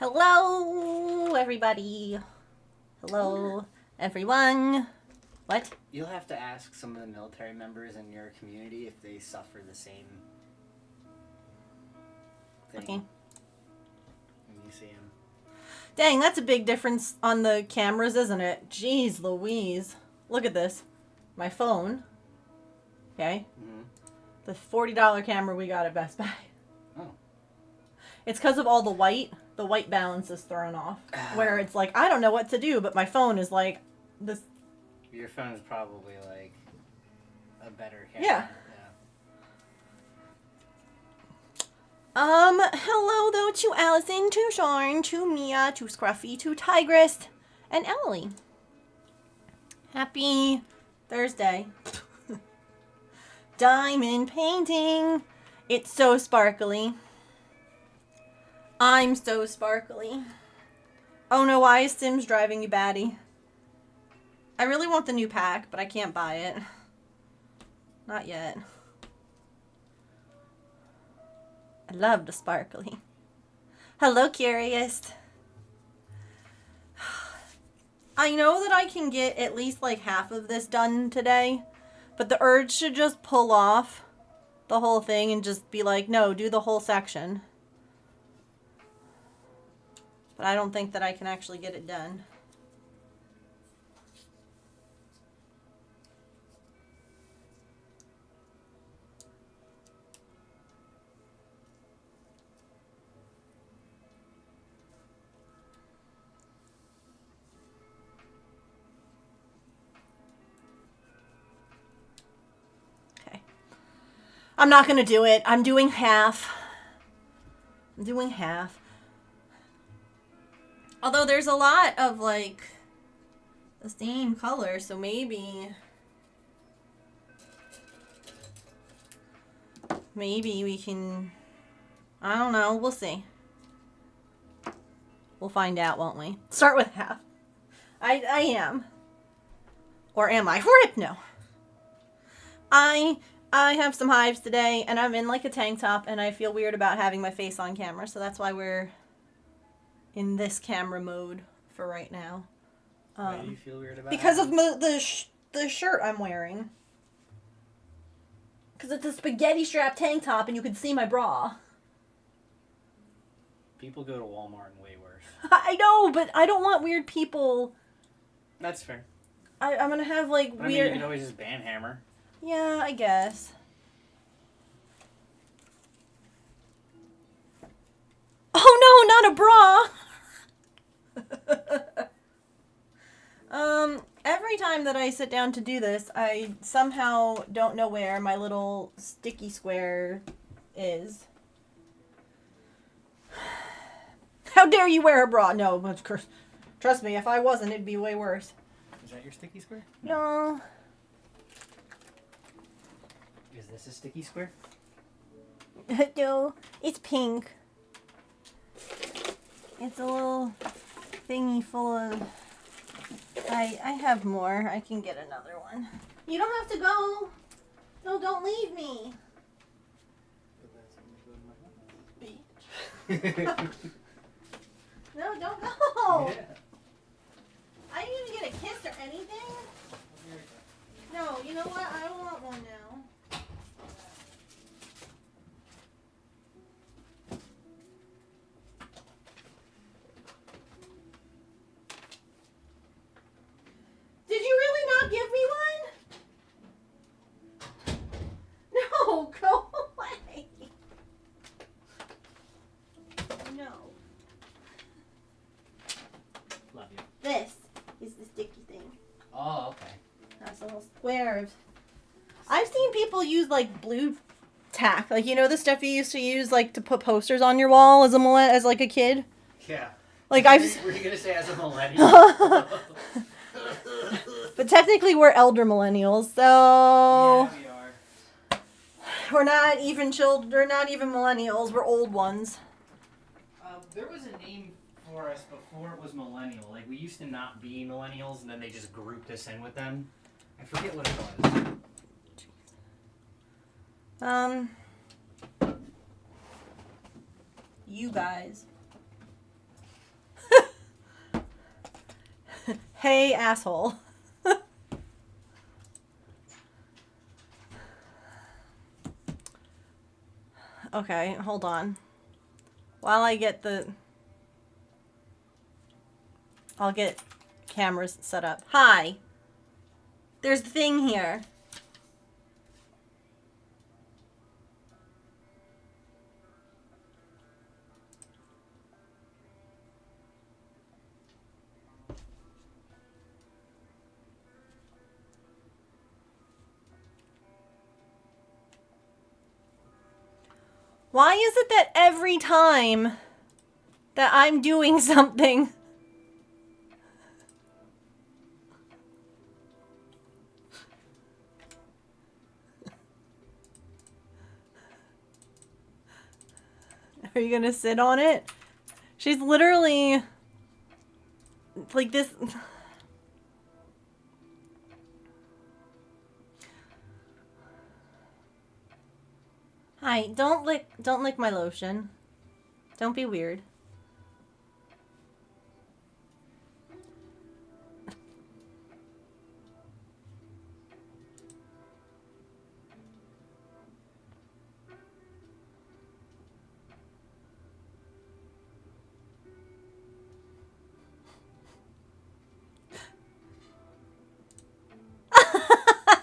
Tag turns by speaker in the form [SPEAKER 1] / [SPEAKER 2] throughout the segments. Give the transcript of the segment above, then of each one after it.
[SPEAKER 1] Hello, everybody. Hello, everyone. What?
[SPEAKER 2] You'll have to ask some of the military members in your community if they suffer the same thing
[SPEAKER 1] Okay.
[SPEAKER 2] when you see them.
[SPEAKER 1] Dang, that's a big difference on the cameras, isn't it? Jeez Louise. Look at this. My phone. Okay.
[SPEAKER 2] Mm-hmm.
[SPEAKER 1] The $40 camera we got at Best Buy.
[SPEAKER 2] Oh.
[SPEAKER 1] It's because of all the white. The white balance is thrown off. Where it's like, I don't know what to do, but my phone is like this.
[SPEAKER 2] Your phone is probably like a better camera.
[SPEAKER 1] Yeah. Hello though to Allison, to Sean, to Mia, to Scruffy, to Tigress, and Emily. Happy Thursday. Diamond painting. It's so sparkly. I'm so sparkly. Oh no, why is Sims driving you batty? I really want the new pack, but I can't buy it. Not yet. I love the sparkly. Hello, Curious. I know that I can get at least like half of this done today, but the urge to just pull off the whole thing and just be like, no, do the whole section. But I don't think that I can actually get it done. Okay. I'm not going to do it. I'm doing half. I'm doing half. Although there's a lot of like the same color, so maybe we can, I don't know, we'll see. We'll find out, won't we? Start with half. I am. Or am I? Rip, no. I have some hives today, and I'm in like a tank top, and I feel weird about having my face on camera, so that's why we're in this camera mode for right now.
[SPEAKER 2] Why do you feel weird about it?
[SPEAKER 1] Because of the shirt I'm wearing. Because it's a spaghetti strap tank top, and you can see my bra.
[SPEAKER 2] People go to Walmart and way worse.
[SPEAKER 1] I know, but I don't want weird people.
[SPEAKER 2] That's fair.
[SPEAKER 1] I'm gonna have like
[SPEAKER 2] But
[SPEAKER 1] weird.
[SPEAKER 2] I mean, you can always just ban hammer.
[SPEAKER 1] Yeah, I guess. Oh no, not a bra! Every time that I sit down to do this, I somehow don't know where my little sticky square is. How dare you wear a bra? No, but trust me, if I wasn't, it'd be way worse.
[SPEAKER 2] Is that your sticky square?
[SPEAKER 1] No.
[SPEAKER 2] Is this a sticky square?
[SPEAKER 1] No, it's pink. It's a little thingy full of... I have more. I can get another one. You don't have to go. No, don't leave me. Bitch. No, don't go.
[SPEAKER 2] Yeah.
[SPEAKER 1] I didn't even get a kiss or anything. No, you know what? I want one now. Did you really not give me one? No, go away. No.
[SPEAKER 2] Love you.
[SPEAKER 1] This is the sticky thing.
[SPEAKER 2] Oh, okay.
[SPEAKER 1] That's a little square. I've seen people use like blue tack, like you know the stuff you used to use like to put posters on your wall as like a kid.
[SPEAKER 2] Yeah.
[SPEAKER 1] Like
[SPEAKER 2] Were you gonna say as a millennial?
[SPEAKER 1] But technically we're elder millennials, so
[SPEAKER 2] Yeah, we are.
[SPEAKER 1] we're not even children. We're not even millennials. We're old ones.
[SPEAKER 2] There was a name for us before it was millennial. Like we used to not be millennials, and then they just grouped us in with them. I forget what it was.
[SPEAKER 1] You guys. Hey, asshole. Okay, hold on. While I get I'll get cameras set up. Hi. There's the thing here. Why is it that every time that I'm doing something... Are you gonna sit on it? She's literally... like this... Hi, don't lick my lotion. Don't be weird.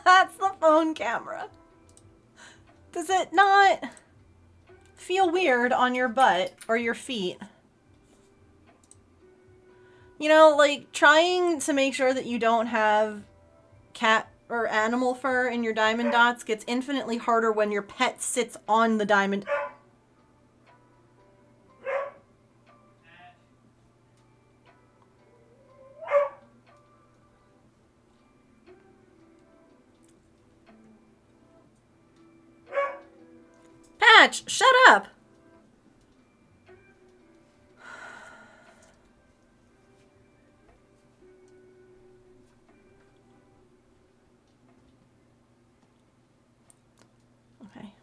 [SPEAKER 1] That's the phone camera. Does it not feel weird on your butt or your feet? You know, like, trying to make sure that you don't have cat or animal fur in your diamond dots gets infinitely harder when your pet sits on the diamond. Patch, shut up! Okay.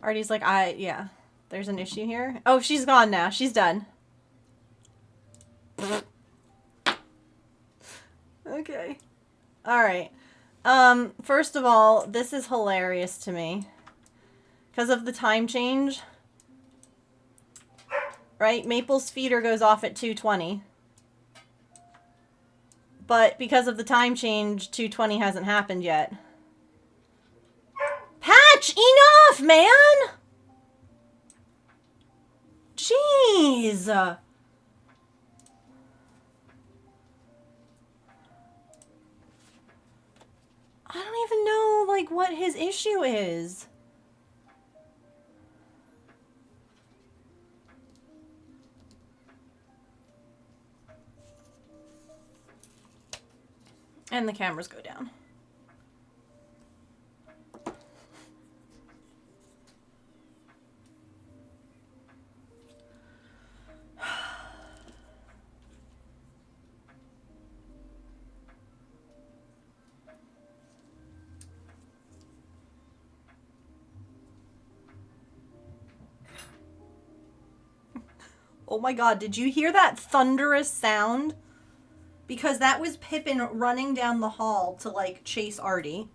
[SPEAKER 1] Artie's like, yeah, there's an issue here. Oh, she's gone now. She's done. Okay. Alright. First of all, this is hilarious to me. Because of the time change. Right? Maple's feeder goes off at 2:20. But because of the time change, 2:20 hasn't happened yet. Patch! Enough, man! Jeez! I don't even know, like, what his issue is. And the cameras go down. Oh my god, did you hear that thunderous sound? Because that was Pippin running down the hall to, like, chase Artie.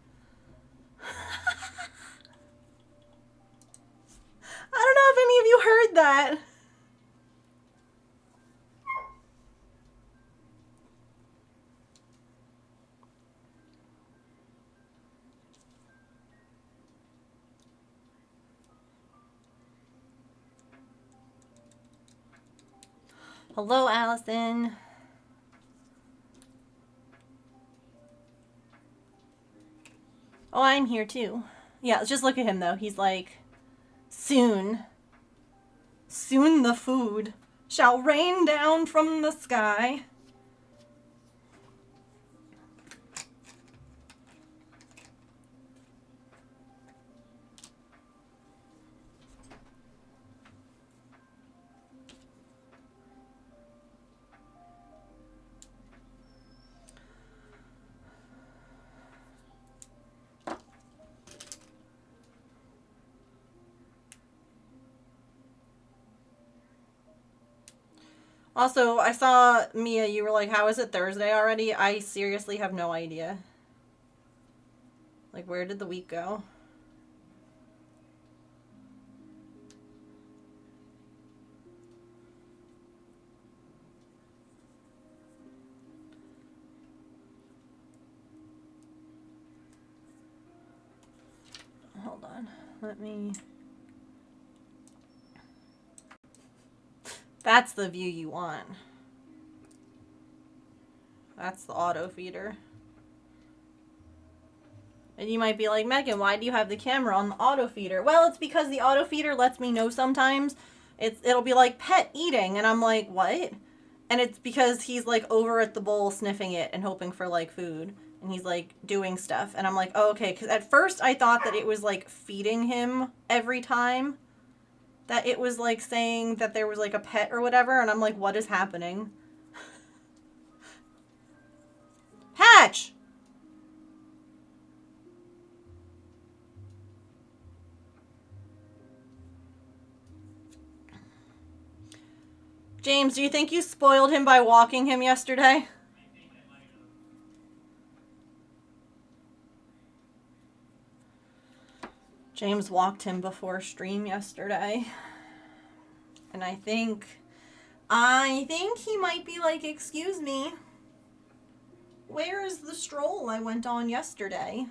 [SPEAKER 1] I don't know if any of you heard that. Hello, Allison. Oh, I'm here too. Yeah, let's just look at him though. He's like, soon the food shall rain down from the sky. Also, I saw, Mia, you were like, how is it Thursday already? I seriously have no idea. Like, where did the week go? Hold on. Let me... That's the view you want. That's the auto feeder. And you might be like, Megan, why do you have the camera on the auto feeder? Well, it's because the auto feeder lets me know sometimes. It'll be like pet eating, and I'm like, what? And it's because he's like over at the bowl sniffing it and hoping for like food. And he's like doing stuff. And I'm like, oh, okay. Because at first I thought that it was like feeding him every time. That it was like saying that there was like a pet or whatever. And I'm like, what is happening? Patch! James, do you think you spoiled him by walking him yesterday? James walked him before stream yesterday. And I think he might be like, excuse me, where is the stroll I went on yesterday?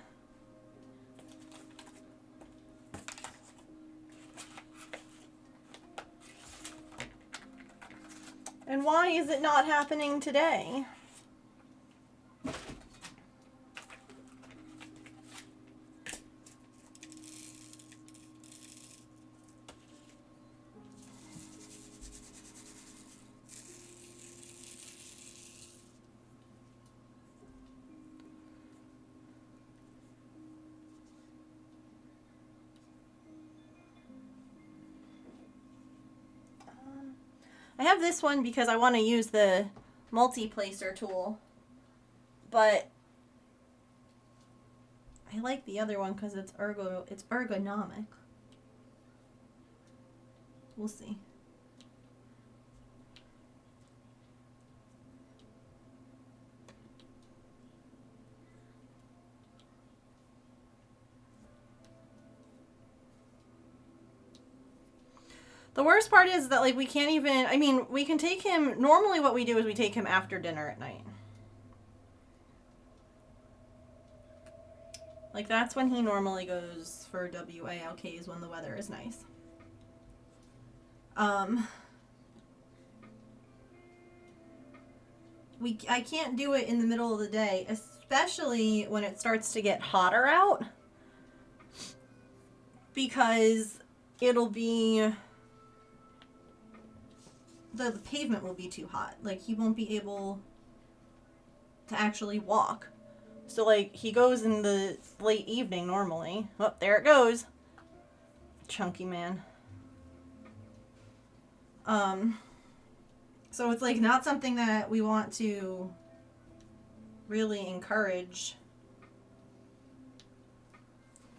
[SPEAKER 1] And why is it not happening today? I have this one because I want to use the multi-placer tool, but I like the other one because it's ergonomic. We'll see. The worst part is that, like, we can't even... I mean, we can take him... Normally what we do is we take him after dinner at night. Like, that's when he normally goes for WALKs, when the weather is nice. I can't do it in the middle of the day, especially when it starts to get hotter out. Because it'll be... The pavement will be too hot. Like, he won't be able to actually walk. So, like, he goes in the late evening normally. Oh, there it goes. Chunky man. So it's, like, not something that we want to really encourage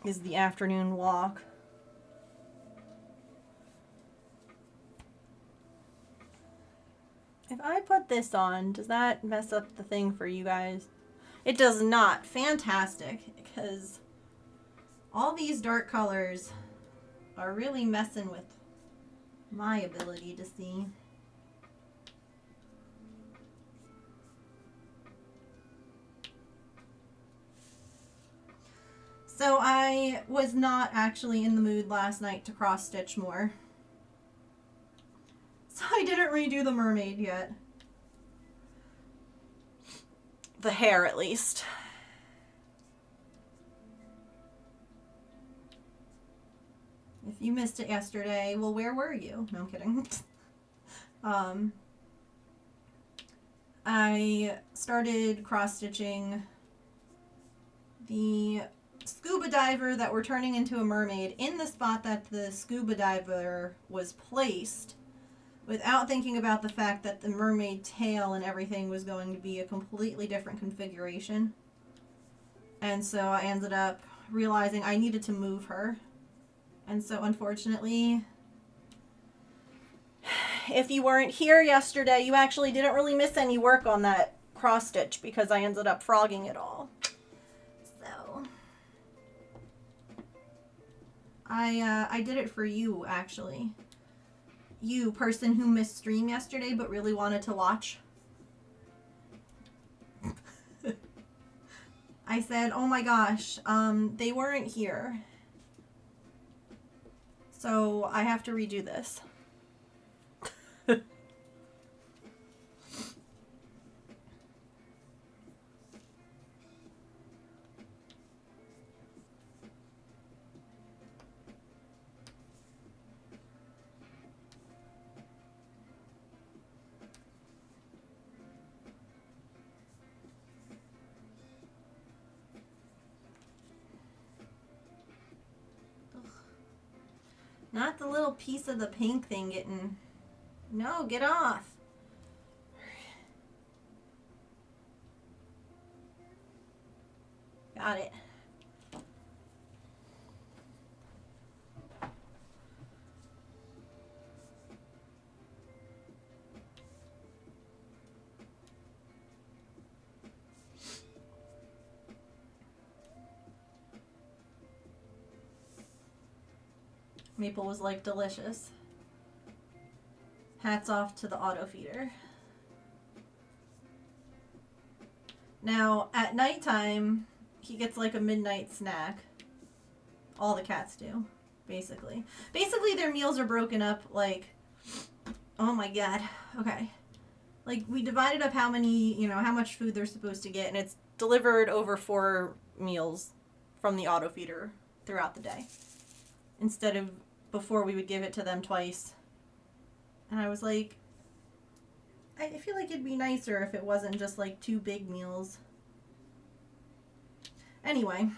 [SPEAKER 1] is the afternoon walk. If I put this on, does that mess up the thing for you guys? It does not. Fantastic, because all these dark colors are really messing with my ability to see. So I was not actually in the mood last night to cross stitch more. So I didn't redo the mermaid yet. The hair, at least. If you missed it yesterday, well, where were you? No, I'm kidding. I started cross-stitching the scuba diver that we're turning into a mermaid in the spot that the scuba diver was placed, without thinking about the fact that the mermaid tail and everything was going to be a completely different configuration. And so I ended up realizing I needed to move her. And so unfortunately, if you weren't here yesterday, you actually didn't really miss any work on that cross stitch because I ended up frogging it all. So I did it for you, actually. You, person who missed stream yesterday but really wanted to watch. I said, oh my gosh, they weren't here. So I have to redo this. Not the little piece of the pink thing getting... No, get off. Got it. Maple was like, delicious. Hats off to the auto feeder. Now, at nighttime, he gets like a midnight snack. All the cats do, basically. Basically, their meals are broken up like, oh my god, okay. Like, we divided up how many, you know, how much food they're supposed to get, and it's delivered over 4 meals from the auto feeder throughout the day. Instead of before we would give it to them twice. And I was like, I feel like it'd be nicer if it wasn't just like 2 big meals. Anyway.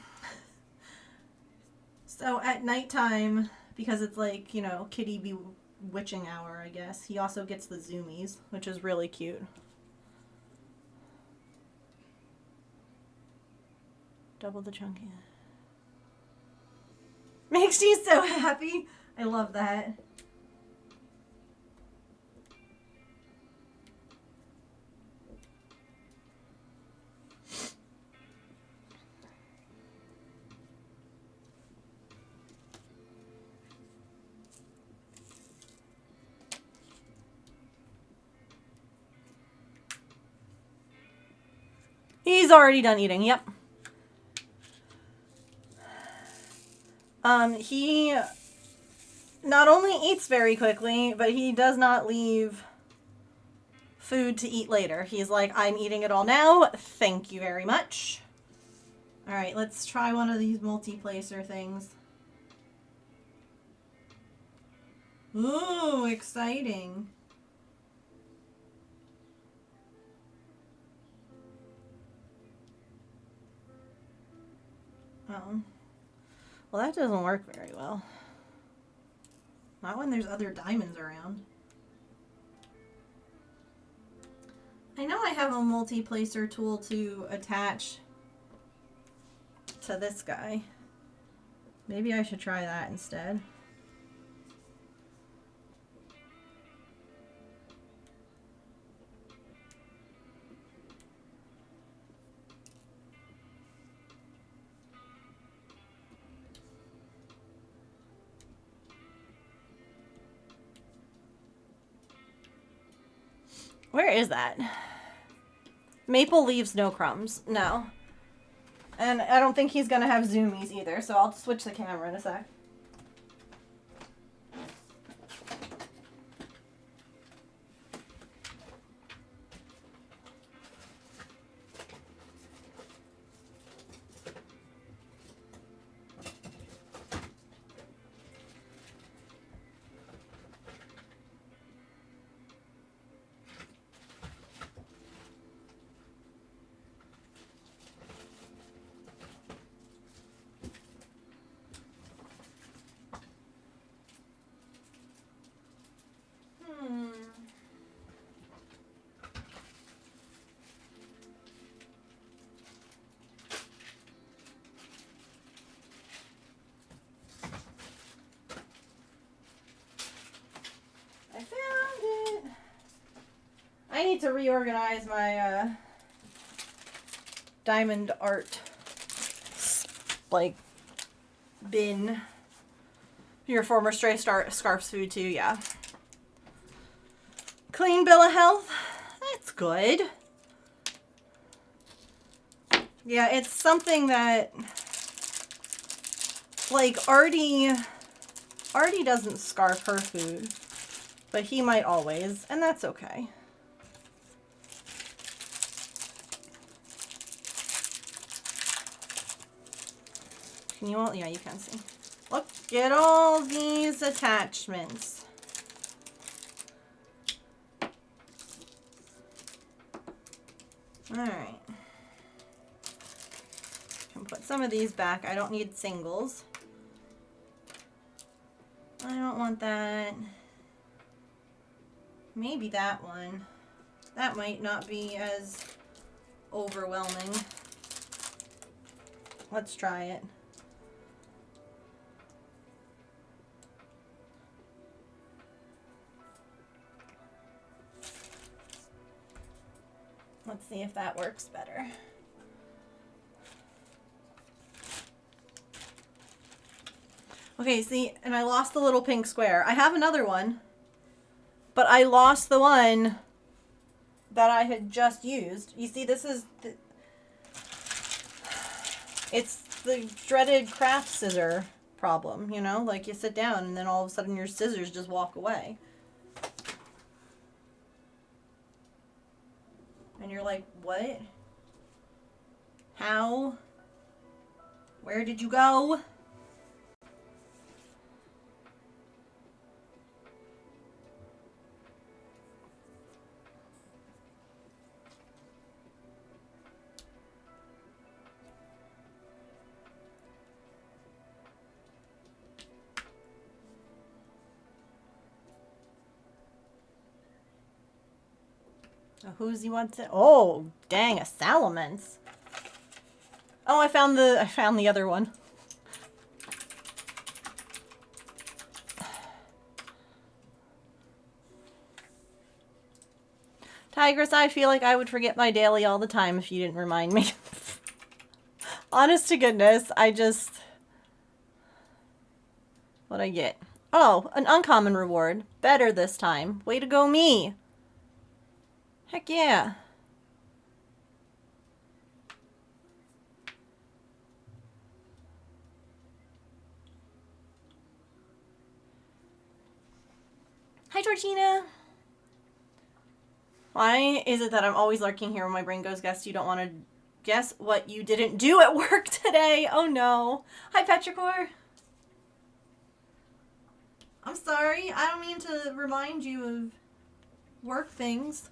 [SPEAKER 1] So at nighttime, because it's like, you know, kitty bewitching hour, I guess, he also gets the zoomies, which is really cute. Double the chunky. Makes you so happy. I love that. He's already done eating, yep. He not only eats very quickly, but he does not leave food to eat later. He's like, I'm eating it all now. Thank you very much. All right, let's try one of these multi-placer things. Ooh, exciting. Oh. Well, that doesn't work very well. Not when there's other diamonds around. I know I have a multi-placer tool to attach to this guy. Maybe I should try that instead. Where is that? Maple leaves no crumbs. No. And I don't think he's going to have zoomies either, so I'll switch the camera in a sec. need to reorganize my diamond art like bin. Your former stray scarf's food too, yeah. Clean bill of health. That's good. Yeah, it's something that like Artie doesn't scarf her food, but he might always, and that's okay. Can you all? Yeah, you can see. Look at all these attachments. All right. Can put some of these back. I don't need singles. I don't want that. Maybe that one. That might not be as overwhelming. Let's try it. Let's see if that works better. Okay, see, and I lost the little pink square. I have another one, but I lost the one that I had just used. You see, this is it's the dreaded craft scissor problem, you know? Like you sit down and then all of a sudden your scissors just walk away. And you're like, what? How? Where did you go? Who's you want to? Oh, dang, a Salamence. Oh, I found the other one. Tigress, I feel like I would forget my daily all the time if you didn't remind me. Honest to goodness, what'd I get? Oh, an uncommon reward. Better this time. Way to go, me. Heck yeah. Hi, Georgina. Why is it that I'm always lurking here when my brain goes, guess you don't want to guess what you didn't do at work today? Oh no. Hi, Petrichor. I'm sorry. I don't mean to remind you of work things.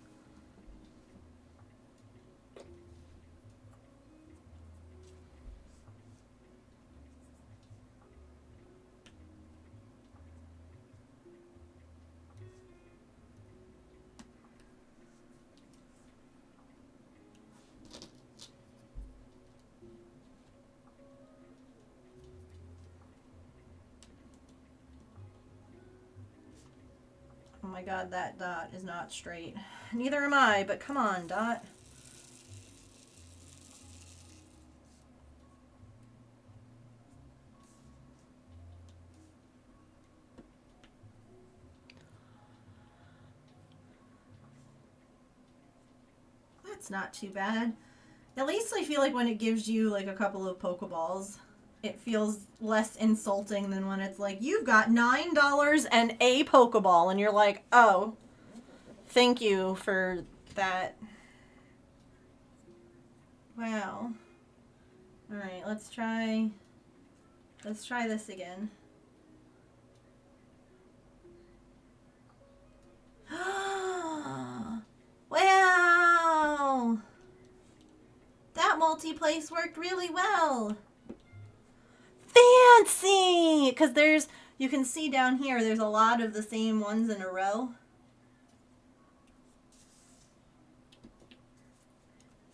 [SPEAKER 1] Oh my god, that dot is not straight. Neither am I, but come on, dot. That's not too bad. At least I feel like when it gives you like a couple of Pokeballs, it feels less insulting than when it's like, you've got $9 and a Pokeball, and you're like, oh, thank you for that. Wow. Alright, let's try this again. Wow! That multi-place worked really well. Fancy! Because you can see down here, there's a lot of the same ones in a row.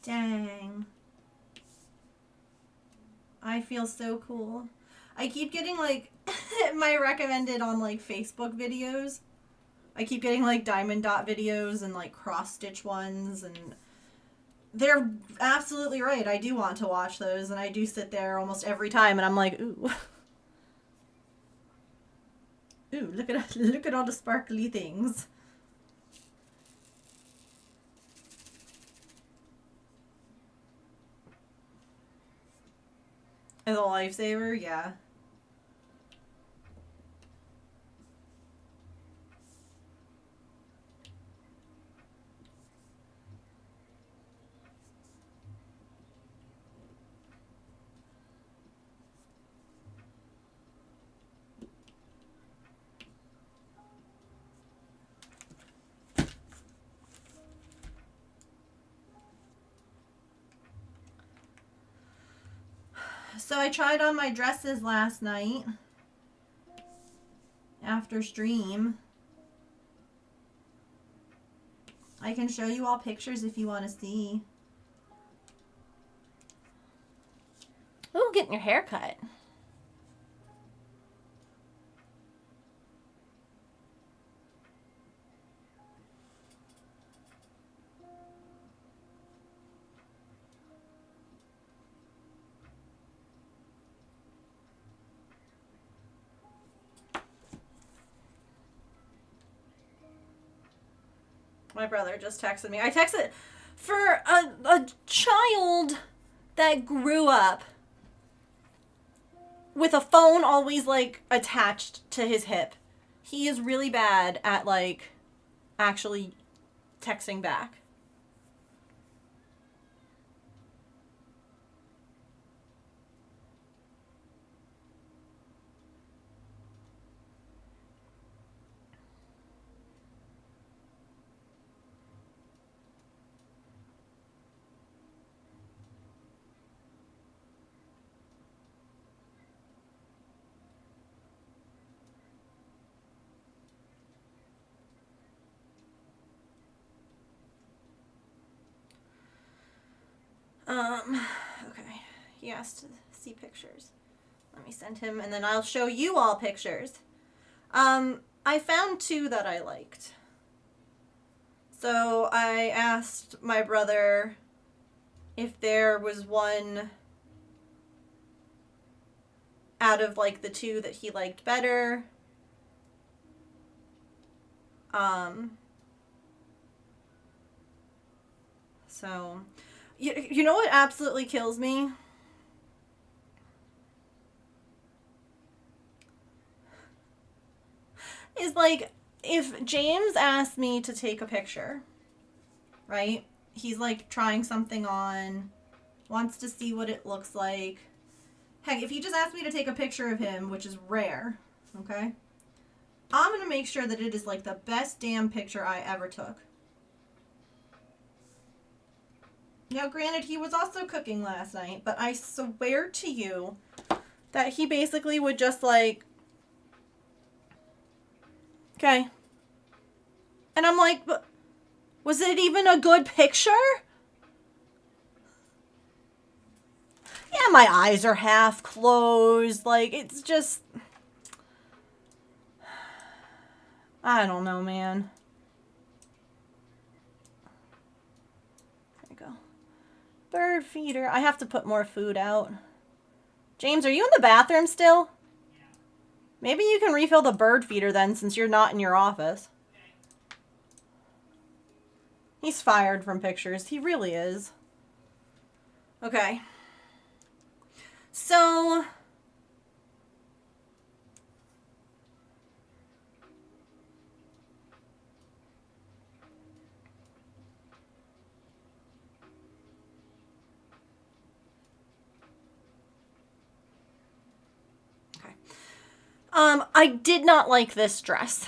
[SPEAKER 1] Dang. I feel so cool. I keep getting like my recommended on like Facebook videos I keep getting like diamond dot videos and like cross stitch ones, and they're absolutely right. I do want to watch those, and I do sit there almost every time, and I'm like, ooh, ooh, look at all the sparkly things. As a lifesaver, yeah. So I tried on my dresses last night after stream. I can show you all pictures if you want to see. Ooh, getting your hair cut. My brother just texted me. I texted for a child that grew up with a phone always like attached to his hip. He is really bad at like actually texting back. Okay. He asked to see pictures. Let me send him, and then I'll show you all pictures. I found two that I liked. So I asked my brother if there was one out of like the two that he liked better. So, you know what absolutely kills me? Is like, if James asked me to take a picture, right? He's like trying something on, wants to see what it looks like. Heck, if he just asked me to take a picture of him, which is rare, okay? I'm going to make sure that it is like the best damn picture I ever took. Now, granted, he was also cooking last night, but I swear to you that he basically would just like, okay. And I'm like, but was it even a good picture? Yeah, my eyes are half closed. Like, it's just, I don't know, man. There we go. Bird feeder. I have to put more food out. James, are you in the bathroom still?
[SPEAKER 2] Yeah.
[SPEAKER 1] Maybe you can refill the bird feeder then, since you're not in your office.
[SPEAKER 2] Okay.
[SPEAKER 1] He's fired from pictures. He really is. Okay. So, okay. I did not like this dress.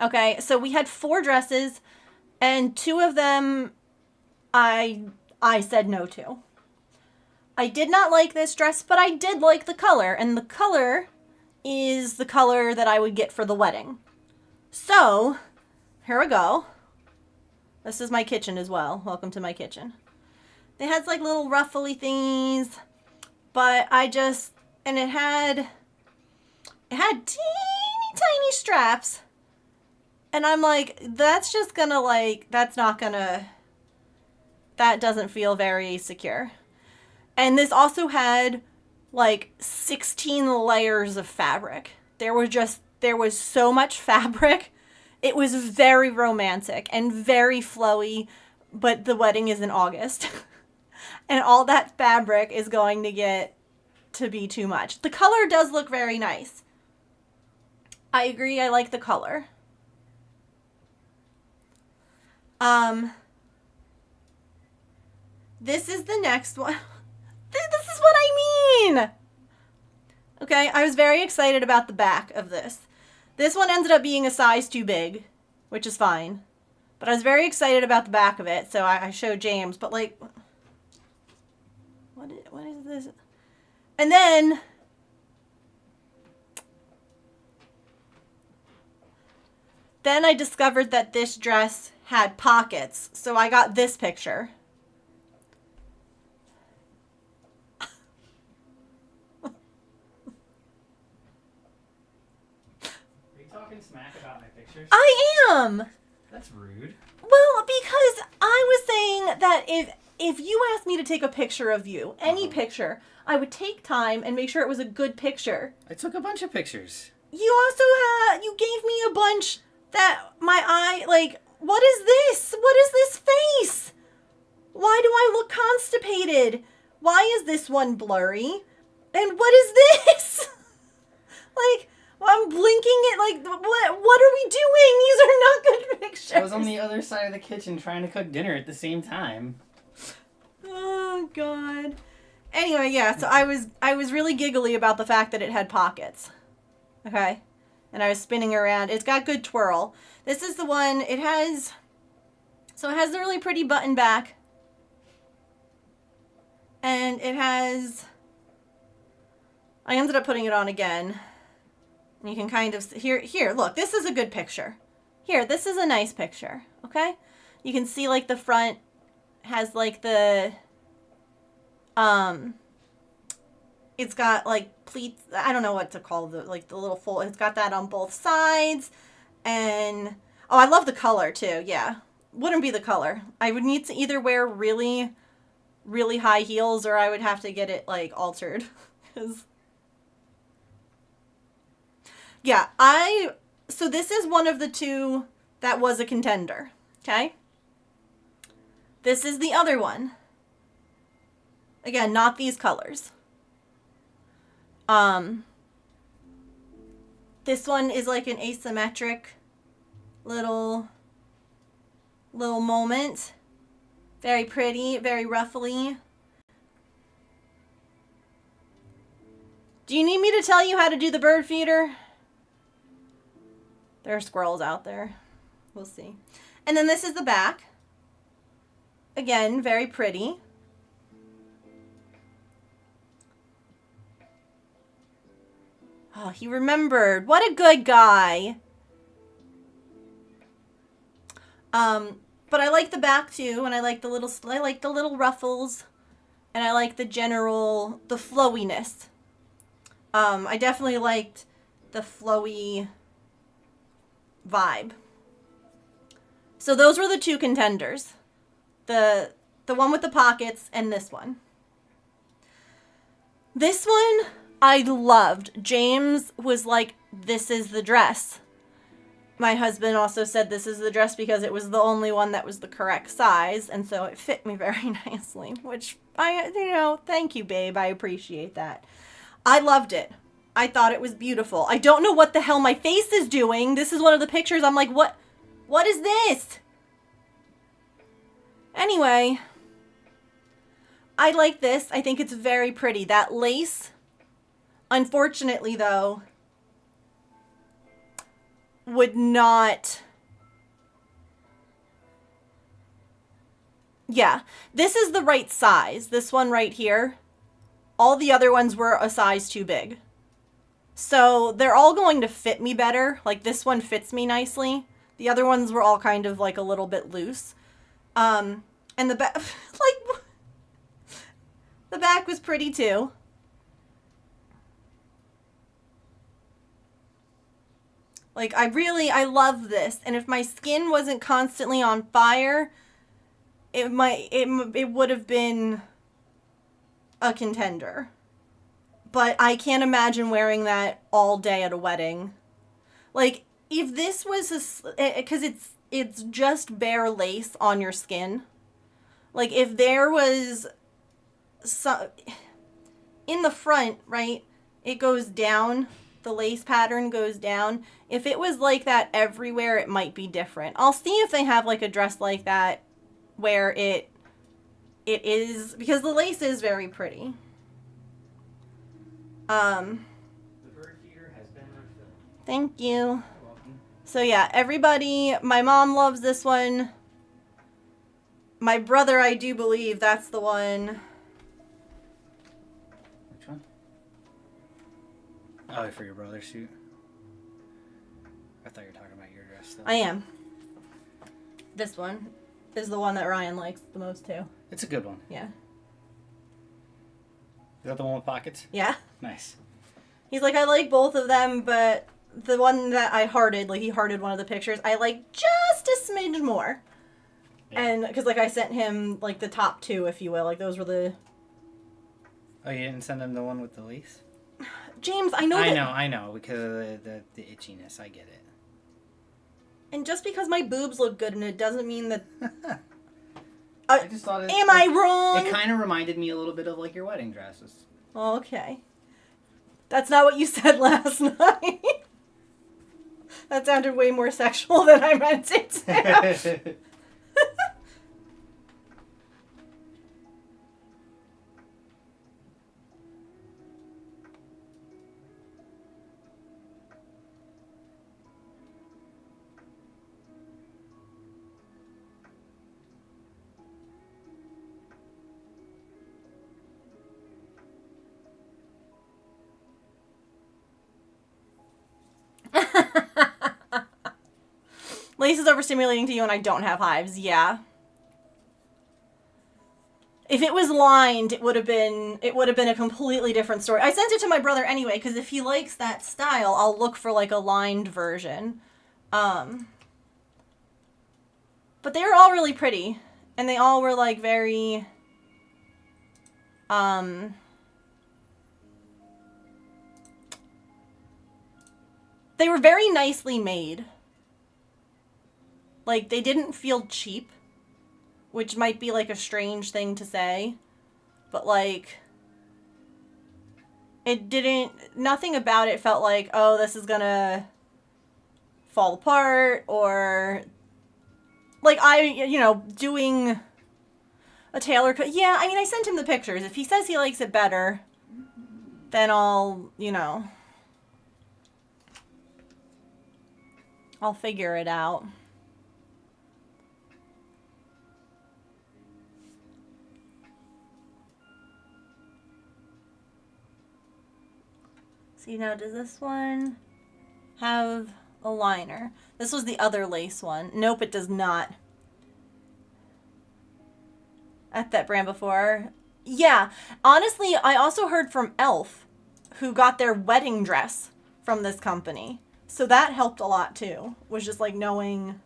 [SPEAKER 1] Okay, so we had 4 dresses, and 2 of them I said no to. I did not like this dress, but I did like the color, and the color is the color that I would get for the wedding. So, here we go. This is my kitchen as well. Welcome to my kitchen. It has like little ruffly thingies, but and it had teeny tiny straps, And I'm like, that's just gonna like, that's not gonna, that doesn't feel very secure. And this also had like 16 layers of fabric. There was so much fabric. It was very romantic and very flowy, but the wedding is in August. And all that fabric is going to get to be too much. The color does look very nice. I agree, I like the color. This is the next one. This is what I mean! Okay, I was very excited about the back of this. This one ended up being a size too big, which is fine. But I was very excited about the back of it, so I showed James. But like, what is this? And then I discovered that this dress had pockets, so I got this picture.
[SPEAKER 2] Smack about my pictures?
[SPEAKER 1] I am.
[SPEAKER 2] That's rude.
[SPEAKER 1] Well, because I was saying that if you asked me to take a picture of you, any picture, I would take time and make sure it was a good picture.
[SPEAKER 2] I took a bunch of pictures.
[SPEAKER 1] You gave me a bunch that my eye, like, what is this? What is this face? Why do I look constipated? Why is this one blurry? And what is this? Like, well, I'm blinking it like, what are we doing? These are not good pictures.
[SPEAKER 2] I was on the other side of the kitchen trying to cook dinner at the same time.
[SPEAKER 1] Oh, God. Anyway, yeah, so I was really giggly about the fact that it had pockets. Okay? And I was spinning around. It's got good twirl. This is the one, it has the really pretty button back. And it has, I ended up putting it on again. And you can kind of, here, look, this is a good picture. Here, this is a nice picture, okay? You can see, like, the front has, like, the, it's got, like, pleats, I don't know what to call the, like, the little fold, it's got that on both sides, and, oh, I love the color, too, yeah. Wouldn't be the color. I would need to either wear really, really high heels, or I would have to get it, like, altered, because... Yeah, so this is one of the two that was a contender, okay? This is the other one. Again, not these colors. This one is like an asymmetric little moment. Very pretty, very ruffly. Do you need me to tell you how to do the bird feeder? There are squirrels out there. We'll see. And then this is the back. Again, very pretty. Oh, he remembered. What a good guy. But I like the back too, and I like the little ruffles, and I like the flowiness. I definitely liked the flowy vibe. So those were the two contenders. The one with the pockets and this one. This one I loved. James was like, this is the dress. My husband also said this is the dress because it was the only one that was the correct size, and so it fit me very nicely, which thank you, babe. I appreciate that. I loved it. I thought it was beautiful. I don't know what the hell my face is doing. This is one of the pictures. I'm like, what is this? Anyway, I like this. I think it's very pretty. That lace, unfortunately though, would not... Yeah, this is the right size. This one right here. All the other ones were a size too big. So they're all going to fit me better. Like this one fits me nicely. The other ones were all kind of like a little bit loose. And the back, like, the back was pretty too. Like, I love this. And if my skin wasn't constantly on fire, it would have been a contender. But I can't imagine wearing that all day at a wedding. Like, if this was because it's just bare lace on your skin. Like, if there was some in the front, right? It goes down. The lace pattern goes down. If it was like that everywhere, it might be different. I'll see if they have like a dress like that where it is, because the lace is very pretty.
[SPEAKER 2] The bird feeder has been refilled.
[SPEAKER 1] Thank you.
[SPEAKER 2] You're welcome.
[SPEAKER 1] So yeah, everybody, my mom loves this one. My brother, I do believe that's the one.
[SPEAKER 2] Which one? Oh, for your brother's suit? I thought you were talking about your dress, though.
[SPEAKER 1] I am. This one is the one that Ryan likes the most too.
[SPEAKER 2] It's a good one.
[SPEAKER 1] Yeah.
[SPEAKER 2] Is that the one with pockets?
[SPEAKER 1] Yeah.
[SPEAKER 2] Nice.
[SPEAKER 1] He's like, I like both of them, but the one that I hearted, like he hearted one of the pictures, I like just a smidge more.
[SPEAKER 2] Yeah.
[SPEAKER 1] And because like I sent him like the top two, if you will, like those were the.
[SPEAKER 2] Oh, you didn't send him the one with the lace?
[SPEAKER 1] James, I know.
[SPEAKER 2] I know, because of the itchiness. I get it.
[SPEAKER 1] And just because my boobs look good in it doesn't mean that.
[SPEAKER 2] I just thought it.
[SPEAKER 1] Am I wrong?
[SPEAKER 2] It kind of reminded me a little bit of like your wedding dresses.
[SPEAKER 1] Okay. That's not what you said last night. That sounded way more sexual than I meant it to. Lace is overstimulating to you and I don't have hives. Yeah. If it was lined, it would have been a completely different story. I sent it to my brother anyway, because if he likes that style, I'll look for like a lined version. But they were all really pretty. And they all were like very they were very nicely made. Like, they didn't feel cheap, which might be, like, a strange thing to say. But, like, it didn't... Nothing about it felt like, oh, this is gonna fall apart, or... Like, doing a tailor cut... Yeah, I mean, I sent him the pictures. If he says he likes it better, then I'll figure it out. See, now does this one have a liner? This was the other lace one. Nope, it does not. At that brand before. Yeah, honestly, I also heard from Elf, who got their wedding dress from this company. So that helped a lot too, was just like knowing.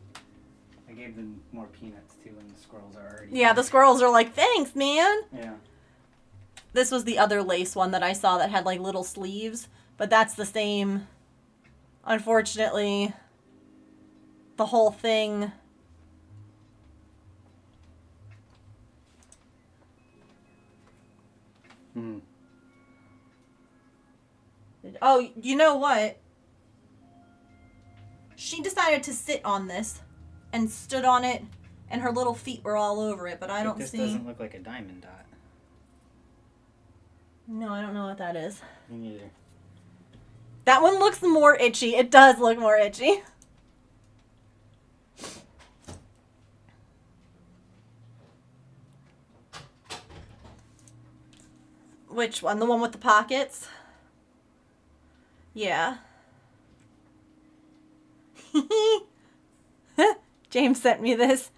[SPEAKER 2] I gave them more peanuts too, and the squirrels are already.
[SPEAKER 1] Yeah, the squirrels are like, thanks, man.
[SPEAKER 2] Yeah.
[SPEAKER 1] This was the other lace one that I saw that had like little sleeves, but that's the same. Unfortunately, the whole thing.
[SPEAKER 2] Hmm.
[SPEAKER 1] Oh, you know what? She decided to sit on this and stood on it, and her little feet were all over it, but I don't see.
[SPEAKER 2] This doesn't look like a diamond dot.
[SPEAKER 1] No, I don't know what that is.
[SPEAKER 2] Me neither.
[SPEAKER 1] That one looks more itchy. It does look more itchy. Which one? The one with the pockets? Yeah. James sent me this.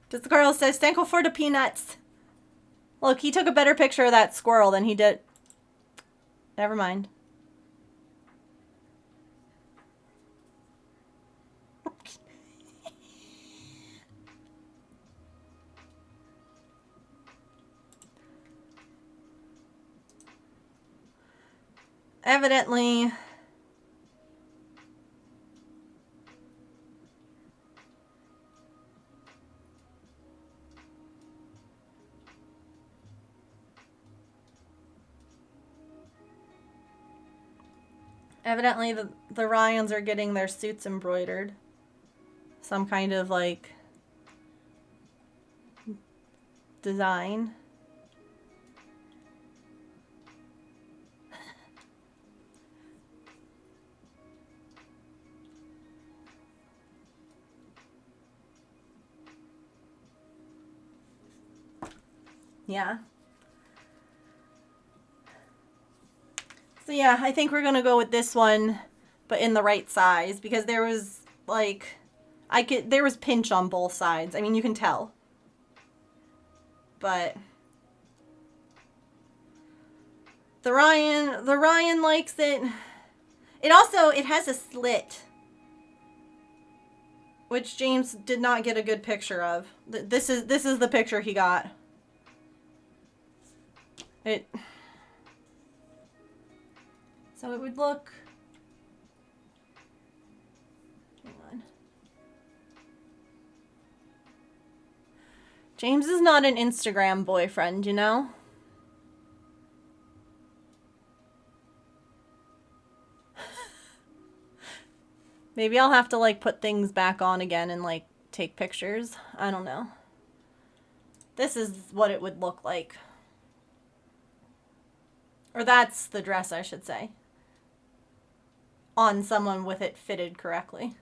[SPEAKER 1] The squirrel says, thankful for the peanuts. Look, he took a better picture of that squirrel than he did. Never mind. evidently the Ryans are getting their suits embroidered. Some kind of like design. Yeah. So yeah, I think we're gonna go with this one, but in the right size, because there was like, there was pinch on both sides. I mean, you can tell. But the Ryan likes it. It has a slit, which James did not get a good picture of. This is the picture he got. So it would look. Hang on. James is not an Instagram boyfriend, you know? Maybe I'll have to like put things back on again and like take pictures. I don't know. This is what it would look like. Or that's the dress, I should say. On someone with it fitted correctly.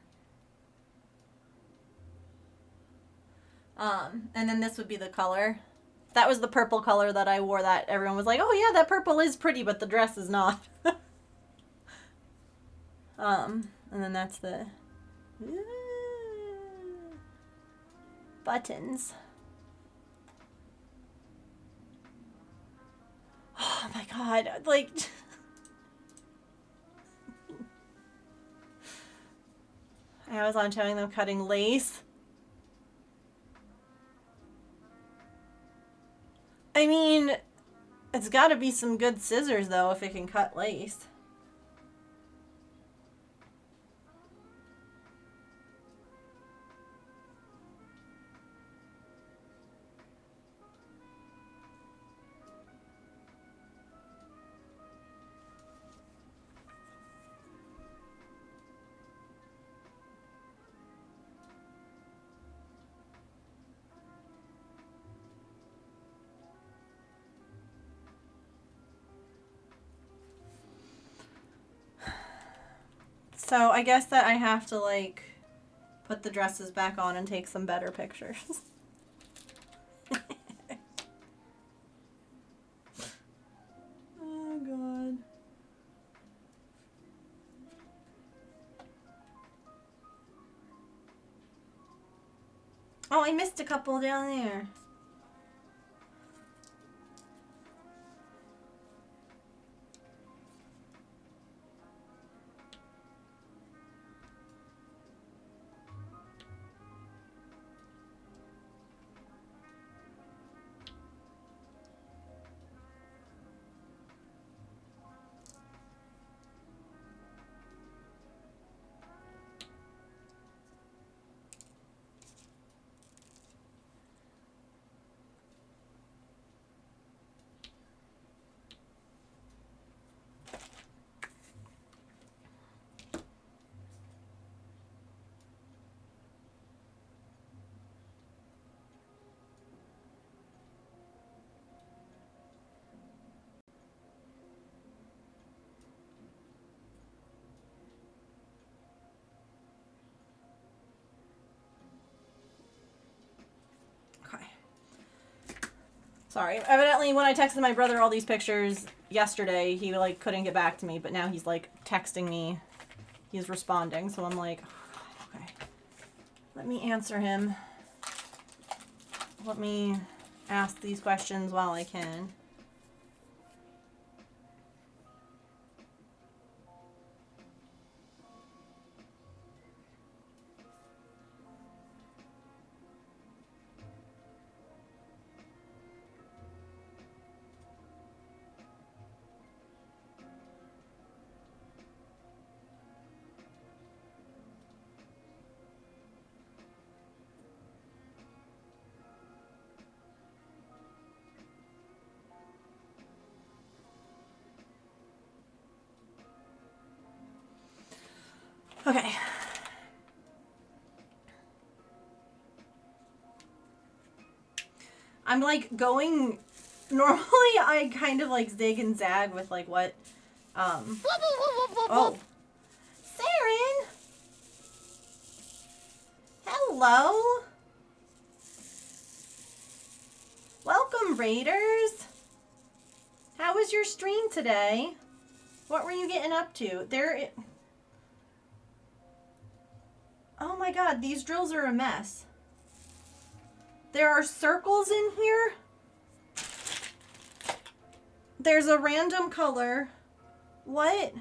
[SPEAKER 1] And then this would be the color. That was the purple color that I wore that everyone was like, oh yeah, that purple is pretty, but the dress is not. And then that's the buttons. Oh my god, like I was on showing them cutting lace. I mean, it's got to be some good scissors though if it can cut lace. So I guess that I have to like put the dresses back on and take some better pictures. Oh god. Oh, I missed a couple down there. Okay. Sorry. Evidently, when I texted my brother all these pictures yesterday, he like couldn't get back to me, but now he's like texting me. He's responding, so I'm like, oh, okay. Let me answer him. Let me ask these questions while I can. Okay. I'm like going, normally I kind of like zig and zag with like what, oh. Saren! Hello! Welcome, Raiders! How was your stream today? What were you getting up to? Oh my god, these drills are a mess. There are circles in here. There's a random color. What?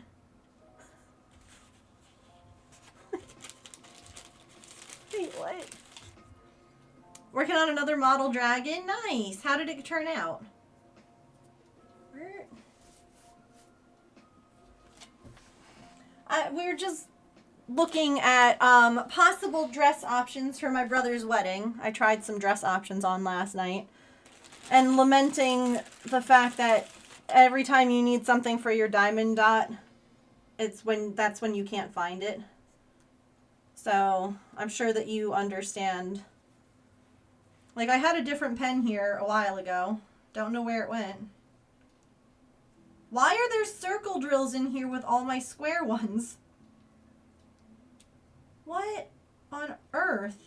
[SPEAKER 1] Wait, what? Working on another model dragon? Nice. How did it turn out? We're just looking at possible dress options for my brother's wedding. I tried some dress options on last night. And lamenting the fact that every time you need something for your diamond dot, that's when you can't find it. So I'm sure that you understand. Like, I had a different pen here a while ago. Don't know where it went. Why are there circle drills in here with all my square ones? What on earth?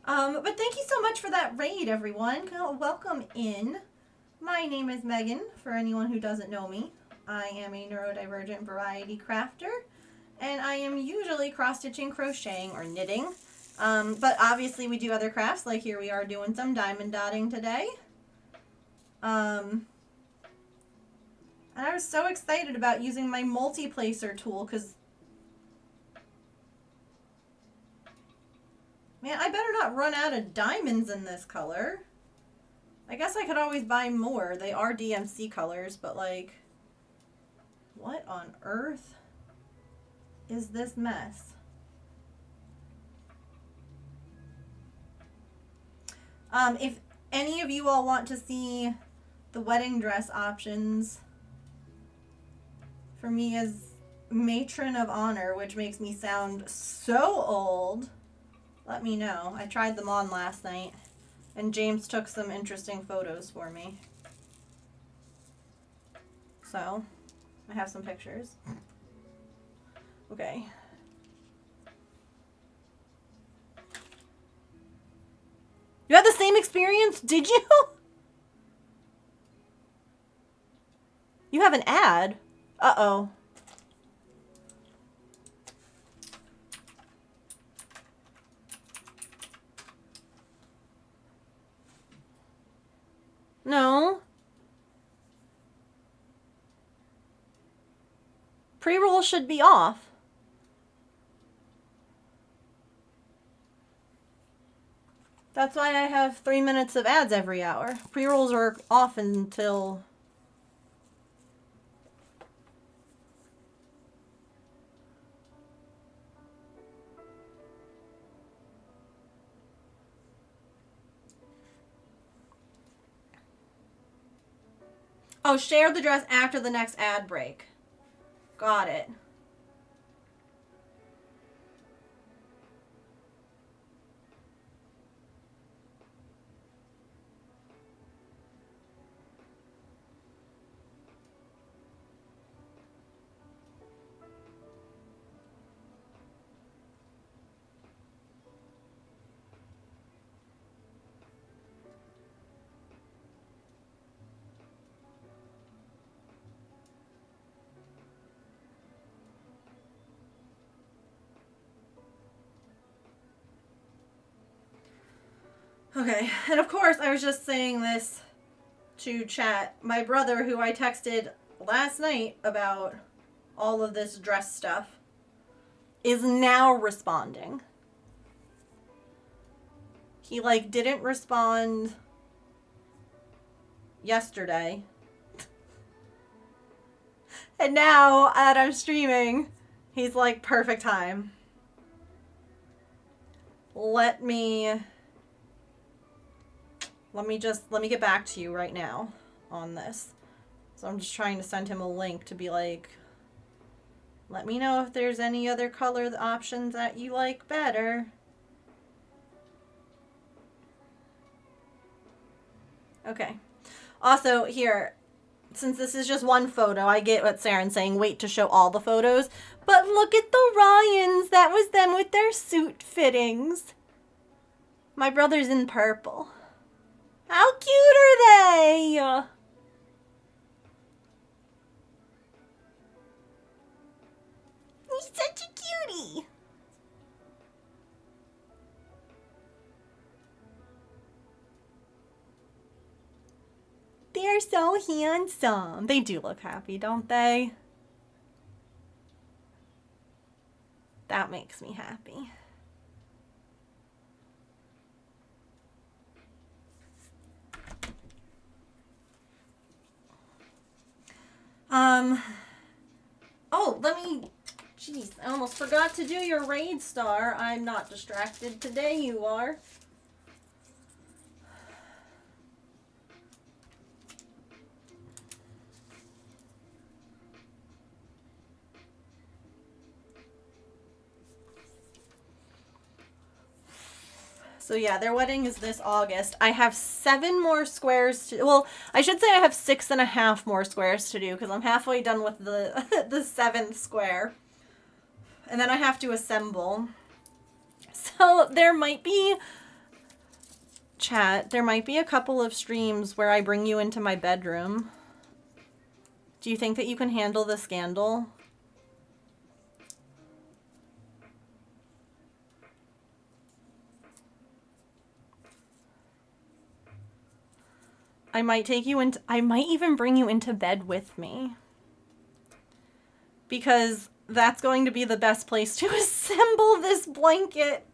[SPEAKER 1] But thank you so much for that raid, everyone. Welcome in. My name is Megan, for anyone who doesn't know me. I am a neurodivergent variety crafter, and I am usually cross-stitching, crocheting, or knitting. But obviously we do other crafts, like here we are doing some diamond dotting today. And I was so excited about using my multi-placer tool, because man, I better not run out of diamonds in this color. I guess I could always buy more. They are DMC colors, but like, what on earth is this mess? If any of you all want to see the wedding dress options for me as matron of honor, which makes me sound so old, let me know. I tried them on last night, and James took some interesting photos for me. So, I have some pictures. Okay. You had the same experience? Did you? You have an ad? Uh-oh. No. Pre-roll should be off. That's why I have 3 minutes of ads every hour. Pre-rolls are off until... Oh, share the dress after the next ad break. Got it. Okay, and of course I was just saying this to chat. My brother, who I texted last night about all of this dress stuff, is now responding. He like didn't respond yesterday. And now that I'm streaming, he's like, perfect time. Let me let me get back to you right now on this. So I'm just trying to send him a link to be like, let me know if there's any other color options that you like better. Okay. Also, here, since this is just one photo, I get what Saren's saying, wait to show all the photos. But look at the Ryans. That was them with their suit fittings. My brother's in purple. How cute are they? He's such a cutie. They're so handsome. They do look happy, don't they? That makes me happy. Oh, jeez, I almost forgot to do your raid star. I'm not distracted today, you are. So yeah, their wedding is this August. I have 7 more squares to, well, I should say I have 6.5 more squares to do because I'm halfway done with the the 7th square. And then I have to assemble. So there might be, chat, there might be a couple of streams where I bring you into my bedroom. Do you think that you can handle the scandal? I might even bring you into bed with me. Because that's going to be the best place to assemble this blanket.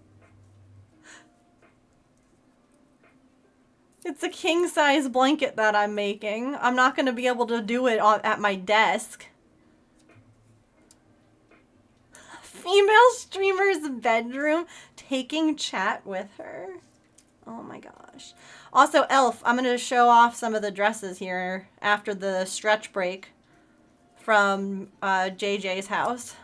[SPEAKER 1] It's a king-size blanket that I'm making. I'm not going to be able to do it at my desk. Female streamer's bedroom, taking chat with her. Oh my gosh. Also, Elf, I'm going to show off some of the dresses here after the stretch break from JJ's house.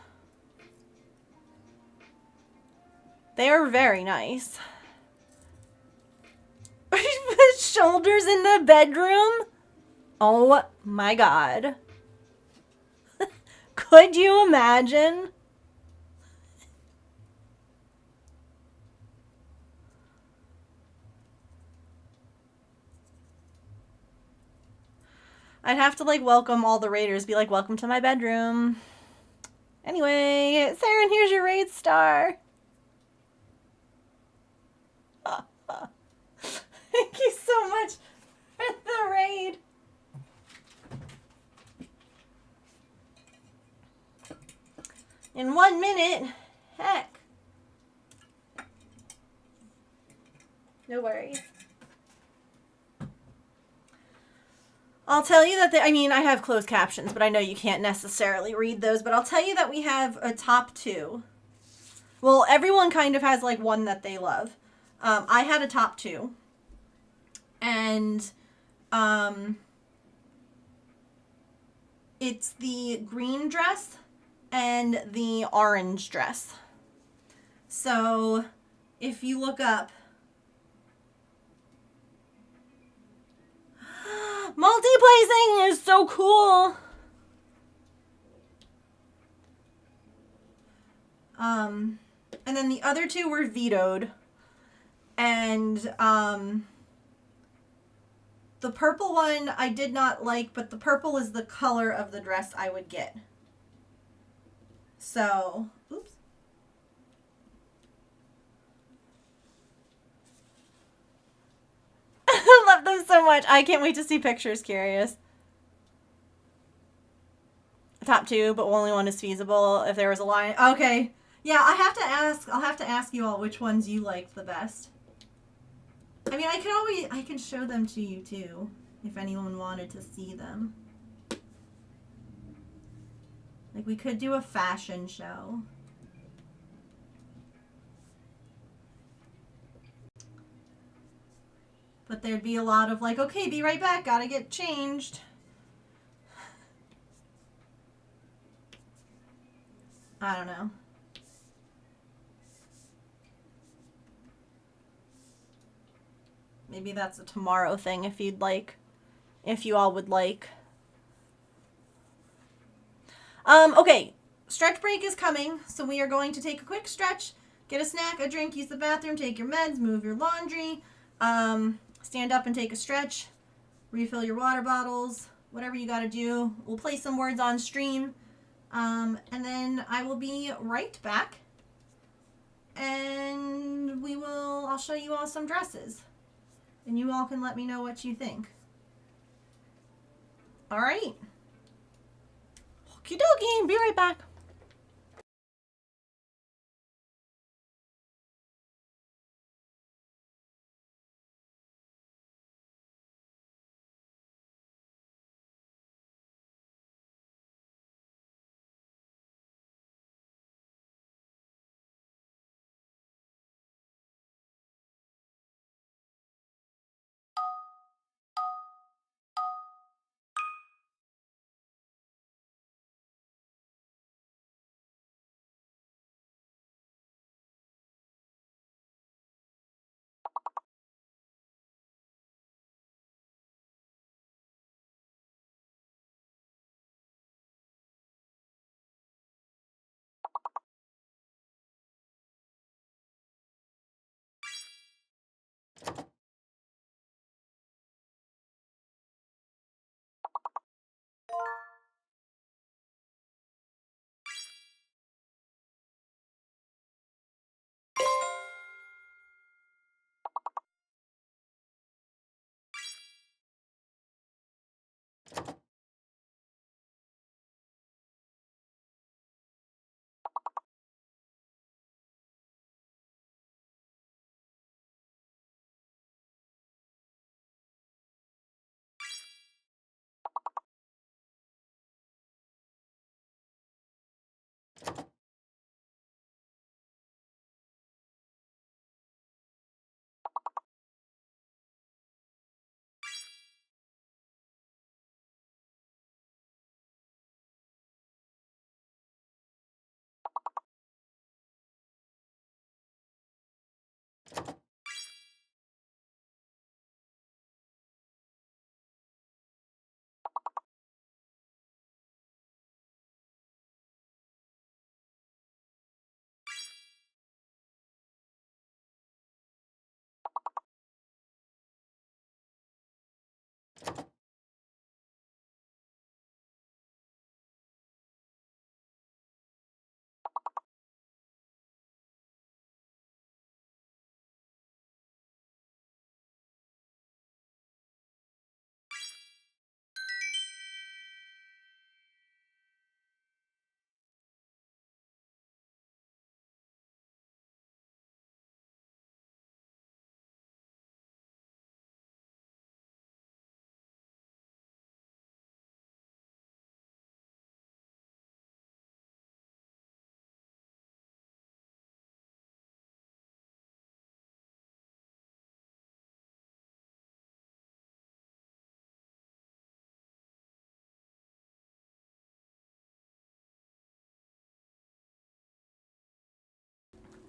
[SPEAKER 1] They are very nice. Shoulders in the bedroom? Oh my god. Could you imagine? I'd have to, like, welcome all the raiders. Be like, welcome to my bedroom. Anyway, Saren, here's your raid star. Thank you so much for the raid. In 1 minute. Heck. No worries. I'll tell you that, I mean, I have closed captions, but I know you can't necessarily read those, but I'll tell you that we have a top 2. Well, everyone kind of has, like, one that they love. I had a top 2. And, it's the green dress and the orange dress. So, if you look up, multi-placing is so cool. And then the other 2 were vetoed. And, the purple one I did not like, but the purple is the color of the dress I would get. So, oops. I love them so much. I can't wait to see pictures, curious. Top 2, but only one is feasible if there was a line. Okay. Yeah, I'll have to ask you all which ones you liked the best. I mean, I can show them to you too, if anyone wanted to see them. Like, we could do a fashion show. But there'd be a lot of like, okay, be right back, gotta get changed. I don't know. Maybe that's a tomorrow thing if you'd like. If you all would like. Okay. Stretch break is coming, so we are going to take a quick stretch, get a snack, a drink, use the bathroom, take your meds, move your laundry, stand up and take a stretch, refill your water bottles, whatever you gotta do. We'll play some words on stream, and then I will be right back, and I'll show you all some dresses, and you all can let me know what you think. All right. Okie dokie, be right back.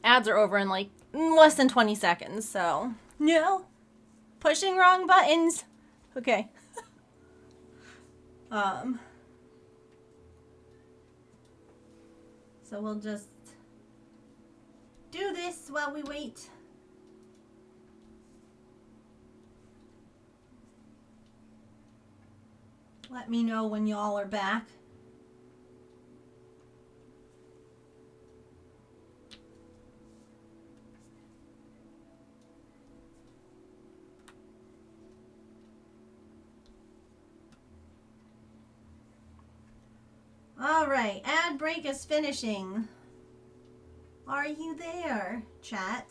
[SPEAKER 1] Ads are over in like less than 20 seconds, so no. Pushing wrong buttons. Okay. So we'll just do this while we wait. Let me know when y'all are back. All right, ad break is finishing. Are you there, chat?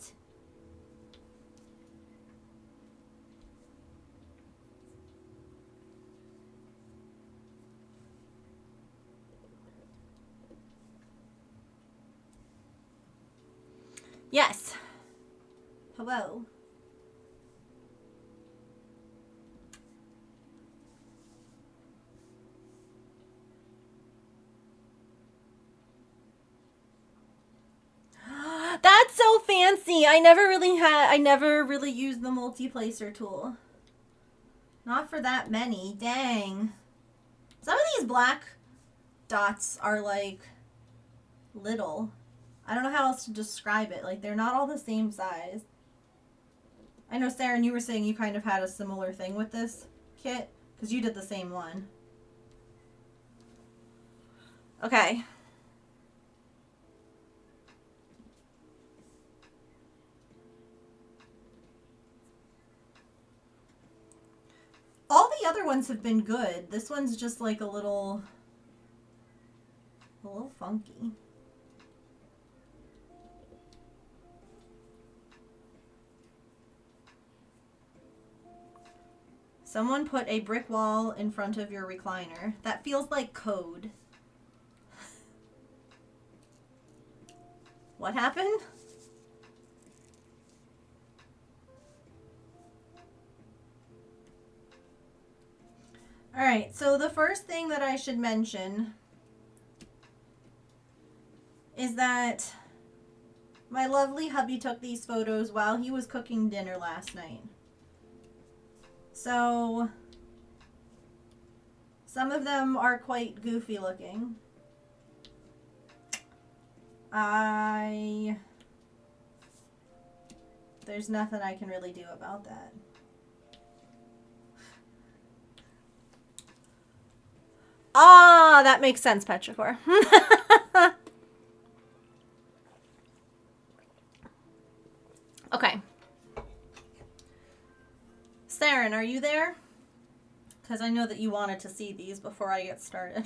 [SPEAKER 1] Yes. Hello. so fancy. I never really used the multi-placer tool. Not for that many. Dang. Some of these black dots are like little. I don't know how else to describe it. Like, they're not all the same size. I know, Sarah, you were saying you kind of had a similar thing with this kit, because you did the same one. Okay. All the other ones have been good. This one's just like a little funky. Someone put a brick wall in front of your recliner. That feels like code. What happened? Alright, so the first thing that I should mention is that my lovely hubby took these photos while he was cooking dinner last night. So, some of them are quite goofy looking. There's nothing I can really do about that. Ah, that makes sense, Petrichor. Okay. Saren, are you there? Because I know that you wanted to see these before I get started.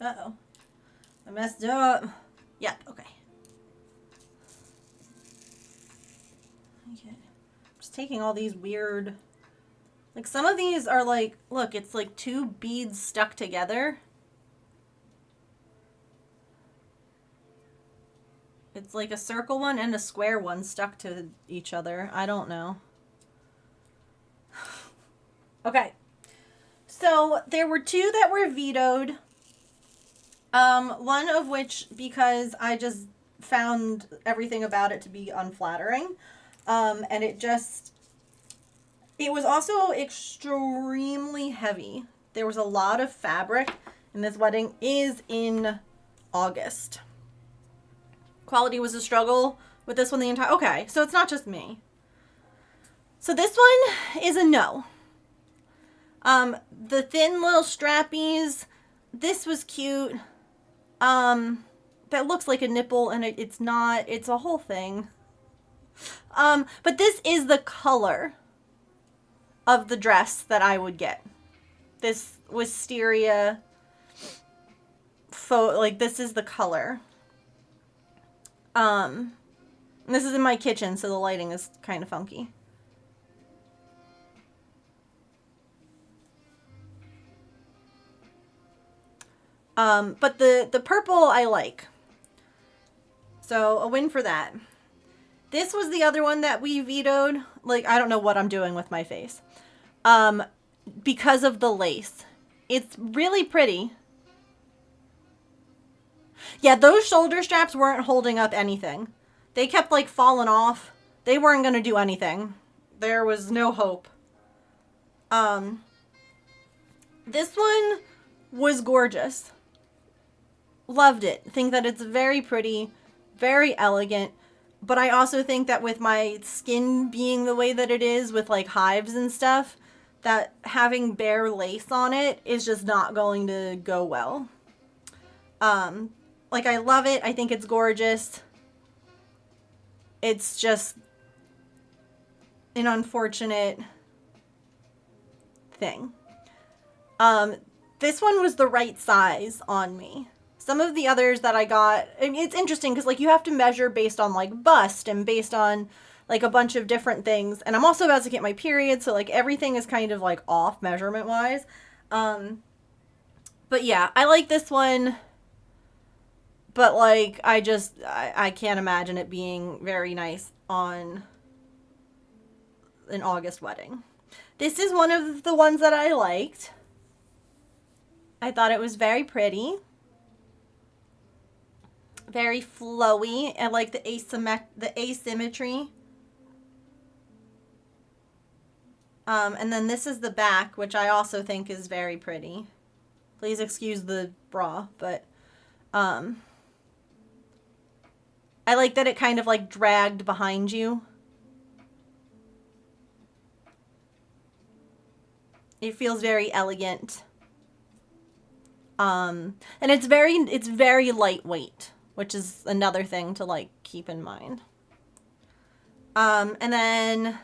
[SPEAKER 1] Uh-oh. I messed up. Yep, okay. Okay. Just taking all these weird... Like, some of these are like... Look, it's like two beads stuck together. It's like a circle one and a square one stuck to each other. I don't know. Okay. So, there were two that were vetoed. One of which, because I just found everything about it to be unflattering. And it was also extremely heavy. There was a lot of fabric, and this wedding is in August. Quality was a struggle with this one the entire... Okay, so it's not just me. So this one is a no. The thin little strappies, this was cute. That looks like a nipple, and it's not. It's a whole thing. But this is the color of the dress that I would get. This wisteria this is the color. This is in my kitchen, so the lighting is kind of funky. But the purple I like. So a win for that. This was the other one that we vetoed. Like, I don't know what I'm doing with my face. Because of the lace. It's really pretty. Yeah, those shoulder straps weren't holding up anything. They kept, like, falling off. They weren't going to do anything. There was no hope. This one was gorgeous. Loved it. Think that it's very pretty, very elegant. But I also think that with my skin being the way that it is, with, like, hives and stuff, that having bare lace on it is just not going to go well. Like, I love it. I think it's gorgeous. It's just an unfortunate thing. This one was the right size on me. Some of the others that I got, it's interesting because, like, you have to measure based on, like, bust and based on, like, a bunch of different things. And I'm also about to get my period, so, like, everything is kind of, like, off measurement-wise. But, yeah, I like this one. But, like, I can't imagine it being very nice on an August wedding. This is one of the ones that I liked. I thought it was very pretty. Very flowy. I like the asymmetry. And then this is the back, which I also think is very pretty. Please excuse the bra, but I like that it kind of like dragged behind you. It feels very elegant. And it's very lightweight, which is another thing to like keep in mind. And then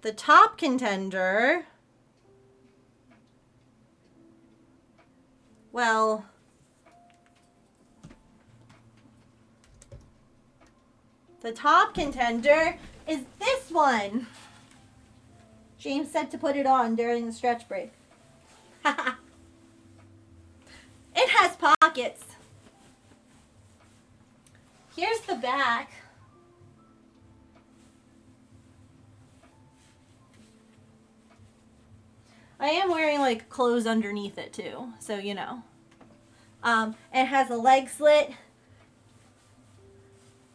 [SPEAKER 1] the top contender, well, the top contender is this one. James said to put it on during the stretch break. It has pockets. Here's the back. I am wearing like clothes underneath it too, so you know. It has a leg slit.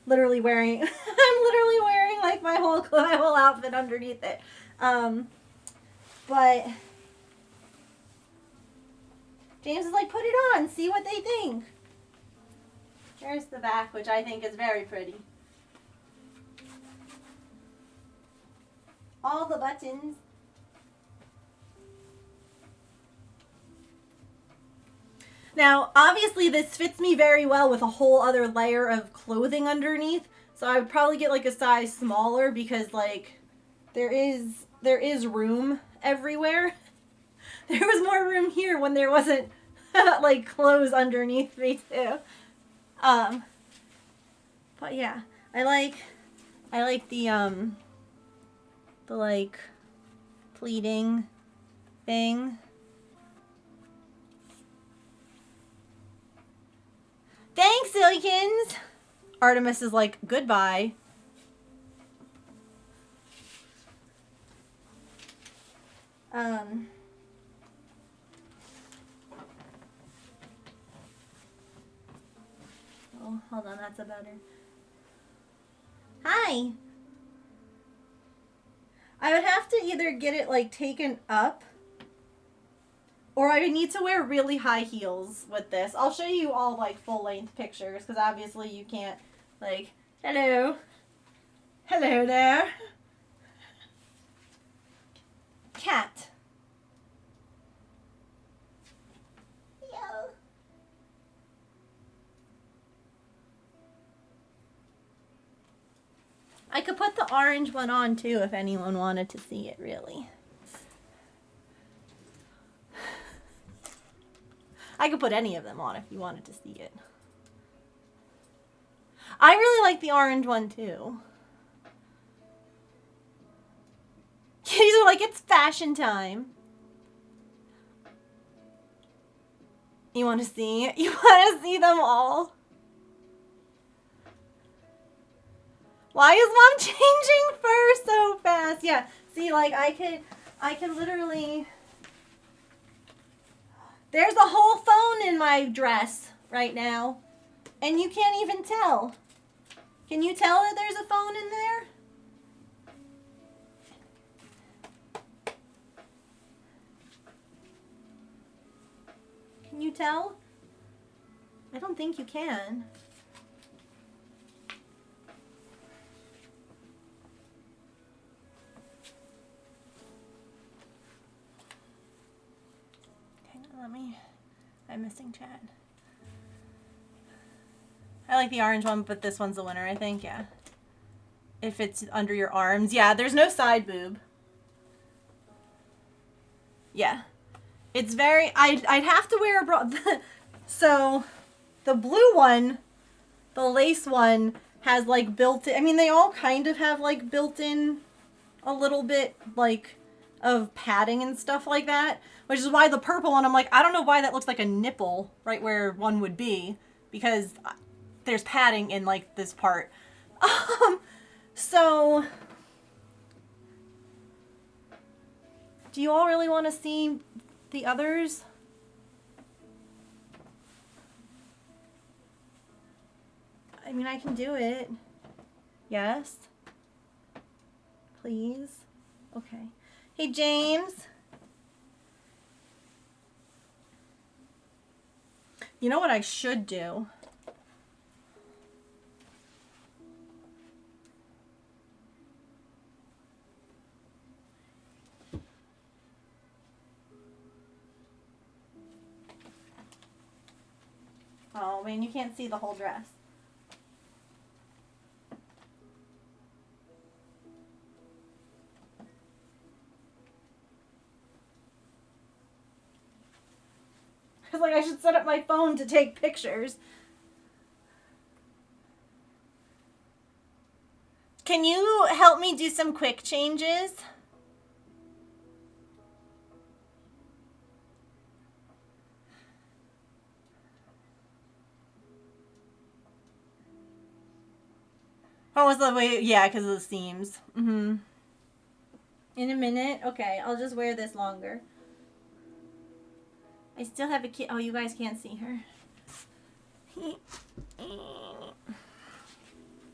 [SPEAKER 1] Literally wearing, I'm literally wearing like my whole outfit underneath it. But James is like, put it on, see what they think. Here's the back, which I think is very pretty. All the buttons. Now, obviously this fits me very well with a whole other layer of clothing underneath. So I would probably get like a size smaller because like there is room everywhere. There was more room here when there wasn't like clothes underneath me too. But yeah, I like the like pleating thing. Thanks, Silicons! Artemis is like, goodbye. Oh, hold on, that's a better. Hi! I would have to either get it like taken up or I would need to wear really high heels with this. I'll show you all like full length pictures because obviously you can't like, hello. Hello there. Cat. Yo. I could put the orange one on too if anyone wanted to see it really. I could put any of them on if you wanted to see it. I really like the orange one too. These are like, it's fashion time. You want to see? You want to see them all? Why is Mom changing fur so fast? Yeah, see, like I could literally. There's a whole phone in my dress right now, and you can't even tell. Can you tell that there's a phone in there? Can you tell? I don't think you can. Hang on, I'm missing chat. I like the orange one, but this one's the winner, I think, yeah. It fits under your arms. Yeah, there's no side boob. Yeah. It's very, I'd have to wear a bra. So, the blue one, the lace one, has like built-in, I mean, they all kind of have like built-in a little bit like of padding and stuff like that, which is why the purple one, I'm like, I don't know why that looks like a nipple right where one would be, because there's padding in like this part. So, do you all really want to see the others? mean, I can do it. Yes. Please. Okay. Hey, James. You know what I should do? Oh, man, you can't see the whole dress. I was like, I should set up my phone to take pictures. Can you help me do some quick changes? Oh, was the way? Yeah, because of the seams. In a minute. Okay, I'll just wear this longer. I still have a kid. Oh, you guys can't see her.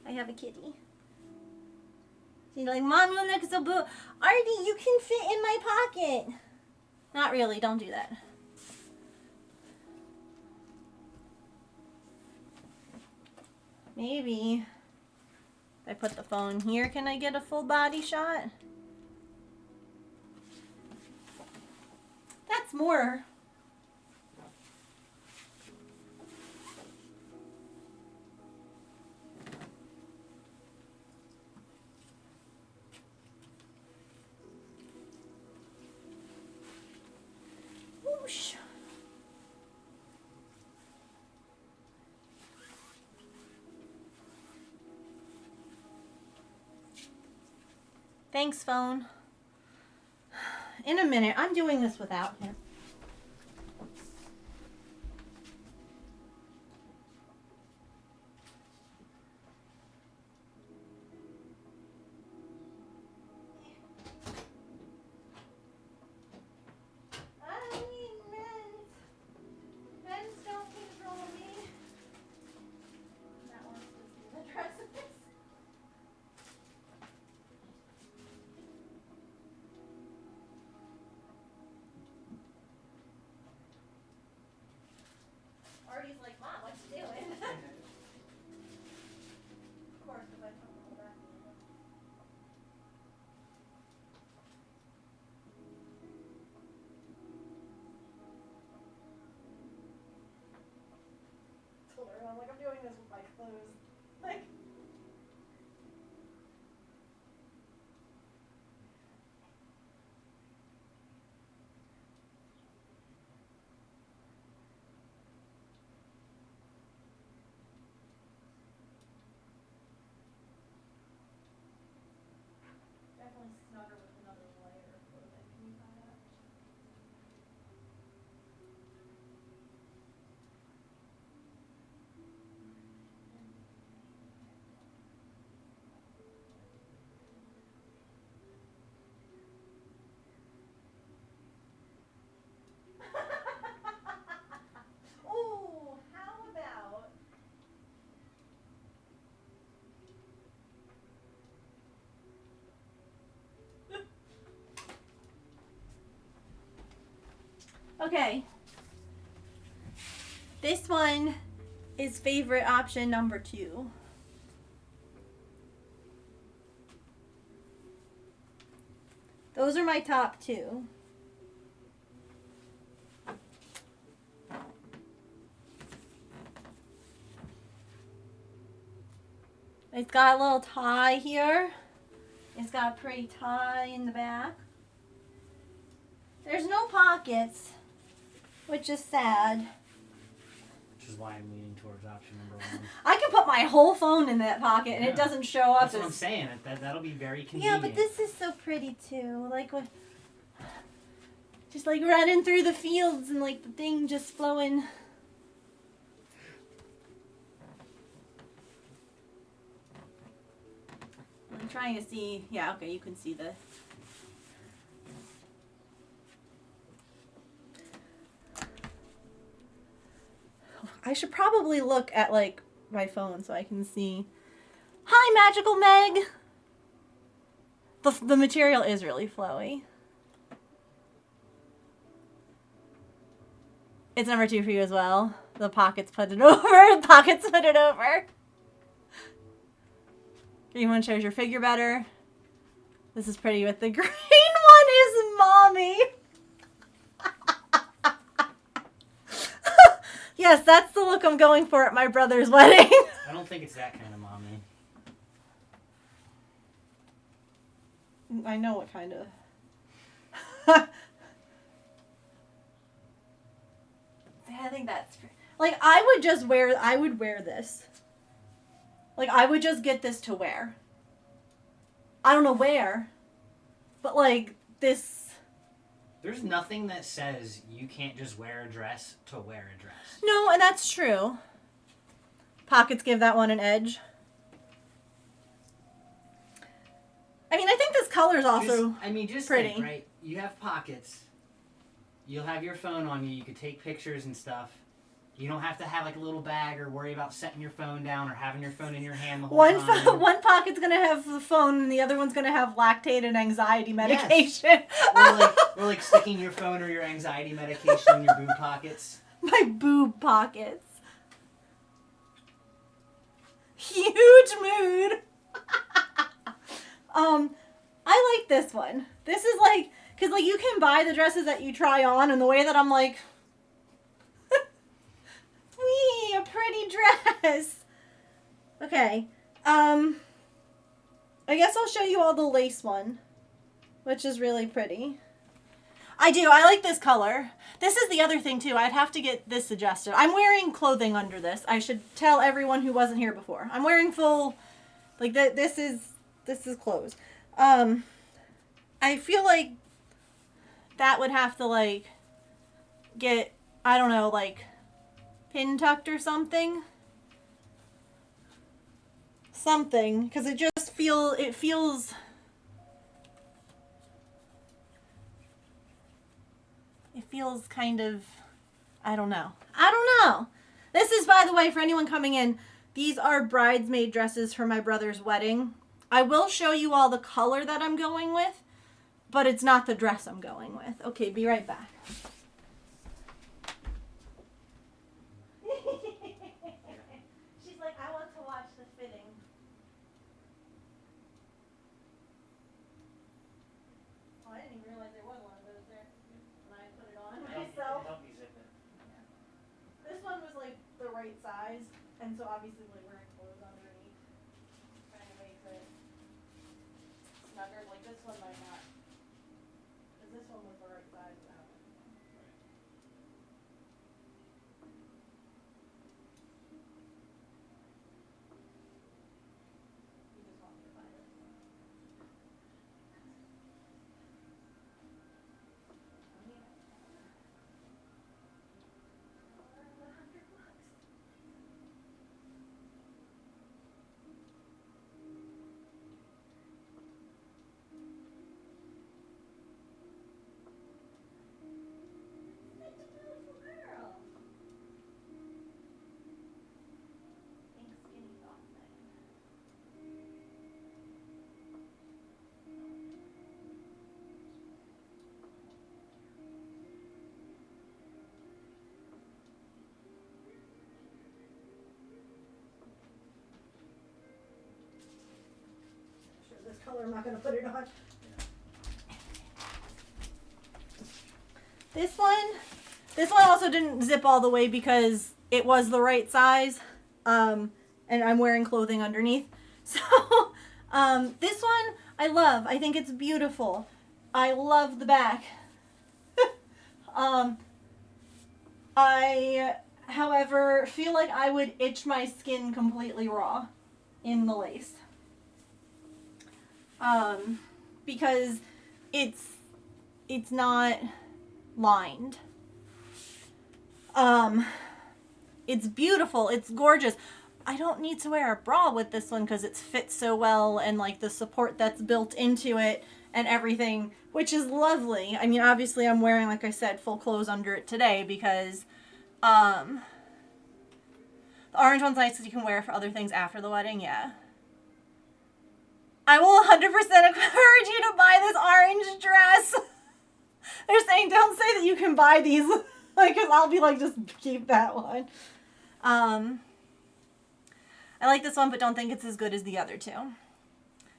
[SPEAKER 1] I have a kitty. She's like, Mom, you look so boo. Artie, you can fit in my pocket. Not really. Don't do that. Maybe if I put the phone here, can I get a full body shot? That's more. Whoosh. Thanks, phone. In a minute. I'm doing this without him. I need men's. Men's don't control me. That one's just in the dresses. Artie's like, Mom, what you doing? Of course, if I come pull back. Told her, I'm like, I'm doing this with my clothes. Like, definitely snugger with another layer of clothing. Can you find that? Ooh, how about okay. This one is favorite option number 2. Those are my top 2. It's got a little tie here. It's got a pretty tie in the back. There's no pockets, which is sad.
[SPEAKER 2] Which is why I'm leaning towards option number 1.
[SPEAKER 1] I can put my whole phone in that pocket and it doesn't show up.
[SPEAKER 2] That's what I'm saying. That'll be very convenient.
[SPEAKER 1] Yeah, but this is so pretty too. Like what? Just like running through the fields and like the thing just flowing. I'm trying to see. Yeah, okay, you can see the. I should probably look at like my phone so I can see. Hi, Magical Meg! The material is really flowy. It's number 2 for you as well. The pockets put it over. The pockets put it over. Green one shows your figure better. This is pretty with the green one is mommy. Yes, that's the look I'm going for at my brother's wedding.
[SPEAKER 2] I don't think it's that kind of mommy.
[SPEAKER 1] I know what kind of. I think that's like I would wear this. Like I would just get this to wear. I don't know where, but like this.
[SPEAKER 2] There's nothing that says you can't just wear a dress to wear a dress.
[SPEAKER 1] No, and that's true. Pockets give that one an edge. I mean, I think this color is also
[SPEAKER 2] just
[SPEAKER 1] pretty.
[SPEAKER 2] think, right? You have pockets. You'll have your phone on you. You could take pictures and stuff. You don't have to have like a little bag or worry about setting your phone down or having your phone in your hand the whole time.
[SPEAKER 1] One pocket's gonna have the phone and the other one's gonna have lactate and anxiety medication.
[SPEAKER 2] Yes. or like sticking your phone or your anxiety medication in your boob pockets.
[SPEAKER 1] My boob pockets. Huge mood. I like this one. This is like, cause like you can buy the dresses that you try on, and the way that I'm like, wee, a pretty dress. Okay. I guess I'll show you all the lace one, which is really pretty. I do. I like this color. This is the other thing too. I'd have to get this adjusted. I'm wearing clothing under this. I should tell everyone who wasn't here before. I'm wearing full, like this is clothes. I feel like that would have to like get, I don't know, like pin tucked or something. Something, because it feels kind of, I don't know. This is, by the way, for anyone coming in, these are bridesmaid dresses for my brother's wedding. I will show you all the color that I'm going with, but it's not the dress I'm going with. Okay, be right back. She's like, I want to watch the fitting. Oh, I didn't even realize there was one of those there when I put it on myself.
[SPEAKER 2] Help me zip it.
[SPEAKER 1] This one was like the right size, and so obviously like wearing clothes underneath kind of makes it snugger. Like this one might not, because this one was the right size without it. You just want me to buy this one. Oh, yeah. $100. Such a beautiful girl. Pink skinny thought thing. Sure, this color I'm not gonna put it on. This one also didn't zip all the way because it was the right size, and I'm wearing clothing underneath. So, this one I love. I think it's beautiful. I love the back. I, however, feel like I would itch my skin completely raw in the lace. Because it's not lined. It's beautiful. It's gorgeous. I don't need to wear a bra with this one because it fits so well, and like the support that's built into it and everything, which is lovely. I mean, obviously I'm wearing, like I said, full clothes under it today because, The orange one's nice because you can wear it for other things after the wedding, yeah. I will 100% encourage you to buy this orange dress. They're saying, don't say that you can buy these. Like, cause I'll be like, just keep that one. I like this one, but don't think it's as good as the other two.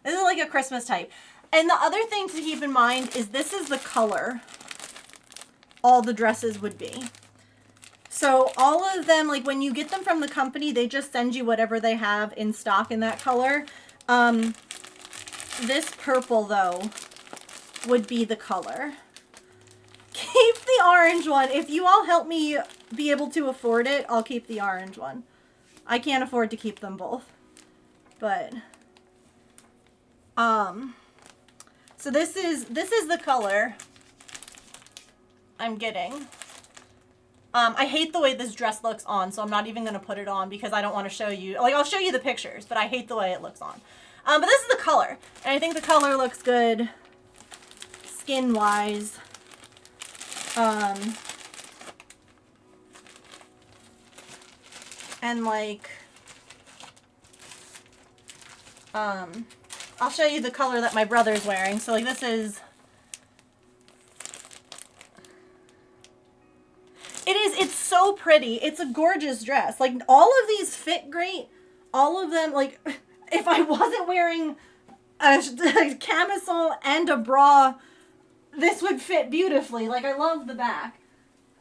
[SPEAKER 1] This is like a Christmas type. And the other thing to keep in mind is this is the color all the dresses would be. So all of them, like when you get them from the company, they just send you whatever they have in stock in that color. This purple, though, would be the color. Keep the orange one. If you all help me be able to afford it, I'll keep the orange one. I can't afford to keep them both. But, so this is the color I'm getting. I hate the way this dress looks on, so I'm not even going to put it on because I don't want to show you. Like, I'll show you the pictures, but I hate the way it looks on. But this is the color. And I think the color looks good skin-wise. And, like, I'll show you the color that my brother's wearing. So, like, this is... It's so pretty. It's a gorgeous dress. Like, all of these fit great. All of them, like, if I wasn't wearing a camisole and a bra, this would fit beautifully. Like, I love the back.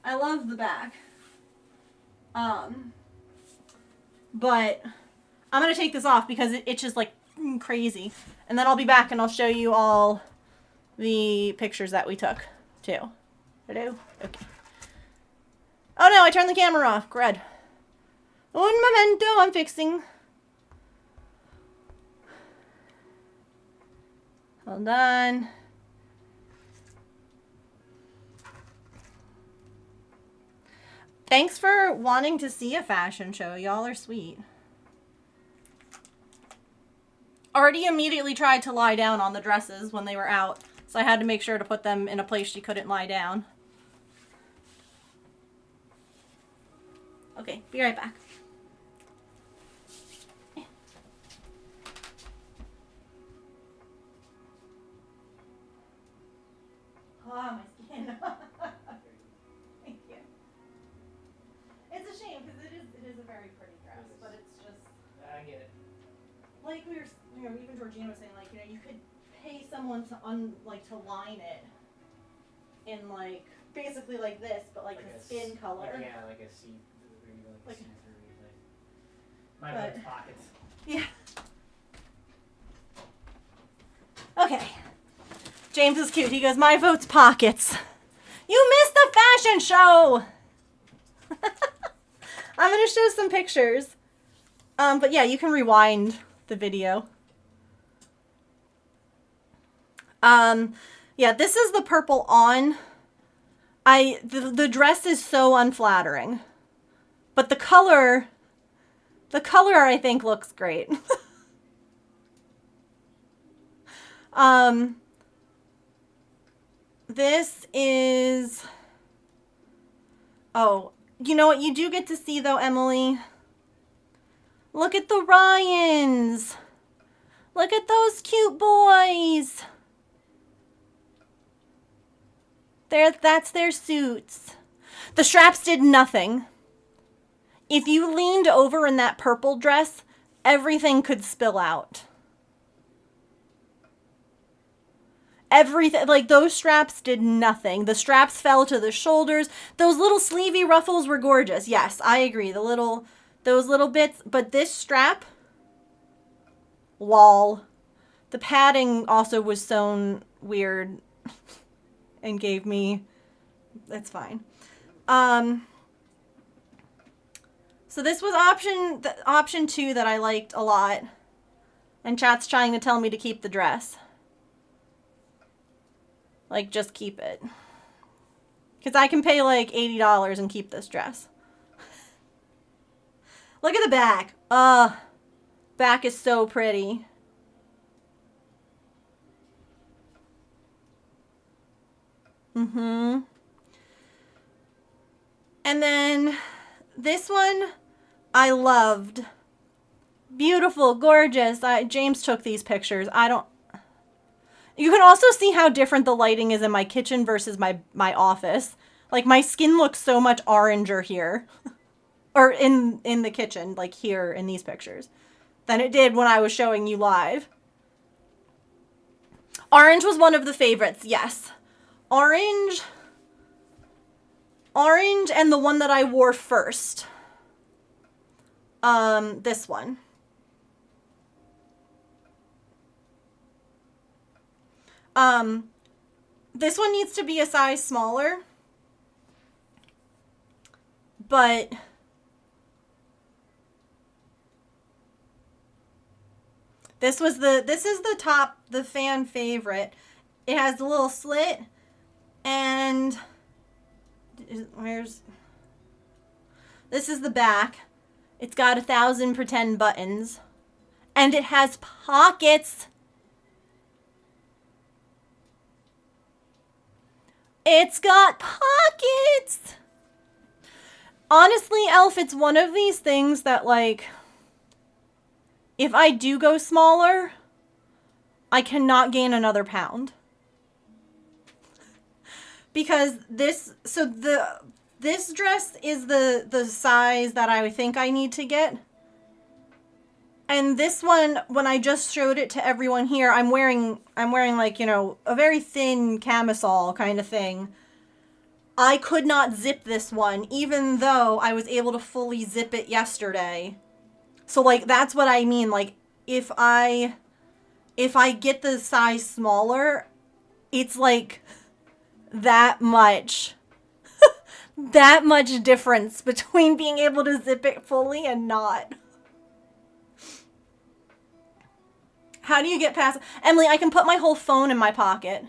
[SPEAKER 1] I love the back. But I'm going to take this off because it's just, like, crazy. And then I'll be back and I'll show you all the pictures that we took, too. Hello? Okay. Oh no, I turned the camera off. Crud. Un momento, I'm fixing. Hold on. Thanks for wanting to see a fashion show. Y'all are sweet. Already immediately tried to lie down on the dresses when they were out, so I had to make sure to put them in a place she couldn't lie down. Okay, be right back. Oh, my skin. Thank you. It's a shame because it is a very pretty dress, but it's just.
[SPEAKER 2] I get it.
[SPEAKER 1] Like we were, even Georgina was saying, like, you could pay someone to to line it in like basically like this, but like a skin color.
[SPEAKER 2] Like a see. Like see through, like my
[SPEAKER 1] but,
[SPEAKER 2] pockets.
[SPEAKER 1] Yeah. Okay. James is cute. He goes, my vote's pockets. You missed the fashion show! I'm going to show some pictures. But yeah, you can rewind the video. Yeah, this is the purple on. The dress is so unflattering. But the color I think looks great. This is, oh, you know what you do get to see though, Emily? Look at the Ryans. Look at those cute boys. That's their suits. The straps did nothing. If you leaned over in that purple dress, everything could spill out. Everything, like those straps did nothing. The straps fell to the shoulders. Those little sleevey ruffles were gorgeous. Yes, I agree. Those little bits, but this strap, lol. The padding also was sewn weird and gave me, that's fine. So this was option 2 that I liked a lot. And chat's trying to tell me to keep the dress. Like, just keep it. Because I can pay like $80 and keep this dress. Look at the back. Back is so pretty. And then this one I loved. Beautiful, gorgeous. James took these pictures. You can also see how different the lighting is in my kitchen versus my office. Like, my skin looks so much oranger here. Or in the kitchen, like here in these pictures, than it did when I was showing you live. Orange was one of the favorites, yes. Orange and the one that I wore first. This one. This one needs to be a size smaller. But this is the fan favorite. It has the little slit, and this is the back. It's got 1,000 pretend buttons, and it has pockets. It's got pockets. Honestly, Elf, it's one of these things that, like, if I do go smaller, I cannot gain another pound. Because this dress is the size that I think I need to get. And this one, when I just showed it to everyone here, I'm wearing like, you know, a very thin camisole kind of thing. I could not zip this one, even though I was able to fully zip it yesterday. So, like, that's what I mean. Like, if I get the size smaller, it's like that much difference between being able to zip it fully and not. How do you get past... Emily, I can put my whole phone in my pocket.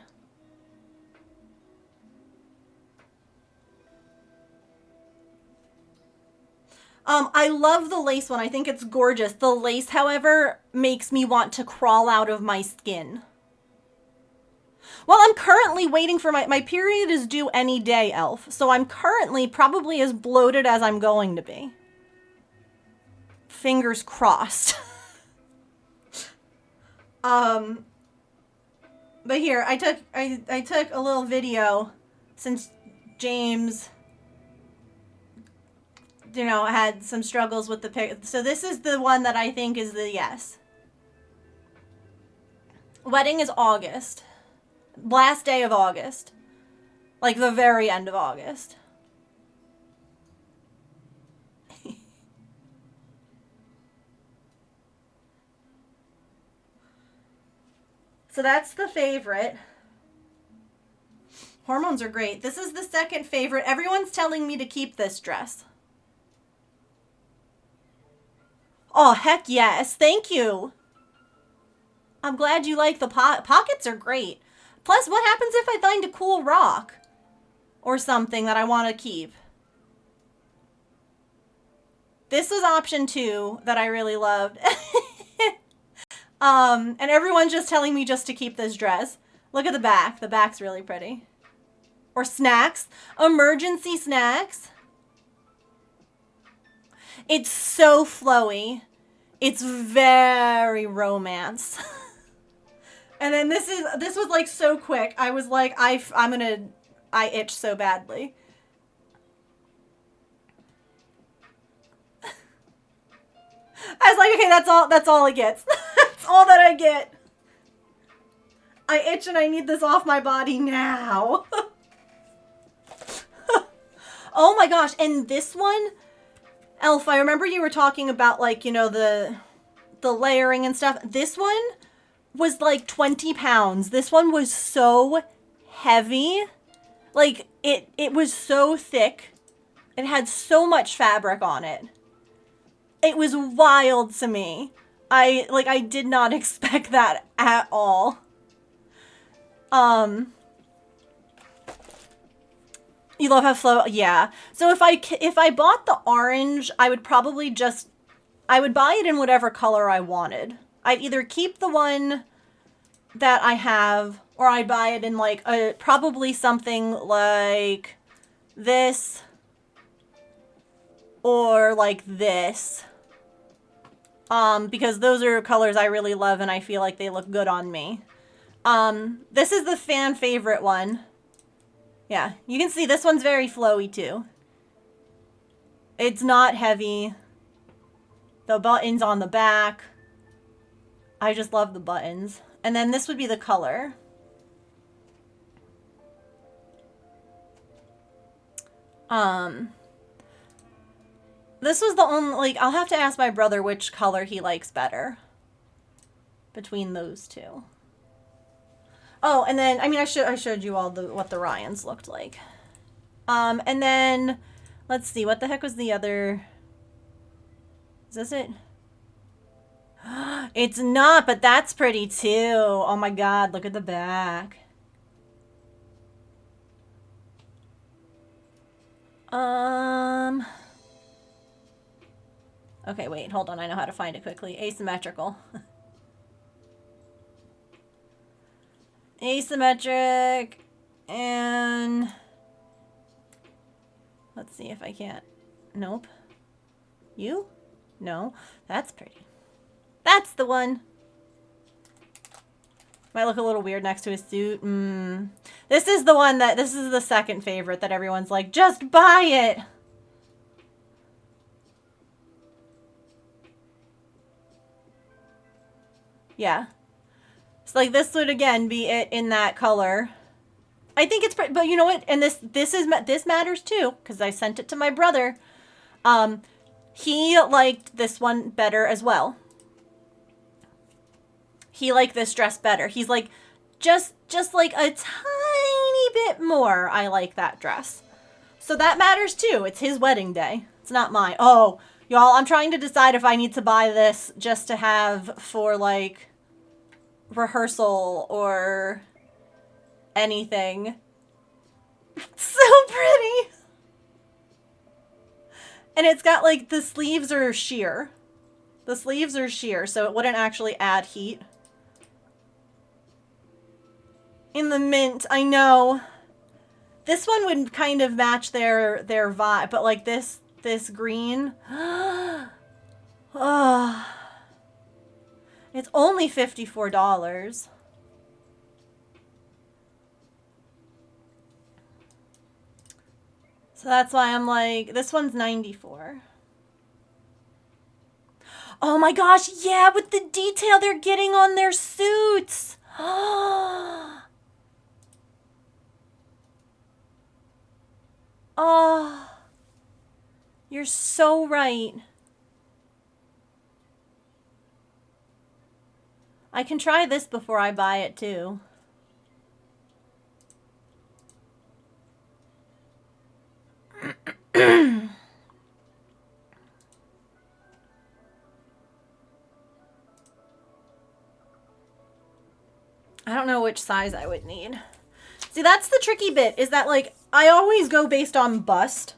[SPEAKER 1] I love the lace one. I think it's gorgeous. The lace, however, makes me want to crawl out of my skin. Well, I'm currently waiting for my period is due any day, Elf. So I'm currently probably as bloated as I'm going to be. Fingers crossed. But here, I took a little video since James, you know, had some struggles with the pic. So this is the one that I think is the yes. Wedding is August. Last day of August. Like the very end of August. So that's the favorite. Hormones are great. This is the second favorite. Everyone's telling me to keep this dress. Oh, heck yes. Thank you. I'm glad you like the pockets are great. Plus, what happens if I find a cool rock or something that I want to keep? This was option 2 that I really loved. And everyone's just telling me just to keep this dress. Look at the back. The back's really pretty. Or snacks. Emergency snacks. It's so flowy. It's very romance. And then this was like so quick. I was like, I itch so badly. I was like, okay, that's all it gets. That's all that I get. I itch and I need this off my body now. Oh my gosh, and this one, Elf, I remember you were talking about, like, you know, the layering and stuff. This one was like 20 pounds. This one was so heavy. Like, it was so thick. It had so much fabric on it. It was wild to me. I did not expect that at all. You love how flow, yeah. So if I bought the orange, I would probably I would buy it in whatever color I wanted. I'd either keep the one that I have, or I'd buy it in like probably something like this. or like this. Because those are colors I really love and I feel like they look good on me. This is the fan favorite one. Yeah, you can see this one's very flowy too. It's not heavy. The buttons on the back. I just love the buttons. And then this would be the color. This was the only, like, I'll have to ask my brother which color he likes better between those two. Oh, and then, I mean, I showed you all what the Ryans looked like. And then, let's see, what the heck was the other, is this it? It's not, but that's pretty too. Oh my God, look at the back. Okay, wait, hold on. I know how to find it quickly. Asymmetrical. Asymmetric. And let's see if I can't. Nope. You? No. That's pretty. That's the one. Might look a little weird next to his suit. This is the one that, this is the second favorite that everyone's like, just buy it. Yeah. It's like this would again be it in that color. I think it's pretty, but you know what? And this matters too, because I sent it to my brother. He liked this one better as well. He liked this dress better. He's like, just like a tiny bit more, I like that dress. So that matters too. It's his wedding day. It's not mine. Oh, y'all, I'm trying to decide if I need to buy this just to have for like rehearsal or anything. So pretty. And it's got like the sleeves are sheer. The sleeves are sheer, so it wouldn't actually add heat. In the mint, I know. This one would kind of match their vibe, but like this green. Oh. It's only $54. So that's why I'm like, this one's $94. Oh my gosh, yeah, with the detail they're getting on their suits. Oh, you're so right. I can try this before I buy it too. I don't know which size I would need. See, that's the tricky bit, is that like, I always go based on bust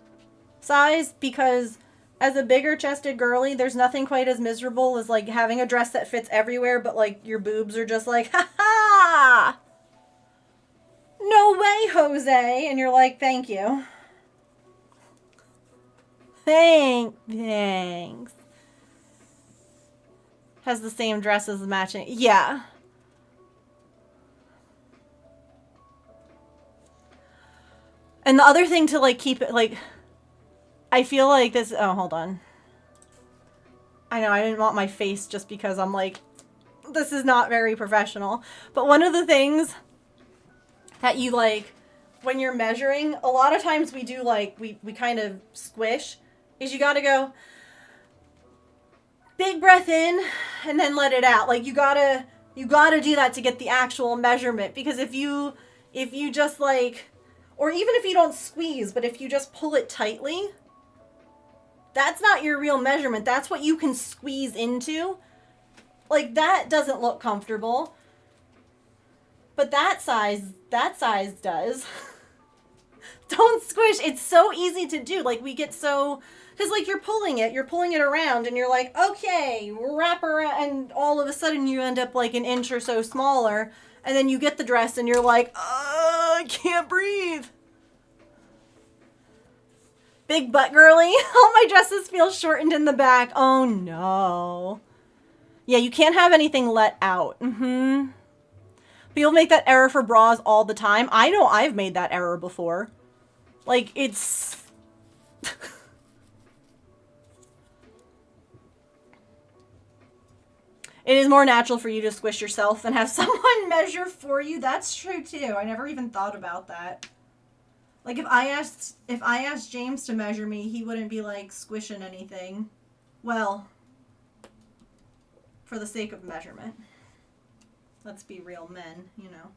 [SPEAKER 1] size because as a bigger chested girly, there's nothing quite as miserable as like having a dress that fits everywhere, but like your boobs are just like, ha ha! No way, Jose! And you're like, thank you. Thanks. Has the same dress as the matching. Yeah. And the other thing to like keep it like, I feel like this, oh, hold on. I know I didn't want my face just because I'm like, this is not very professional. But one of the things that you like, when you're measuring, a lot of times we do like, we kind of squish, is you gotta go big breath in and then let it out. Like you gotta do that to get the actual measurement, because if you just like, or even if you don't squeeze, but if you just pull it tightly, that's not your real measurement. That's what you can squeeze into. Like that doesn't look comfortable. But that size does. Don't squish. It's so easy to do. Like we get so, because like you're pulling it around and you're like, okay, wrap around, and all of a sudden you end up like an inch or so smaller, and then you get the dress and you're like, I can't breathe. Big butt girly. All my dresses feel shortened in the back. Oh no. Yeah, you can't have anything let out. People make that error for bras all the time. I know I've made that error before. Like, it's... It is more natural for you to squish yourself than have someone measure for you. That's true too. I never even thought about that. Like if I asked James to measure me, he wouldn't be like squishing anything. Well, for the sake of measurement. Let's be real men, you know.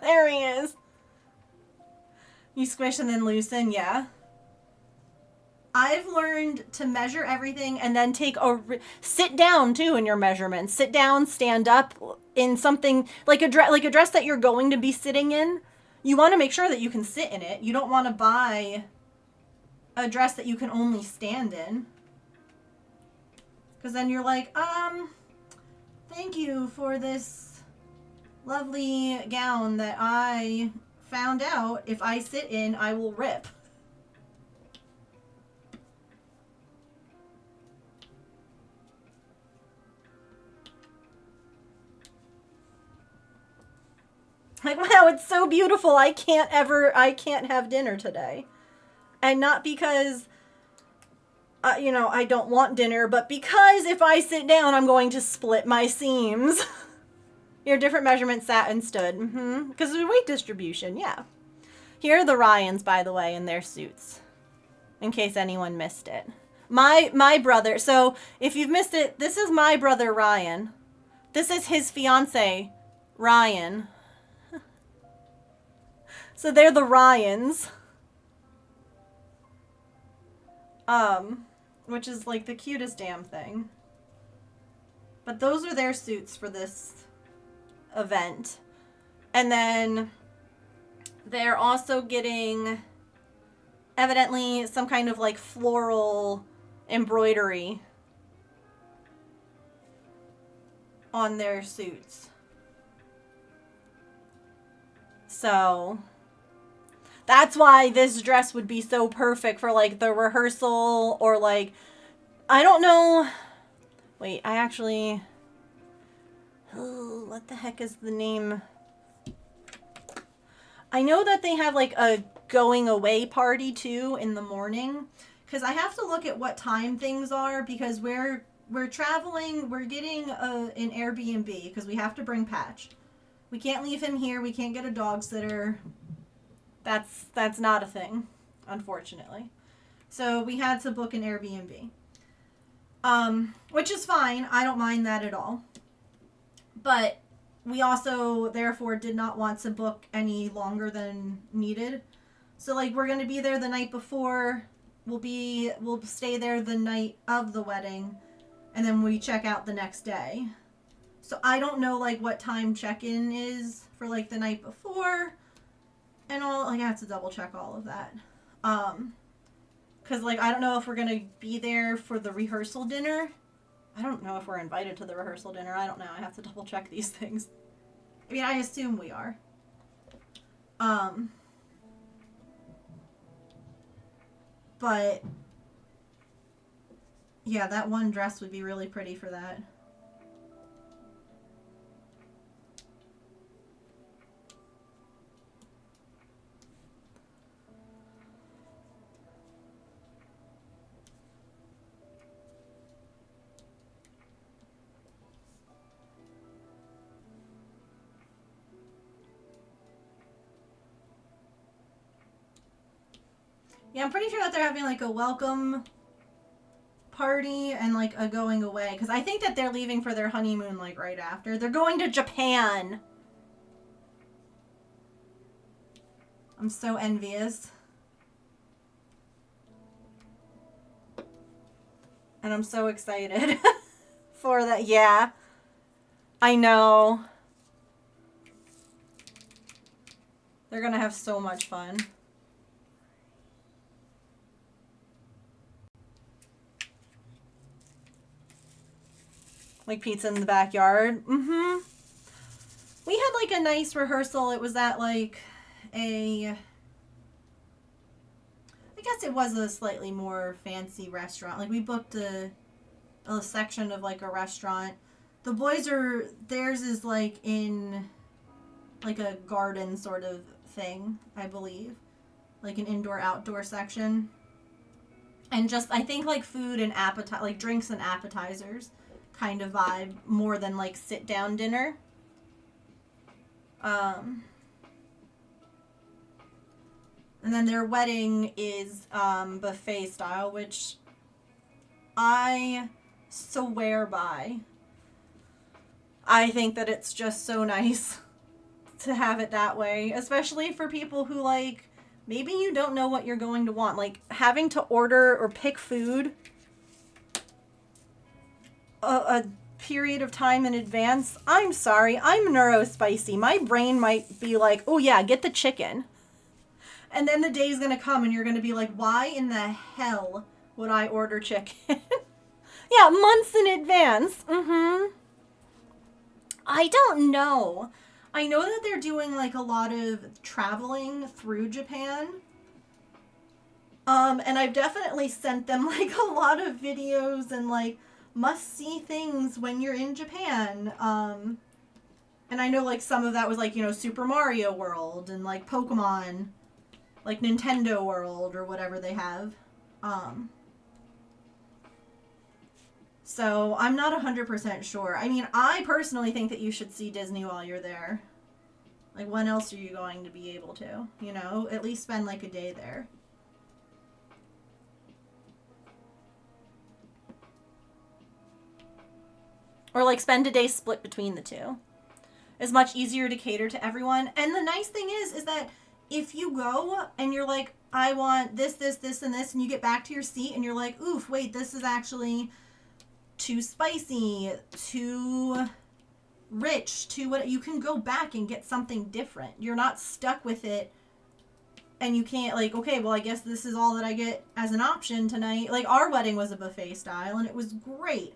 [SPEAKER 1] There he is. You squish and then loosen, yeah. I've learned to measure everything and then take sit down too in your measurements. Sit down, stand up in something like a dress that you're going to be sitting in. You want to make sure that you can sit in it. You don't want to buy a dress that you can only stand in. Because then you're like, thank you for this lovely gown that I found out if I sit in, I will rip. Like, wow, it's so beautiful. I can't have dinner today. And not because, you know, I don't want dinner, but because if I sit down, I'm going to split my seams. Your different measurements sat and stood. Because of weight distribution, yeah. Here are the Ryans, by the way, in their suits. In case anyone missed it. My brother, so if you've missed it, this is my brother Ryan. This is his fiance, Ryan. So they're the Ryans. Which is like the cutest damn thing. But those are their suits for this event. And then they're also getting evidently some kind of like floral embroidery on their suits. So that's why this dress would be so perfect for like the rehearsal or like, I don't know. Wait, I actually, what the heck is the name? I know that they have like a going away party too in the morning, because I have to look at what time things are, because we're traveling, we're getting an Airbnb because we have to bring Patch. We can't leave him here. We can't get a dog sitter. That's not a thing, unfortunately. So we had to book an Airbnb. Which is fine. I don't mind that at all. But we also, therefore, did not want to book any longer than needed. So, like, we're going to be there the night before. We'll stay there the night of the wedding. And then we check out the next day. So I don't know, like, what time check-in is for, like, the night before. And all, like, I have to double check all of that. Because, like, I don't know if we're going to be there for the rehearsal dinner. I don't know if we're invited to the rehearsal dinner. I don't know. I have to double check these things. I mean, I assume we are. But, yeah, that one dress would be really pretty for that. Yeah, I'm pretty sure that they're having, like, a welcome party and, like, a going away. Because I think that they're leaving for their honeymoon, like, right after. They're going to Japan. I'm so envious. And I'm so excited for that. Yeah. I know. They're gonna have so much fun. Like pizza in the backyard. We had like a nice rehearsal. It was at like I guess it was a slightly more fancy restaurant. Like we booked a section of like a restaurant. The boys theirs is like in like a garden sort of thing, I believe. Like an indoor-outdoor section. And just, I think like food and like drinks and appetizers kind of vibe more than like sit-down dinner. And then their wedding is buffet style, which I swear by. I think that it's just so nice to have it that way, especially for people who like, maybe you don't know what you're going to want. Like having to order or pick food a period of time in advance. I'm sorry, I'm neurospicy. My brain might be like, oh yeah, get the chicken. And then the day's gonna come and you're gonna be like, why in the hell would I order chicken? Yeah, months in advance. I don't know. I know that they're doing like a lot of traveling through Japan. And I've definitely sent them like a lot of videos and like must-see things when you're in Japan. And I know like some of that was like, you know, Super Mario World and like Pokemon, like Nintendo World or whatever they have. So I'm not 100% sure. I mean, I personally think that you should see Disney while you're there. Like, when else are you going to be able to? You know, at least spend like a day there. Or like spend a day split between the two. It's much easier to cater to everyone. And the nice thing is that if you go and you're like, I want this, this, this, and this, and you get back to your seat and you're like, oof, wait, this is actually too spicy, too rich, too what, you can go back and get something different. You're not stuck with it and you can't like, okay, well I guess this is all that I get as an option tonight. Like our wedding was a buffet style and it was great.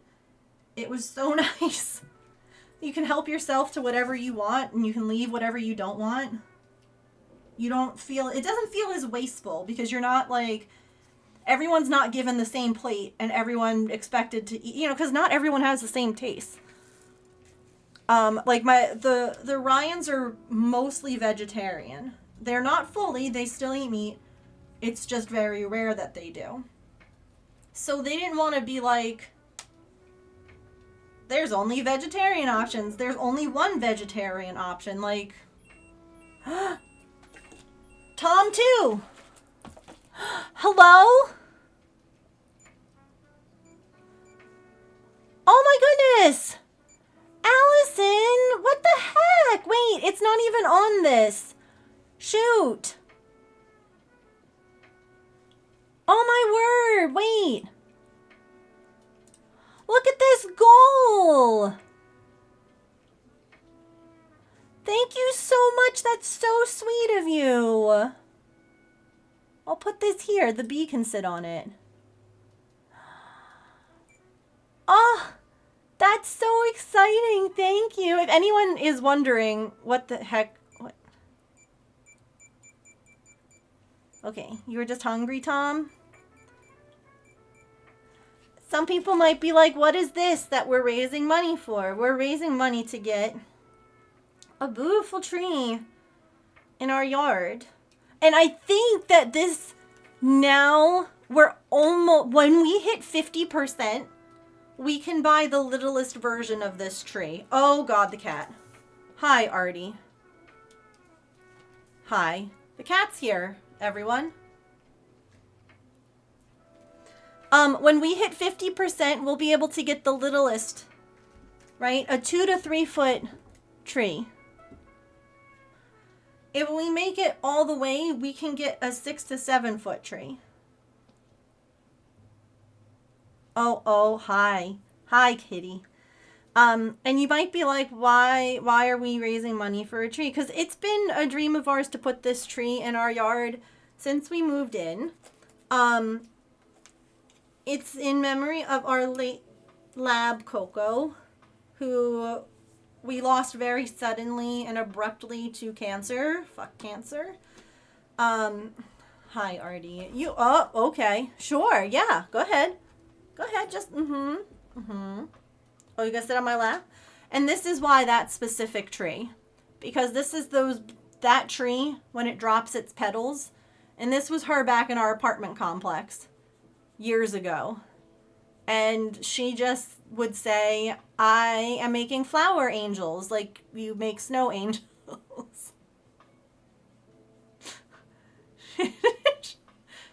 [SPEAKER 1] It was so nice. You can help yourself to whatever you want and you can leave whatever you don't want. You don't feel, it doesn't feel as wasteful because you're not like, everyone's not given the same plate and everyone expected to eat, you know, because not everyone has the same taste. Like the Ryans are mostly vegetarian. They're not fully, they still eat meat. It's just very rare that they do. So they didn't want to be like, there's only vegetarian options. There's only one vegetarian option. Like, Tom too. Hello? Oh my goodness! Allison! What the heck? Wait, it's not even on this. Shoot. Oh my word, wait. Look at this goal! Thank you so much, that's so sweet of you. I'll put this here, the bee can sit on it. Oh, that's so exciting, thank you. If anyone is wondering what the heck, what? Okay, you were just hungry, Tom? Some people might be like, what is this that we're raising money for? We're raising money to get a beautiful tree in our yard. And I think that this, now we're almost, when we hit 50%, we can buy the littlest version of this tree. Oh God, the cat. Hi, Artie. Hi. The cat's here, everyone. When we hit 50%, we'll be able to get the littlest, right? A 2 to 3 foot tree. If we make it all the way, we can get a 6 to 7 foot tree. Oh, hi. Hi, kitty. And you might be like, why are we raising money for a tree? Because it's been a dream of ours to put this tree in our yard since we moved in. It's in memory of our late lab, Coco, who we lost very suddenly and abruptly to cancer. Fuck cancer. Hi, Artie. You, oh, okay. Sure, yeah. Go ahead. Go ahead, just, oh, you gonna sit on my lap? And this is why that specific tree. Because this is that tree when it drops its petals. And this was her back in our apartment complex years ago. And she just would say, I am making flower angels like you make snow angels.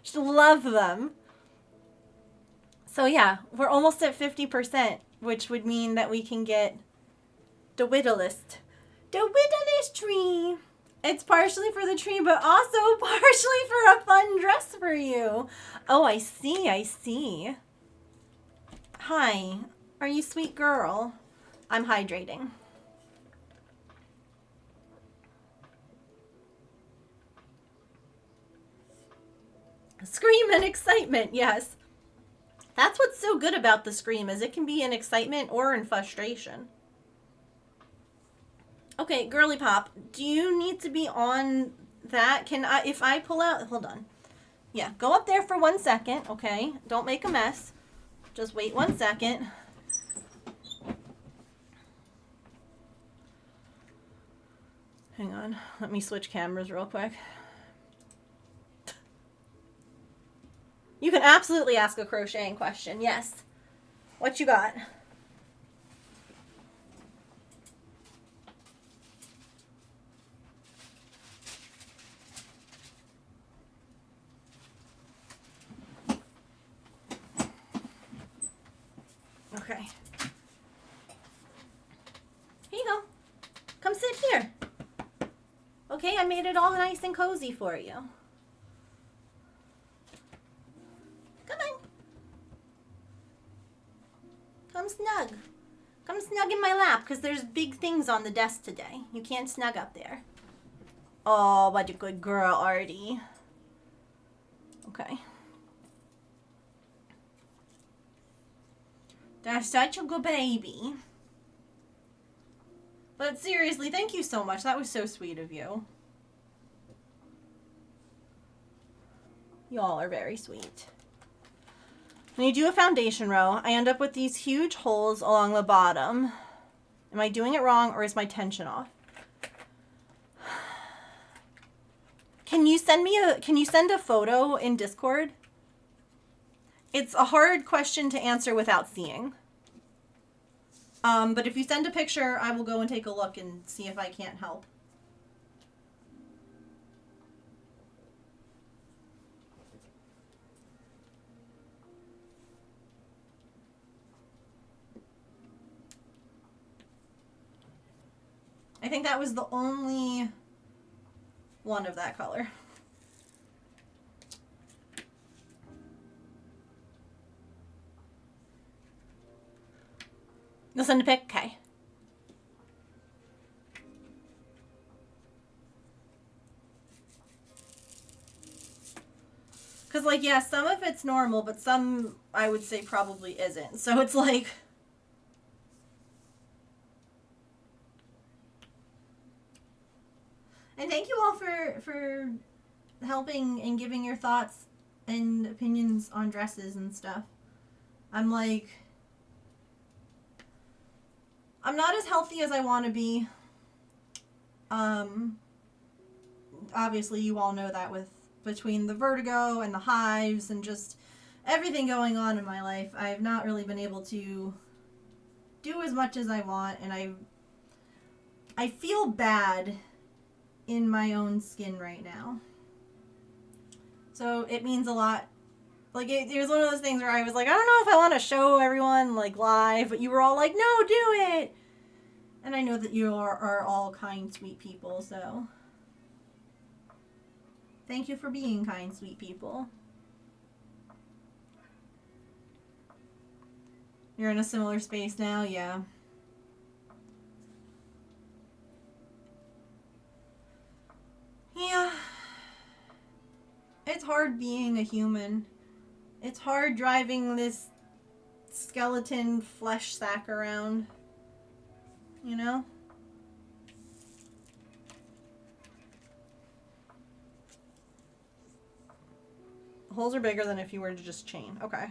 [SPEAKER 1] She loved them. So yeah, we're almost at 50%, which would mean that we can get the whittlest. The whittlest tree. It's partially for the tree, but also partially for a fun dress for you. Oh, I see, I see. Hi, are you sweet girl? I'm hydrating. Scream and excitement, yes. That's what's so good about the scream, is it can be in excitement or in frustration. Okay, girly pop, do you need to be on that? Can I, if I pull out, hold on. Yeah, go up there for 1 second, okay? Don't make a mess. Just wait 1 second. Hang on, let me switch cameras real quick. You can absolutely ask a crocheting question, yes. What you got? Okay. Here you go. Come sit here. Okay, I made it all nice and cozy for you. Come on. Come snug. Come snug in my lap, because there's big things on the desk today. You can't snug up there. Oh, what a good girl, Artie. Okay. That's such a good baby. But seriously, thank you so much. That was so sweet of you. Y'all are very sweet. When you do a foundation row, I end up with these huge holes along the bottom. Am I doing it wrong, or is my tension off? Can you send a photo in Discord? It's a hard question to answer without seeing. But if you send a picture, I will go and take a look and see if I can't help. I think that was the only one of that color. You'll send a pic? Okay. Because, like, yeah, some of it's normal, but some, I would say, probably isn't. So it's like... And thank you all for helping and giving your thoughts and opinions on dresses and stuff. I'm like... I'm not as healthy as I want to be. Obviously, you all know that with between the vertigo and the hives and just everything going on in my life, I've not really been able to do as much as I want, and I feel bad in my own skin right now. So it means a lot. Like, it was one of those things where I was like, I don't know if I want to show everyone, like, live, but you were all like, no, do it! And I know that you are all kind, sweet people, so... Thank you for being kind, sweet people. You're in a similar space now? Yeah. Yeah. It's hard being a human. It's hard driving this skeleton flesh sack around. You know? Holes are bigger than if you were to just chain. Okay.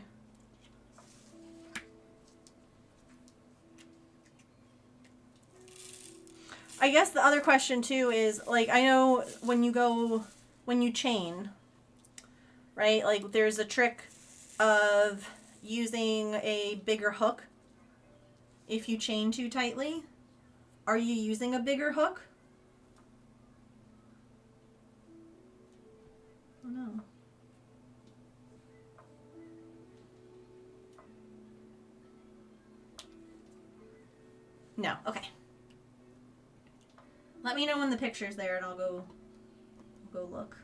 [SPEAKER 1] I guess the other question too is, like, I know when you chain, right? Like, there's a trick of using a bigger hook if you chain too tightly. Are you using a bigger hook? Oh no. No, okay. Let me know when the picture's there and I'll go look.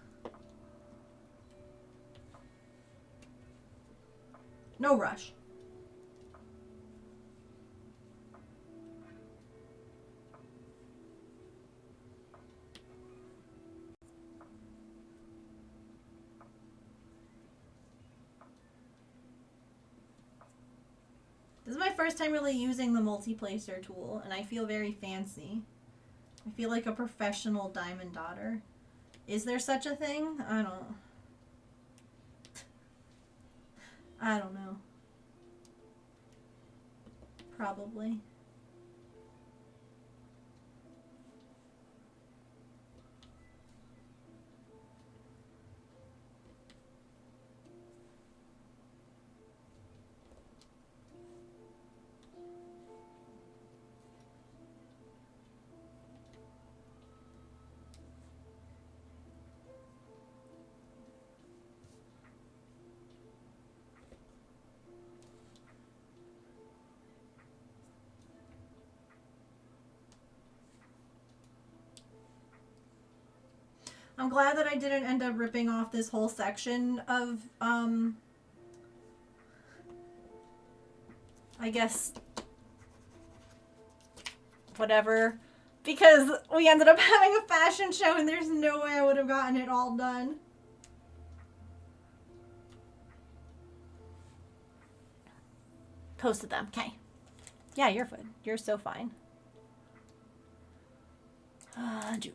[SPEAKER 1] No rush. This is my first time really using the multi-placer tool, and I feel very fancy. I feel like a professional diamond daughter. Is there such a thing? I don't know. Probably. I'm glad that I didn't end up ripping off this whole section of, I guess, whatever, because we ended up having a fashion show and there's no way I would have gotten it all done. Posted them. Okay. Yeah, you're fine. You're so fine. Do.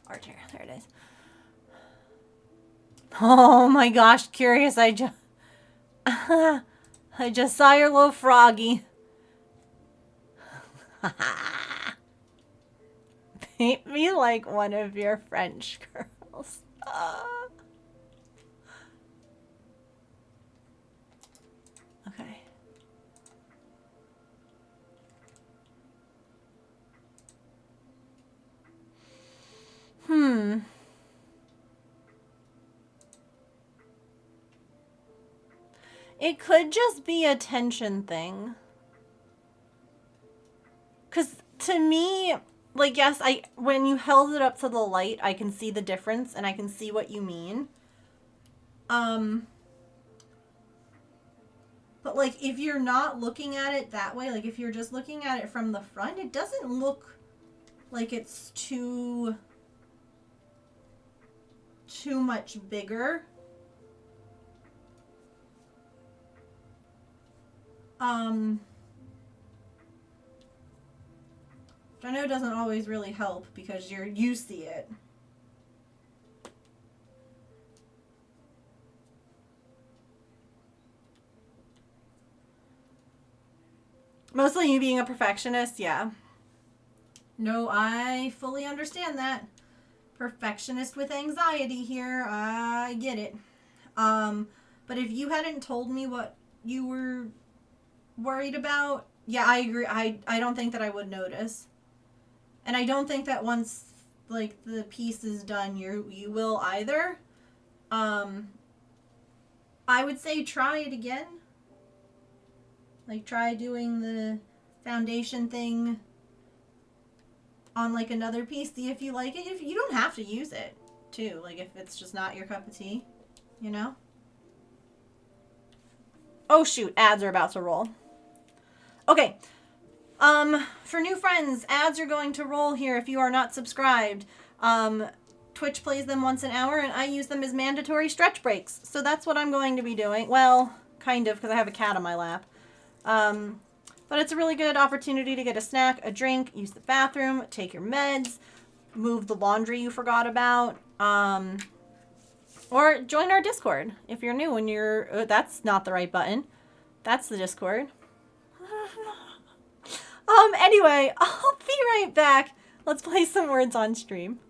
[SPEAKER 1] Archer, there it is. Oh my gosh, Curious, I just saw your little froggy. Paint me like one of your French girls. Okay. It could just be a tension thing. 'Cause to me, like, yes, when you held it up to the light, I can see the difference and I can see what you mean. But like, if you're not looking at it that way, like if you're just looking at it from the front, it doesn't look like it's too much bigger. Which I know doesn't always really help because you see it. Mostly you being a perfectionist, yeah. No, I fully understand that. Perfectionist with anxiety here, I get it. But if you hadn't told me what you were worried about, yeah, I agree. I don't think that I would notice. And I don't think that once, like, the piece is done, you will either. I would say try it again. Like, try doing the foundation thing on, like, another piece. See if you like it. If you don't have to use it, too. Like, if it's just not your cup of tea, you know? Oh, shoot. Ads are about to roll. Okay. For new friends, ads are going to roll here if you are not subscribed. Twitch plays them once an hour, and I use them as mandatory stretch breaks. So that's what I'm going to be doing. Well, kind of, because I have a cat on my lap. But it's a really good opportunity to get a snack, a drink, use the bathroom, take your meds, move the laundry you forgot about, or join our Discord if you're new and you're... that's not the right button. That's the Discord. Anyway, I'll be right back. Let's play some words on stream.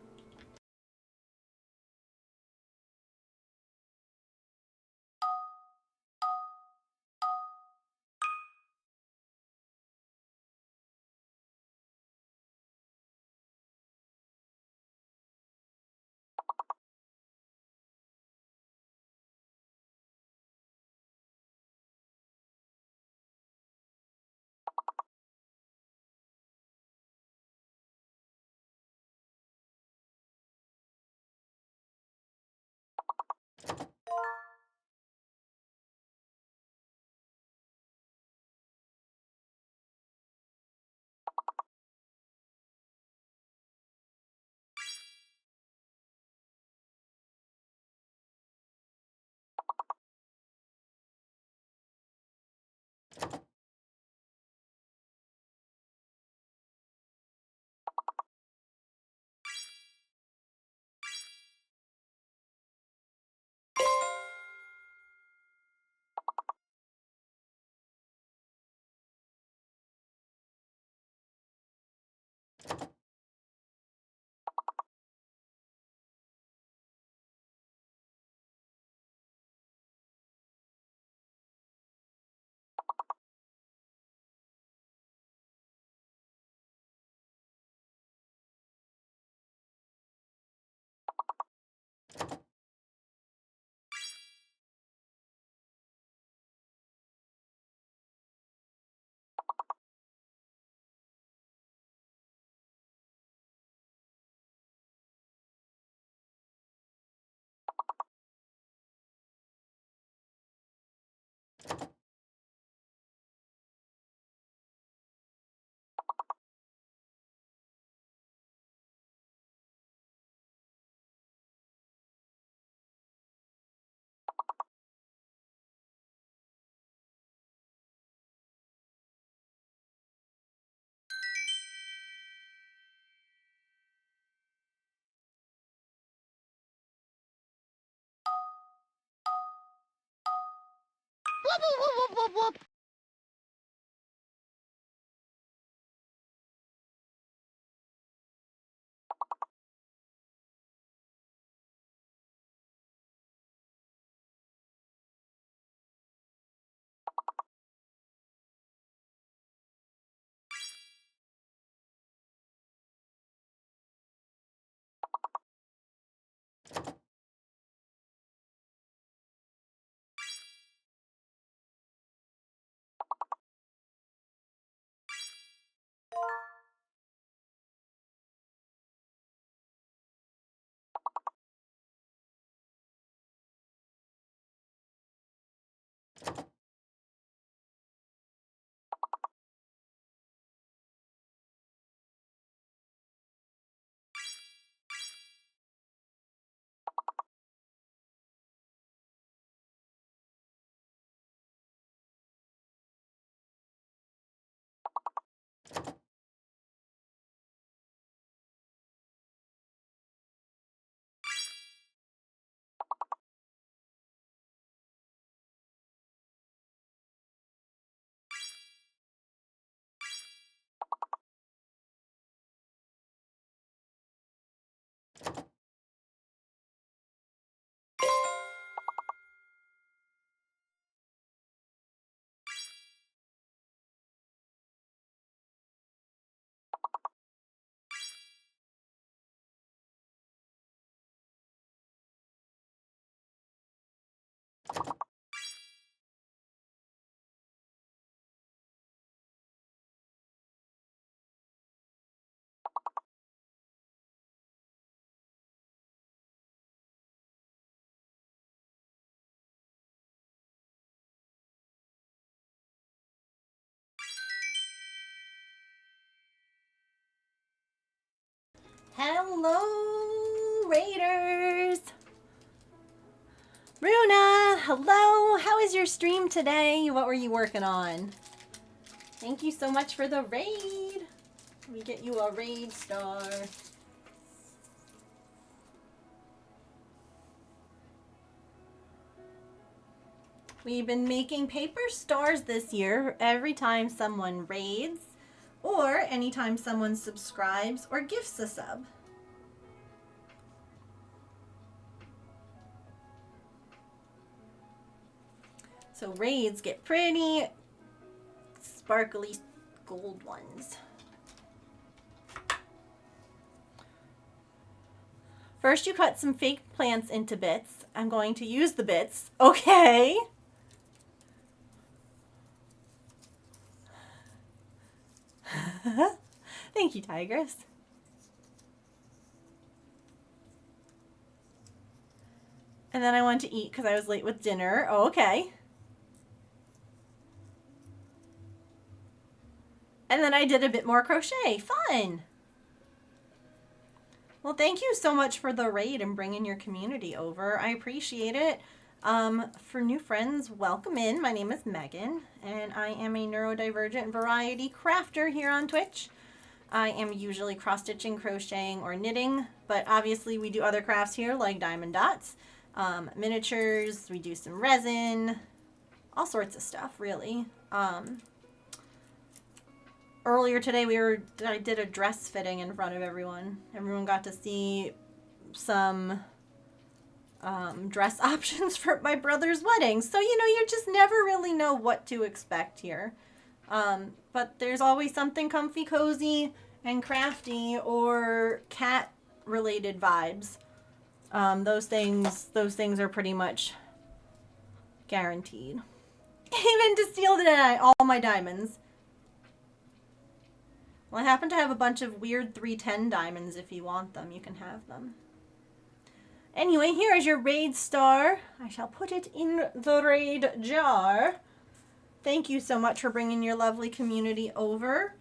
[SPEAKER 3] Whoop, whoop, whoop, whoop, whoop.
[SPEAKER 1] Hello, Raiders! Runa, hello! How is your stream today? What were you working on? Thank you so much for the raid. Let me get you a raid star. We've been making paper stars this year every time someone raids or anytime someone subscribes or gifts a sub. So raids get pretty sparkly gold ones. First you cut some fake plants into bits. I'm going to use the bits. Okay. Thank you, Tigress. And then I went to eat because I was late with dinner. Oh, okay. And then I did a bit more crochet. Fun. Well, thank you so much for the raid and bringing your community over. I appreciate it. For new friends, welcome in. My name is Megan, and I am a neurodivergent variety crafter here on Twitch. I am usually cross-stitching, crocheting, or knitting, but obviously we do other crafts here like diamond dots, miniatures, we do some resin, all sorts of stuff, really. Earlier today I did a dress fitting in front of everyone. Everyone got to see some dress options for my brother's wedding. So, you know, you just never really know what to expect here. But there's always something comfy, cozy, and crafty or cat-related vibes. Those things are pretty much guaranteed. Even to steal all my diamonds. Well, I happen to have a bunch of weird 310 diamonds. If you want them, you can have them. Anyway, here is your raid star. I shall put it in the raid jar. Thank you so much for bringing your lovely community over.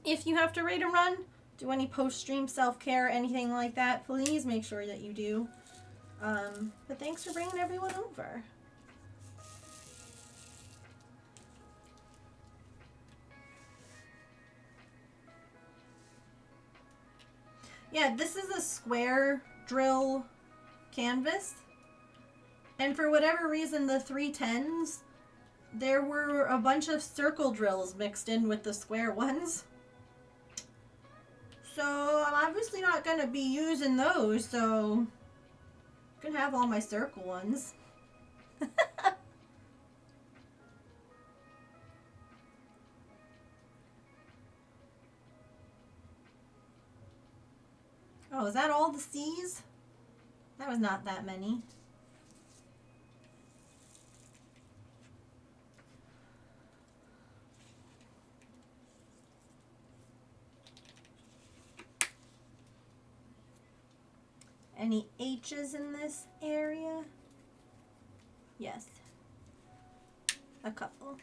[SPEAKER 1] If you have to raid a run, do any post-stream self-care, anything like that, please make sure that you do. But thanks for bringing everyone over. Yeah, this is a square drill canvas. And for whatever reason, the 310s, there were a bunch of circle drills mixed in with the square ones. So I'm obviously not going to be using those, so I can have all my circle ones. Oh, is that all the C's? That was not that many. Any H's in this area? Yes. A couple.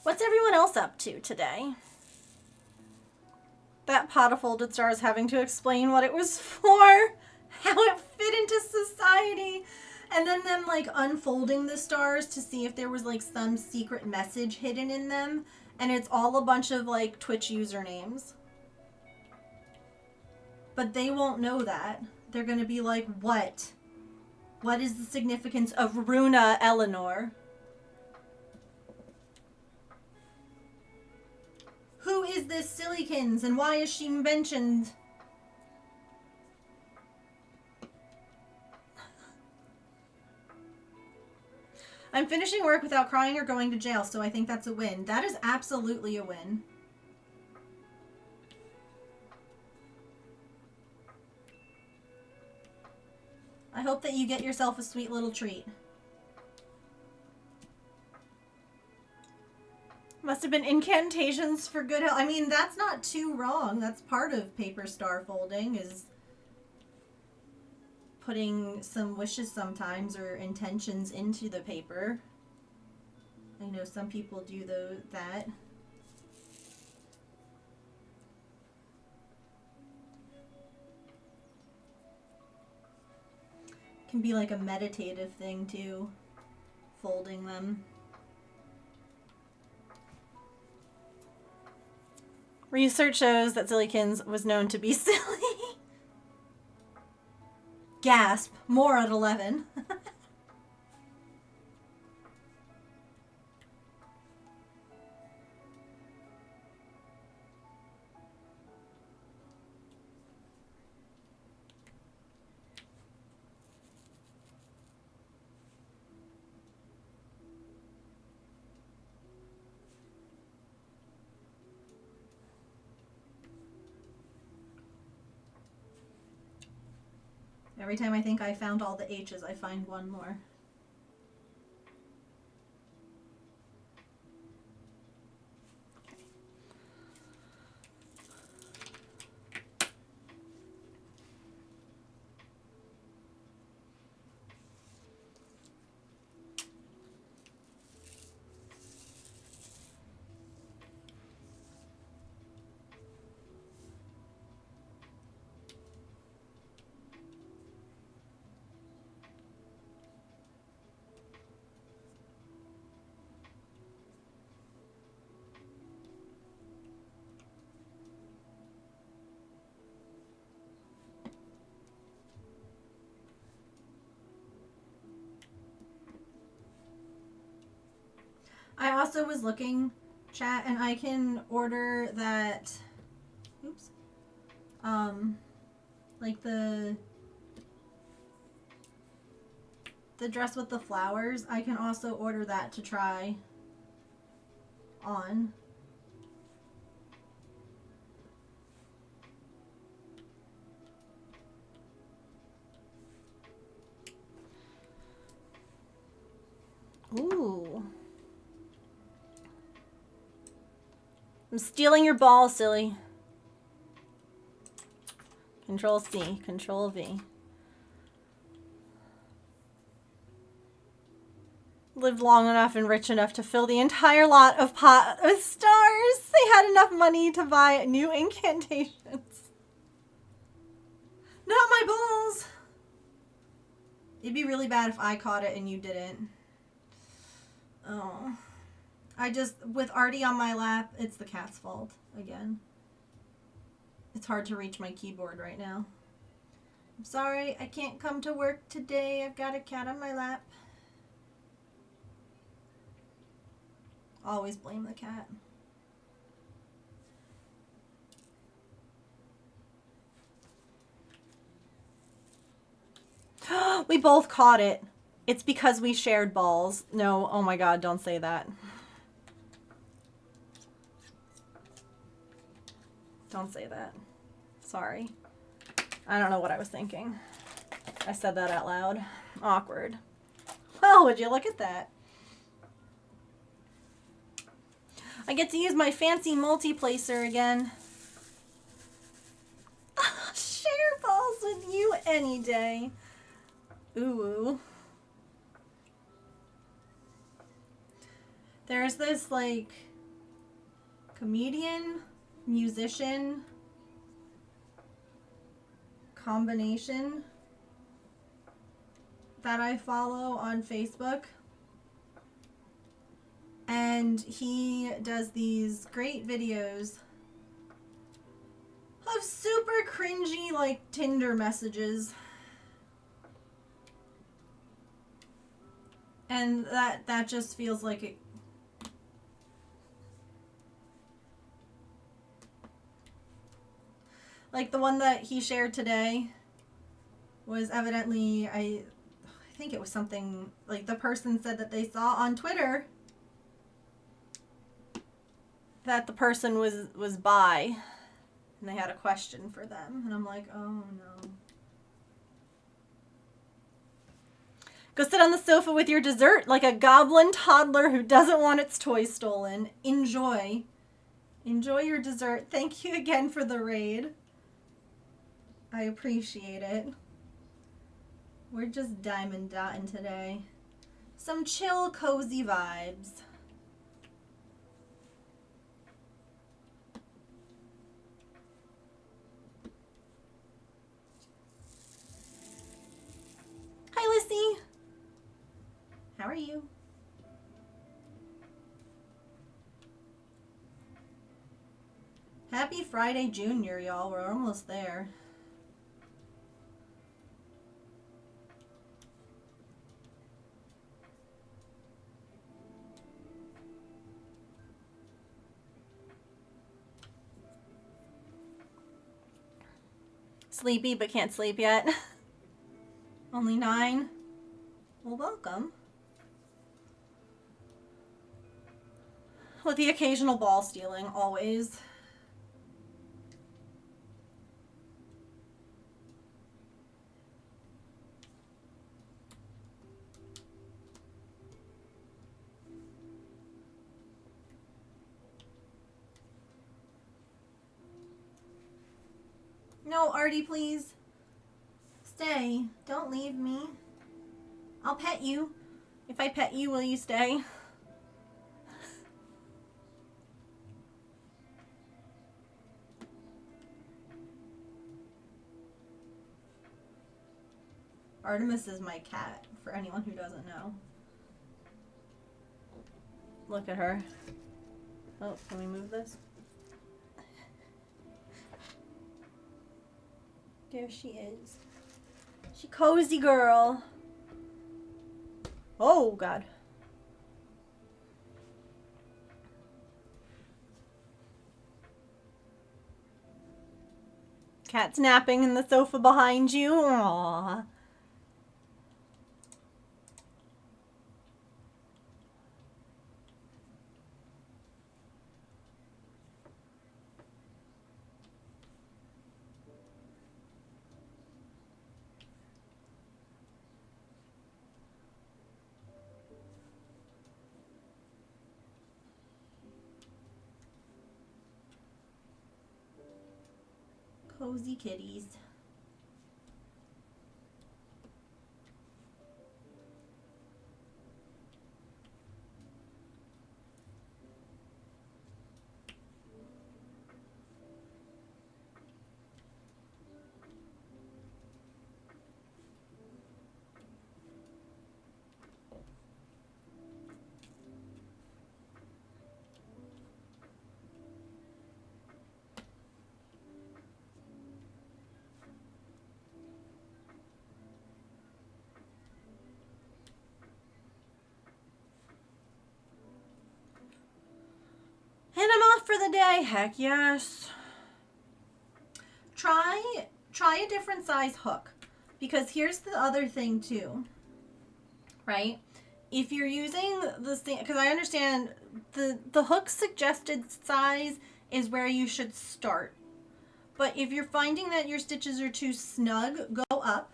[SPEAKER 1] What's everyone else up to today? That pot of folded stars having to explain what it was for, how it fit into society, and then them like unfolding the stars to see if there was like some secret message hidden in them, and it's all a bunch of like Twitch usernames. But they won't know that. They're gonna be like, what? What is the significance of Runa Eleanor? Who is this Sillykins and why is she mentioned? I'm finishing work without crying or going to jail, so I think that's a win. That is absolutely a win. I hope that you get yourself a sweet little treat. Must have been incantations for good health. I mean, that's not too wrong. That's part of paper star folding, is putting some wishes sometimes or intentions into the paper. I know some people do that. Can be like a meditative thing too, folding them. Research shows that Sillykins was known to be silly. Gasp. More at 11. Every time I think I found all the H's, I find one more. I also was looking, chat, and I can order that, oops, like the dress with the flowers. I can also order that to try on. Ooh. I'm stealing your ball, silly. Control C, Control V. Lived long enough and rich enough to fill the entire lot of pot with stars. They had enough money to buy new incantations. Not my balls. It'd be really bad if I caught it and you didn't. Oh. With Artie on my lap, it's the cat's fault again. It's hard to reach my keyboard right now. I'm sorry, I can't come to work today. I've got a cat on my lap. Always blame the cat. We both caught it. It's because we shared balls. No, oh my god, don't say that. Don't say that. Sorry. I don't know what I was thinking. I said that out loud. Awkward. Well, would you look at that? I get to use my fancy multi-placer again. Share balls with you any day. Ooh. There's this, like, comedian, musician combination that I follow on Facebook. And he does these great videos of super cringy, like, Tinder messages. And that just feels like it. Like the one that he shared today was evidently, I think it was something, like the person said that they saw on Twitter that the person was bi, and they had a question for them. And I'm like, oh no. Go sit on the sofa with your dessert like a goblin toddler who doesn't want its toys stolen. Enjoy. Enjoy your dessert. Thank you again for the raid. I appreciate it. We're just diamond dotting today. Some chill, cozy vibes. Hi, Lissy. How are you? Happy Friday, Junior, y'all. We're almost there. Sleepy, but can't sleep yet. Only 9. Well, welcome. With the occasional ball stealing, always. No, Artie, please. Stay. Don't leave me. I'll pet you. If I pet you, will you stay? Artemis is my cat, for anyone who doesn't know. Look at her. Oh, can we move this? There she is. She cozy girl. Oh, God. Cat's napping in the sofa behind you. Aww. Cozy kitties. And I'm off for the day. Heck yes. Try a different size hook. Because here's the other thing too. Right? If you're using the same, because I understand the hook suggested size is where you should start. But if you're finding that your stitches are too snug, go up.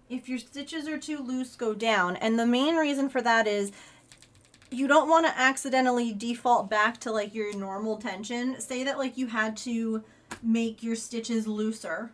[SPEAKER 1] If your stitches are too loose, go down. And the main reason for that is you don't want to accidentally default back to like your normal tension. Say that like you had to make your stitches looser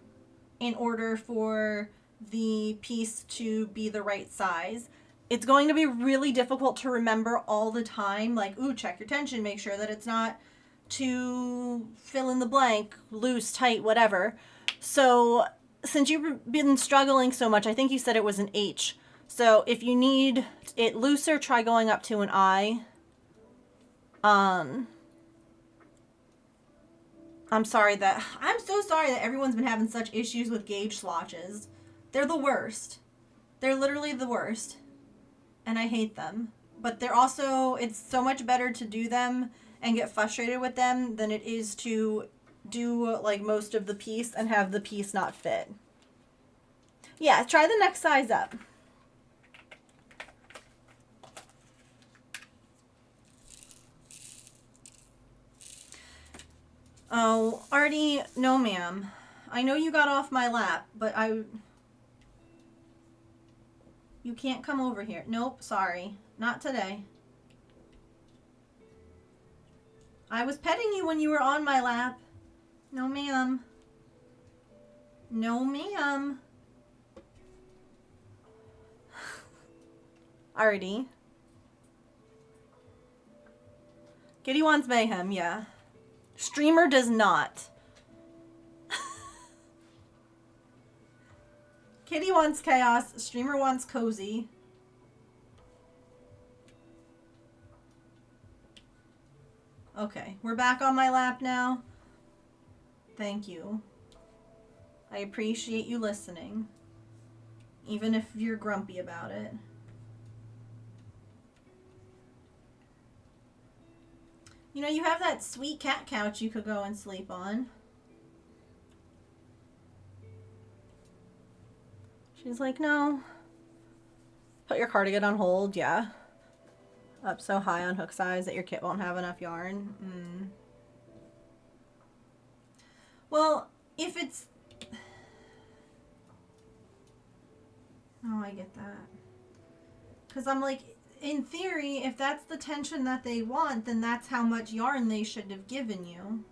[SPEAKER 1] in order for the piece to be the right size. It's going to be really difficult to remember all the time. Like, ooh, check your tension, make sure that it's not too fill in the blank, loose, tight, whatever. So since you've been struggling so much, I think you said it was an H. So if you need it looser, try going up to an I. I'm so sorry that everyone's been having such issues with gauge swatches. They're the worst. They're literally the worst. And I hate them. But they're also, it's so much better to do them and get frustrated with them than it is to do like most of the piece and have the piece not fit. Yeah, try the next size up. Oh, Artie, no ma'am. I know you got off my lap, but you can't come over here. Nope, sorry. Not today. I was petting you when you were on my lap. No ma'am. No ma'am. Artie. Kitty wants mayhem, yeah. Streamer does not. Kitty wants chaos. Streamer wants cozy. Okay, we're back on my lap now. Thank you. I appreciate you listening. Even if you're grumpy about it. You know, you have that sweet cat couch you could go and sleep on. She's like, no. Put your cardigan on hold, yeah. Up so high on hook size that your kit won't have enough yarn. Well, if it's... Oh, I get that. Because I'm like, in theory, if that's the tension that they want, then that's how much yarn they should have given you.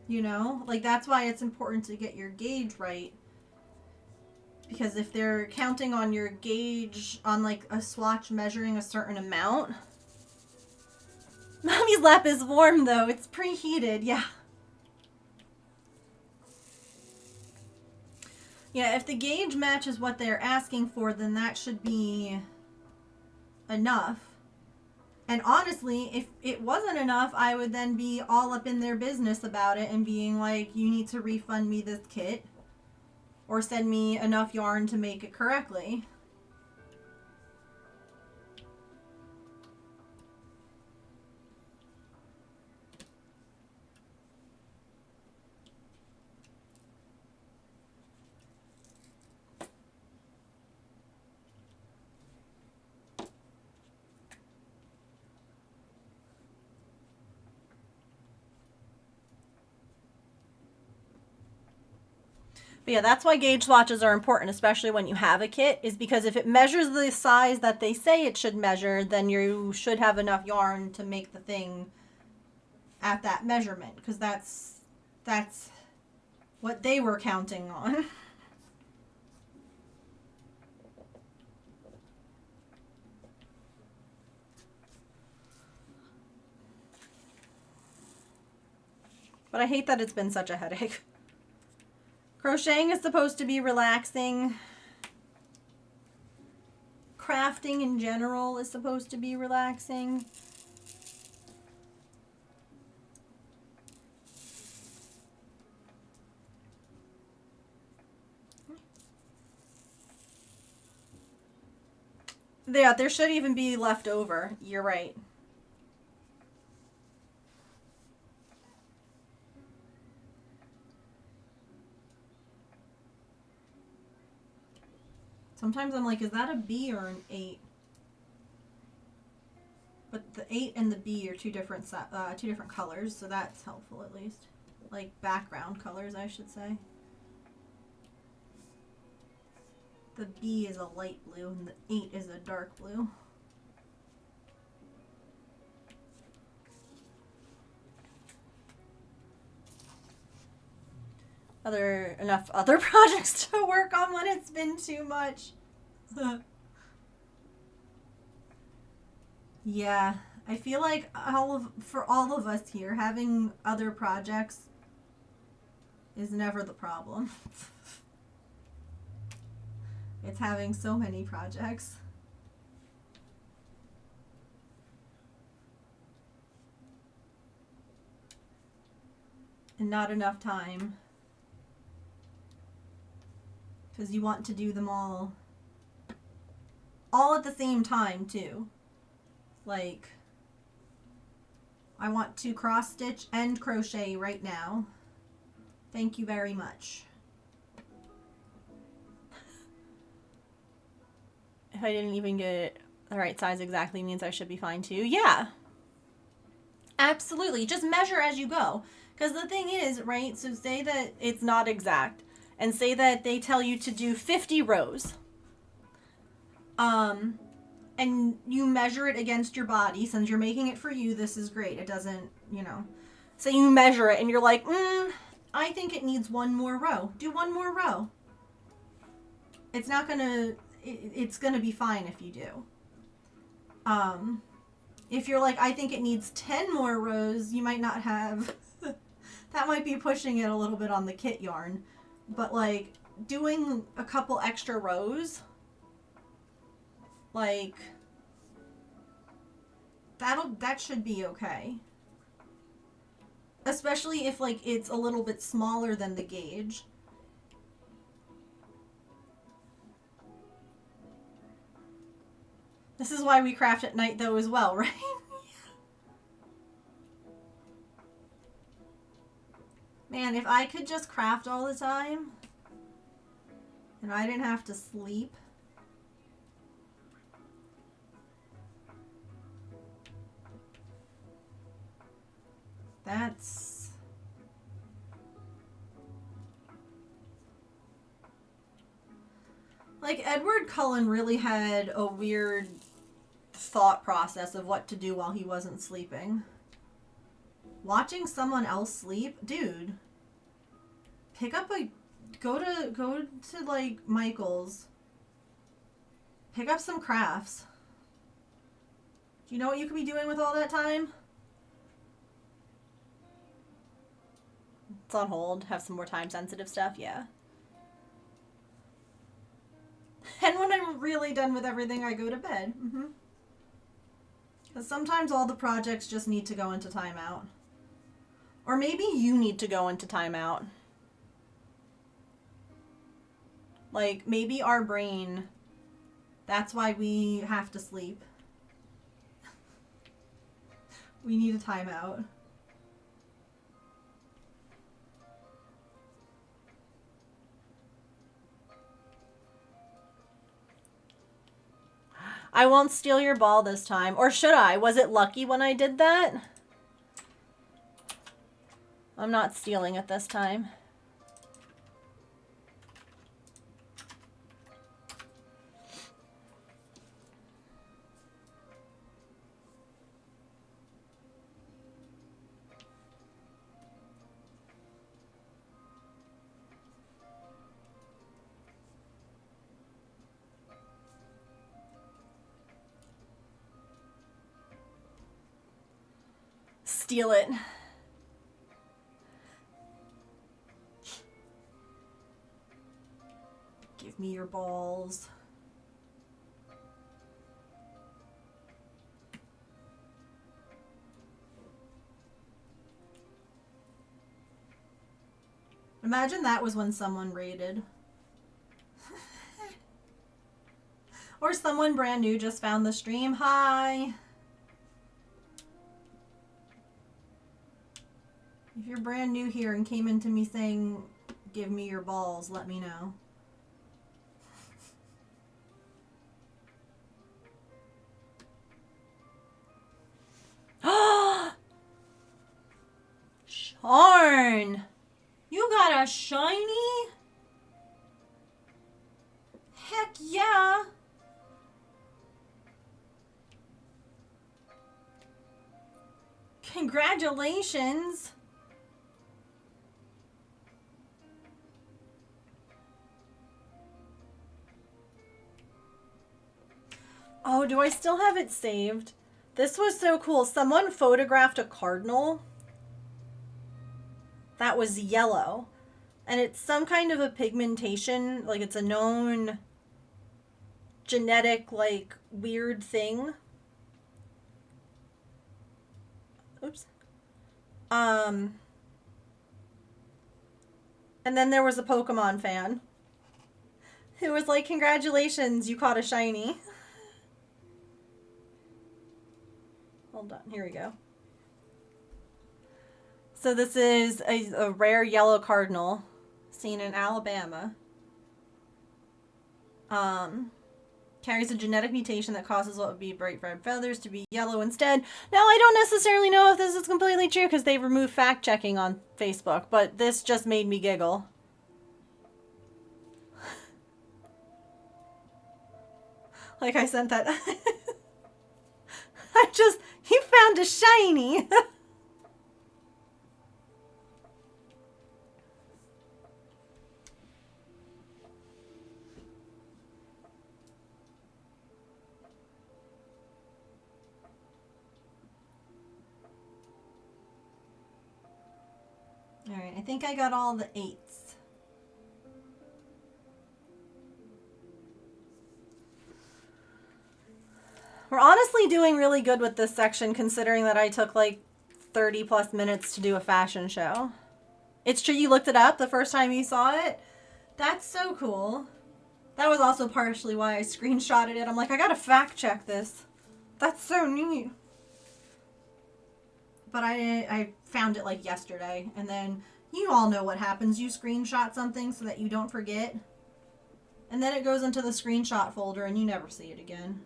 [SPEAKER 1] You know? Like, that's why it's important to get your gauge right. Because if they're counting on your gauge on, like, a swatch measuring a certain amount... Mommy's lap is warm, though. It's preheated. Yeah. Yeah, if the gauge matches what they're asking for, then that should be enough. And honestly, if it wasn't enough, I would then be all up in their business about it and being like, you need to refund me this kit or send me enough yarn to make it correctly. But yeah, that's why gauge swatches are important, especially when you have a kit, is because if it measures the size that they say it should measure, then you should have enough yarn to make the thing at that measurement, because that's what they were counting on. But I hate that it's been such a headache. Crocheting is supposed to be relaxing. Crafting in general is supposed to be relaxing. Yeah, there should even be left over. You're right. Sometimes I'm like, is that a B or an 8? But the 8 and the B are two different colors, so that's helpful at least. Like background colors, I should say. The B is a light blue and the 8 is a dark blue. Enough other projects to work on when it's been too much. Yeah, I feel like for all of us here, having other projects is never the problem. It's having so many projects. And not enough time. Because you want to do them all at the same time, too. Like, I want to cross stitch and crochet right now. Thank you very much. If I didn't even get the right size exactly means I should be fine too. Yeah. Absolutely. Just measure as you go. Because the thing is, right, so say that it's not exact. And say that they tell you to do 50 rows. And you measure it against your body. Since you're making it for you, this is great. It doesn't, Say you measure it and you're like, I think it needs one more row. Do one more row. It's not gonna, it's gonna be fine if you do. If you're like, I think it needs 10 more rows, you might not have That might be pushing it a little bit on the kit yarn. But, like, doing a couple extra rows, like, that should be okay. Especially if, like, it's a little bit smaller than the gauge. This is why we craft at night, though, as well, right? Man, if I could just craft all the time, and I didn't have to sleep. That's... Like, Edward Cullen really had a weird thought process of what to do while he wasn't sleeping. Watching someone else sleep? Dude. Pick up a... Go to like, Michael's. Pick up some crafts. Do you know what you could be doing with all that time? It's on hold. Have some more time-sensitive stuff, yeah. And when I'm really done with everything, I go to bed. Because sometimes all the projects just need to go into timeout. Or maybe you need to go into timeout. Like, maybe our brain, that's why we have to sleep. We need a timeout. I won't steal your ball this time. Or should I? Was it lucky when I did that? I'm not stealing it this time. Steal it. Give me your balls. Imagine that was when someone raided. Or someone brand new just found the stream. Hi. If you're brand new here and came into me saying, give me your balls, let me know. Sharn! You got a shiny? Heck yeah! Congratulations! Oh, do I still have it saved? This was so cool. Someone photographed a cardinal that was yellow. And it's some kind of a pigmentation. Like, it's a known genetic, like, weird thing. Oops. And then there was a Pokemon fan who was like, congratulations, you caught a shiny. Hold on, here we go. So this is a rare yellow cardinal seen in Alabama. Carries a genetic mutation that causes what would be bright red feathers to be yellow instead. Now, I don't necessarily know if this is completely true because they removed fact-checking on Facebook, but this just made me giggle. Like I sent that. You found a shiny. think I got all the 8s. We're honestly doing really good with this section considering that I took like 30 plus minutes to do a fashion show. It's true you looked it up the first time you saw it? That's so cool. That was also partially why I screenshotted it. I'm like, I gotta fact check this. That's so neat. But I found it like yesterday, and then you all know what happens. You screenshot something so that you don't forget, and then it goes into the screenshot folder and you never see it again.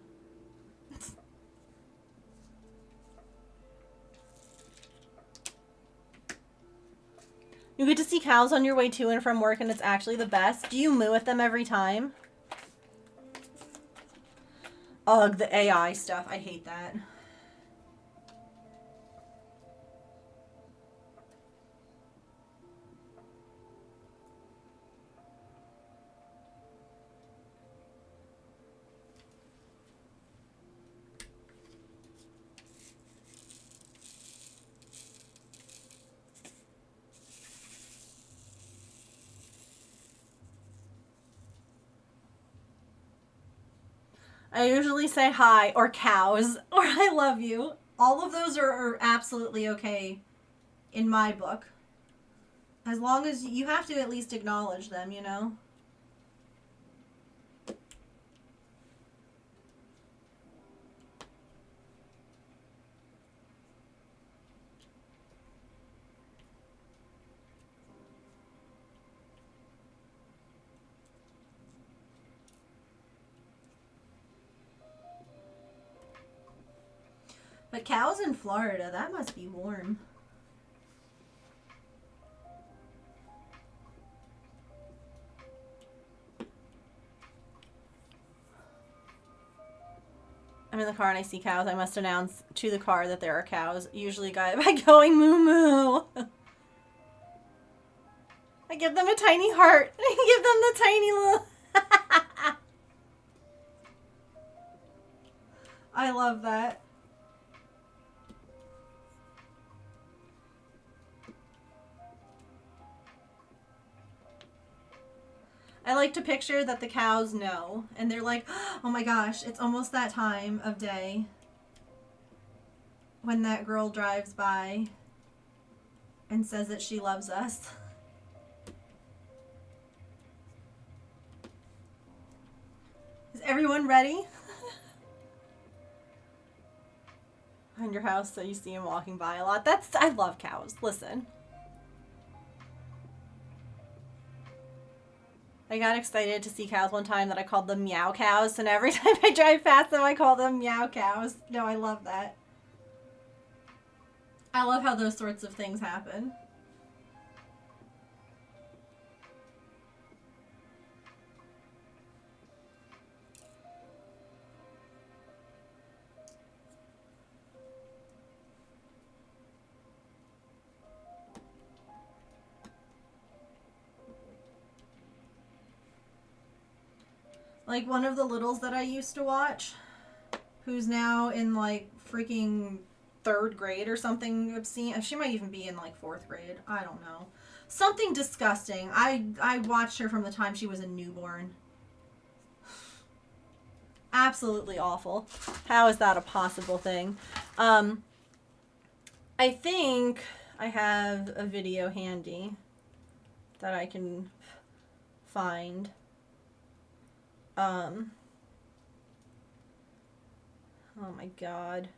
[SPEAKER 1] You get to see cows on your way to and from work, and it's actually the best. Do you moo at them every time? Ugh, the AI stuff. I hate that. I usually say hi or cows or I love you. All of those are absolutely okay in my book. As long as you have to at least acknowledge them, you know? But cows in Florida, that must be warm. I'm in the car and I see cows. I must announce to the car that there are cows. Usually by going moo moo. I give them a tiny heart. I give them the tiny little... I love that. I like to picture that the cows know, and they're like, oh my gosh, it's almost that time of day when that girl drives by and says that she loves us. Is everyone ready? Behind your house so you see him walking by a lot. I love cows. Listen. I got excited to see cows one time that I called them meow cows, and every time I drive past them, I call them meow cows. No, I love that. I love how those sorts of things happen. Like one of the littles that I used to watch, who's now in like freaking 3rd grade or something obscene. She might even be in like 4th grade. I don't know. Something disgusting. I watched her from the time she was a newborn. Absolutely awful. How is that a possible thing? I think I have a video handy that I can find. Oh my god.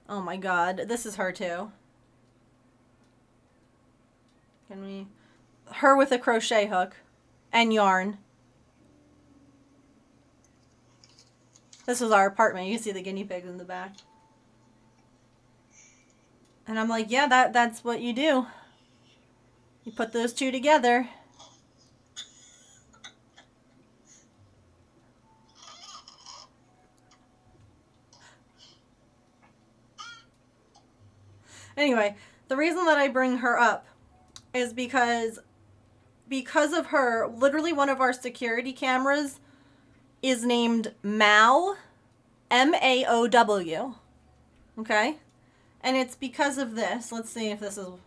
[SPEAKER 1] Oh my god. This is her too. Can we... Her with a crochet hook and yarn. This was our apartment. You can see the guinea pigs in the back. And I'm like, yeah, that's what you do. You put those two together. Anyway, the reason that I bring her up is because of her, literally one of our security cameras is named Mao, M-A-O-W. Okay? And it's because of this. Let's see if this is...
[SPEAKER 4] Lily,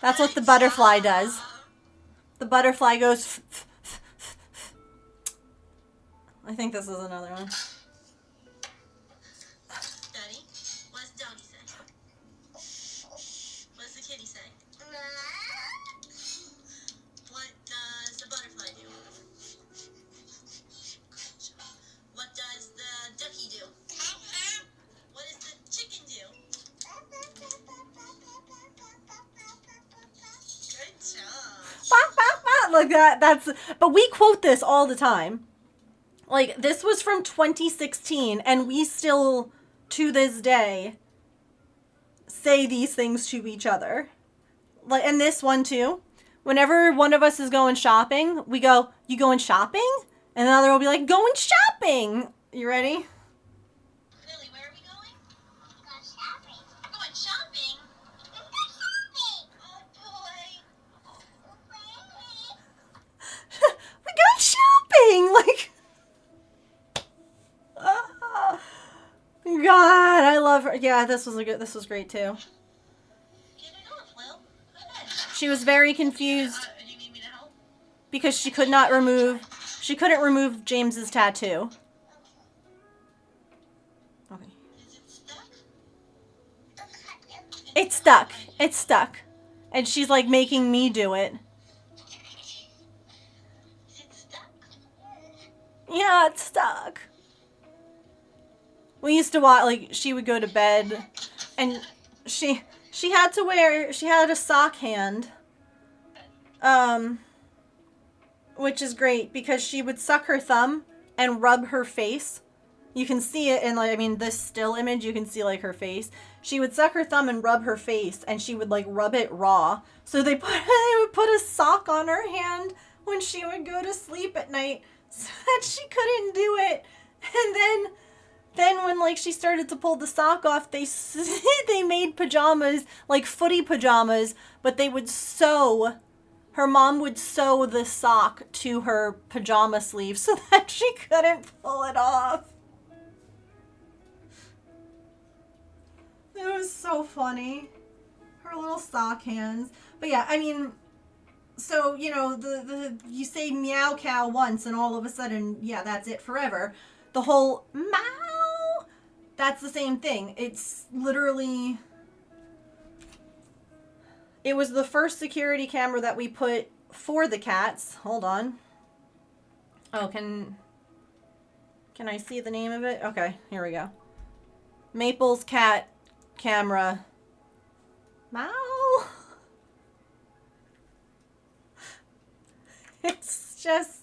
[SPEAKER 1] That's what the butterfly does. The butterfly goes. I think this is another one.
[SPEAKER 3] Daddy, what does doggy say? What does the kitty say? What does the butterfly do? What does the ducky do? What does the chicken do? Good job.
[SPEAKER 1] Like that. But we quote this all the time. Like, this was from 2016, and we still, to this day, say these things to each other. Like, and this one too. Whenever one of us is going shopping, we go, "You going shopping?" And the other will be like, "Going shopping." You ready?
[SPEAKER 3] Lily, where are we going? Going shopping. Going shopping? Going shopping. Oh, boy.
[SPEAKER 1] We're going shopping! Like, God, I love her. Yeah, this was great too.
[SPEAKER 3] Get it off, Will. Go ahead.
[SPEAKER 1] She was very confused
[SPEAKER 3] Do you need me to help?
[SPEAKER 1] because she couldn't remove James's tattoo. Okay.
[SPEAKER 3] Is it stuck?
[SPEAKER 1] It's stuck. And she's like making me do it.
[SPEAKER 3] Is it stuck?
[SPEAKER 1] Yeah, it's stuck. We used to watch, like, she would go to bed and she had a sock hand. Which is great because she would suck her thumb and rub her face. You can see it in, like, I mean, this still image, you can see, like, her face. She would suck her thumb and rub her face, and she would, like, rub it raw. So they would put a sock on her hand when she would go to sleep at night so that she couldn't do it. And then when, like, she started to pull the sock off, they made pajamas, like footy pajamas, but they would sew. Her mom would sew the sock to her pajama sleeve so that she couldn't pull it off. It was so funny. Her little sock hands. But yeah, I mean, so, you know, you say meow cow once and all of a sudden, yeah, that's it forever. The whole meow, that's the same thing. It's literally, it was the first security camera that we put for the cats. Hold on. Oh, can I see the name of it? Okay, here we go. Maple's cat camera. Meow. It's just,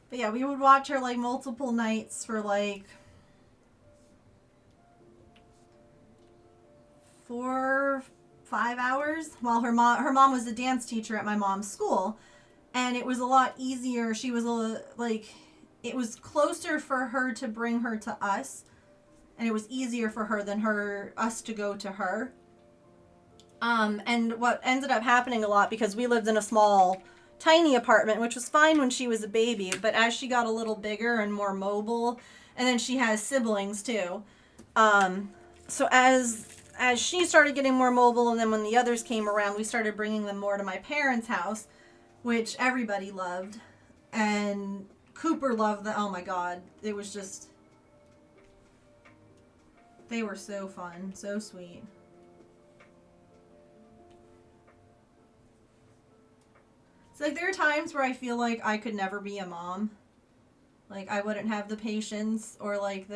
[SPEAKER 1] but yeah, we would watch her like multiple nights for like 4-5 hours while her mom was a dance teacher at my mom's school, and it was a lot easier. She was it was closer for her to bring her to us, and it was easier for her than us to go to her. And what ended up happening a lot, because we lived in a small, tiny apartment, which was fine when she was a baby, but as she got a little bigger and more mobile, and then she has siblings too. So as she started getting more mobile, and then when the others came around, we started bringing them more to my parents' house, which everybody loved. And Cooper loved them. Oh my God. It was just, they were so fun, so sweet. It's like there are times where I feel like I could never be a mom. Like I wouldn't have the patience or like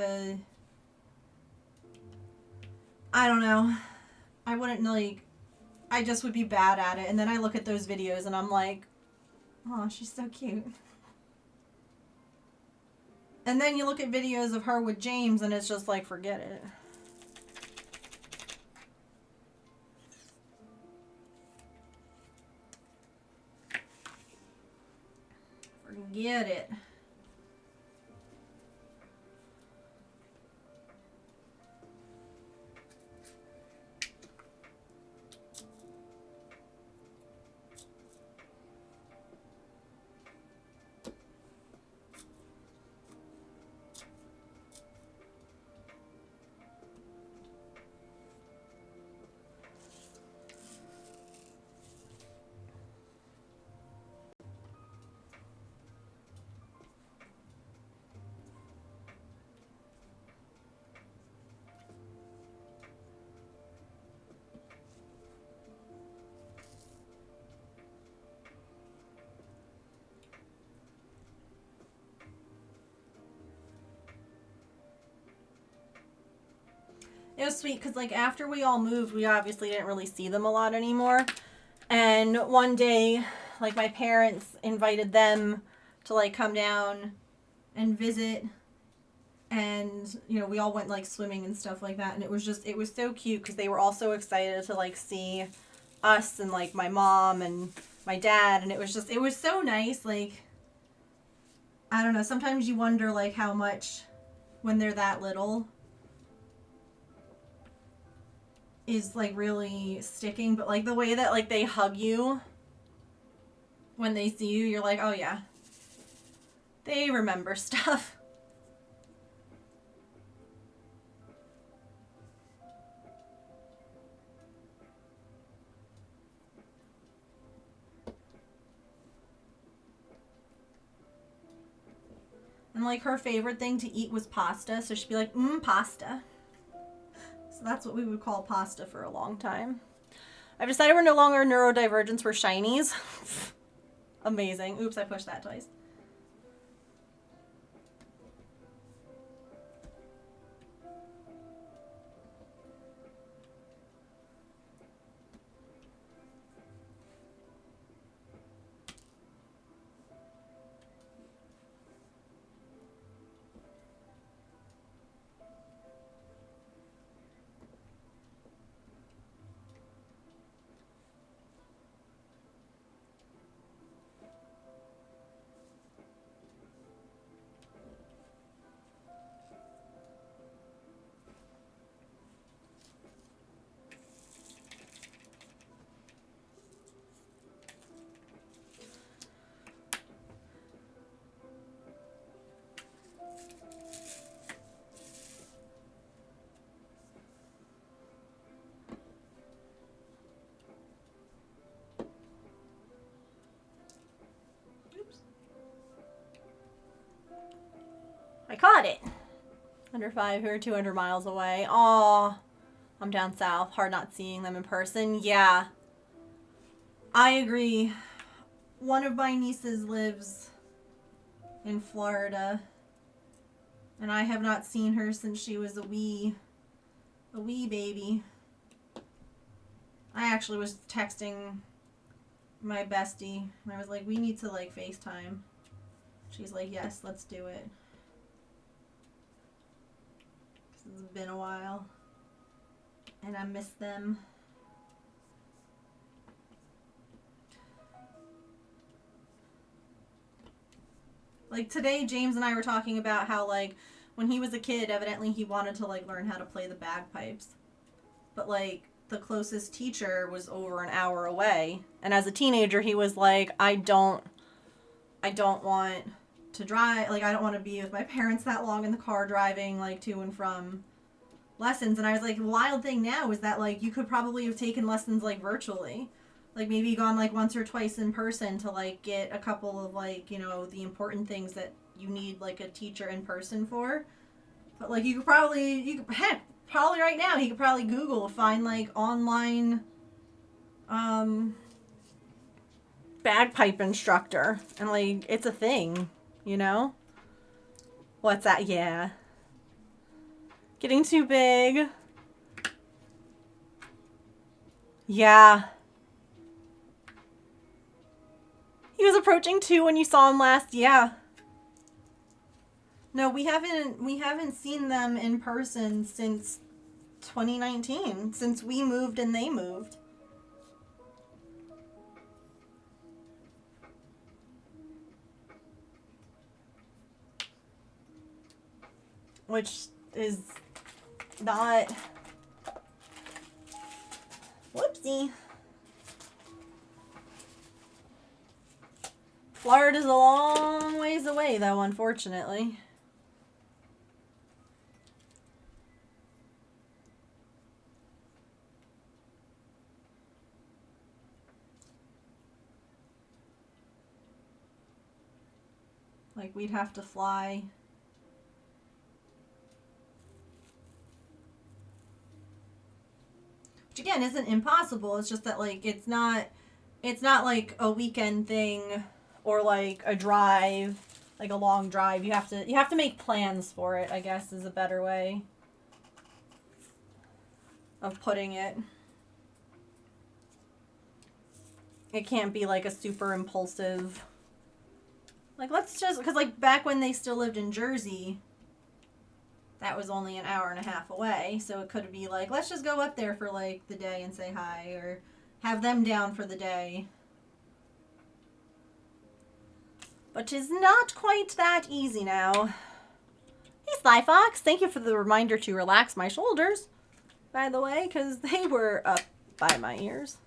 [SPEAKER 1] I don't know. I wouldn't I just would be bad at it. And then I look at those videos and I'm like, oh, she's so cute. And then you look at videos of her with James and it's just like, forget it. Forget it. It was sweet because, like, after we all moved, we obviously didn't really see them a lot anymore. And one day, like, my parents invited them to, like, come down and visit. And, you know, we all went, like, swimming and stuff like that. And it was so cute because they were all so excited to, like, see us and, like, my mom and my dad. And it was so nice. Like, I don't know. Sometimes you wonder, like, how much when they're that little is, like, really sticking. But, like, the way that, like, they hug you when they see you, you're like, oh, yeah. They remember stuff. And, like, her favorite thing to eat was pasta, so she'd be like, pasta. So that's what we would call pasta for a long time. I've decided we're no longer neurodivergents, we're shinies. Amazing. Oops, I pushed that twice. I caught it. Under 5 here, 200 miles away. Aw, I'm down south. Hard not seeing them in person. Yeah, I agree. One of my nieces lives in Florida, and I have not seen her since she was a wee baby. I actually was texting my bestie, and I was like, we need to, like, FaceTime. She's like, yes, let's do it. It's been a while, and I miss them. Like, today, James and I were talking about how, like, when he was a kid, evidently he wanted to, like, learn how to play the bagpipes. But, like, the closest teacher was over an hour away. And as a teenager, he was like, I don't want to drive, like, I don't want to be with my parents that long in the car driving, like, to and from lessons. And I was like, the wild thing now is that, like, you could probably have taken lessons, like, virtually. Like, maybe gone, like, once or twice in person to, like, get a couple of, like, you know, the important things that you need, like, a teacher in person for. But, like, heck, probably right now, he could probably Google, find, like, online, bagpipe instructor. And, like, it's a thing, you know? What's that? Yeah. Getting too big. Yeah. He was approaching 2 when you saw him last. Yeah. No, we haven't seen them in person since 2019, since we moved and they moved. Which is not... Whoopsie. Florida's a long ways away, though, unfortunately. Like, we'd have to fly. Which, again, isn't impossible. It's just that, like, it's not like a weekend thing or, like, a drive, like a long drive. You have to make plans for it, I guess, is a better way. of putting it. It can't be like a super impulsive, like, let's just, because like back when they still lived in Jersey, that was only an hour and a half away, so it could be like, let's just go up there for like the day and say hi, or have them down for the day. But 'tis not quite that easy now. Hey Sly Fox, thank you for the reminder to relax my shoulders, by the way, because they were up by my ears.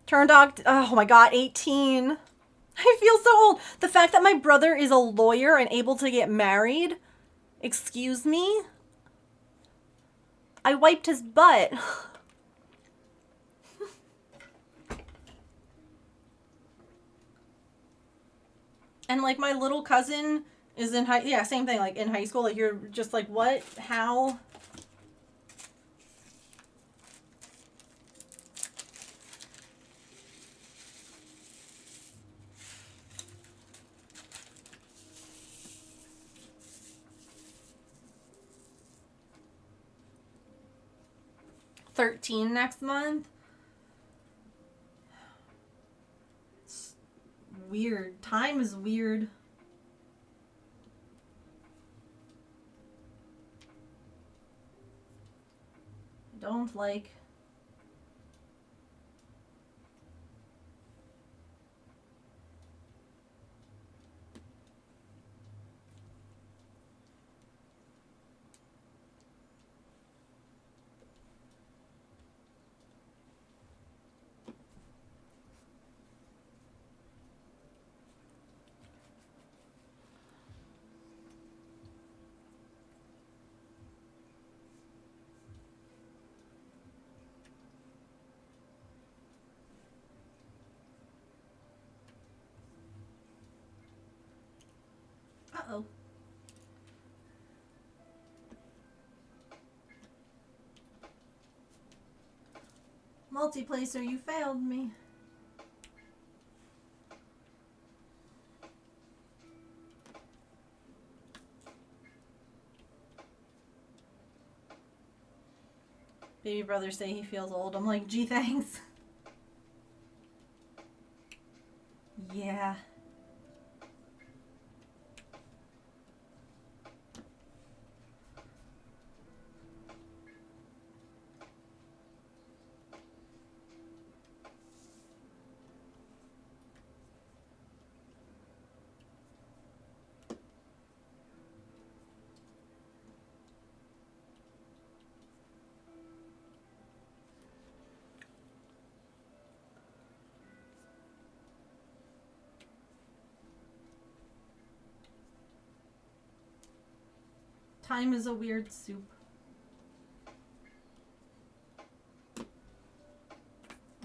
[SPEAKER 1] Turn dog, oh my god, 18. I feel so old. The fact that my brother is a lawyer and able to get married, excuse me? I wiped his butt. And like my little cousin is in yeah, same thing, like in high school, like you're just like, what? How? $13 next month. It's weird. Time is weird. I don't like. Uh-oh. Multiplacer, you failed me. Baby brother say he feels old. I'm like, gee, thanks. Yeah. Time is a weird soup.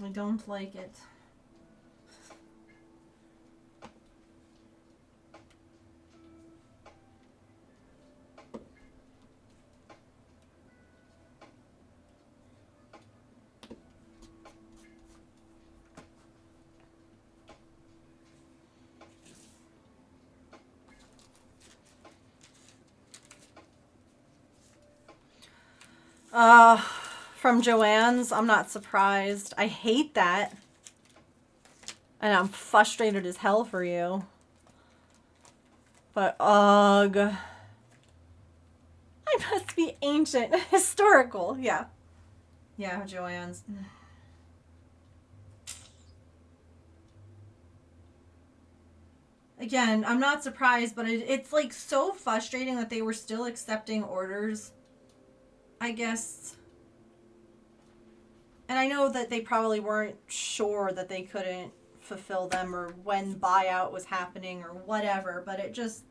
[SPEAKER 1] I don't like it. From Joann's, I'm not surprised. I hate that. And I'm frustrated as hell for you. But, ugh. I must be ancient. Historical, yeah. Yeah, Joann's. Again, I'm not surprised, but it's like so frustrating that they were still accepting orders, I guess. And I know that they probably weren't sure that they couldn't fulfill them or when buyout was happening or whatever, but it just...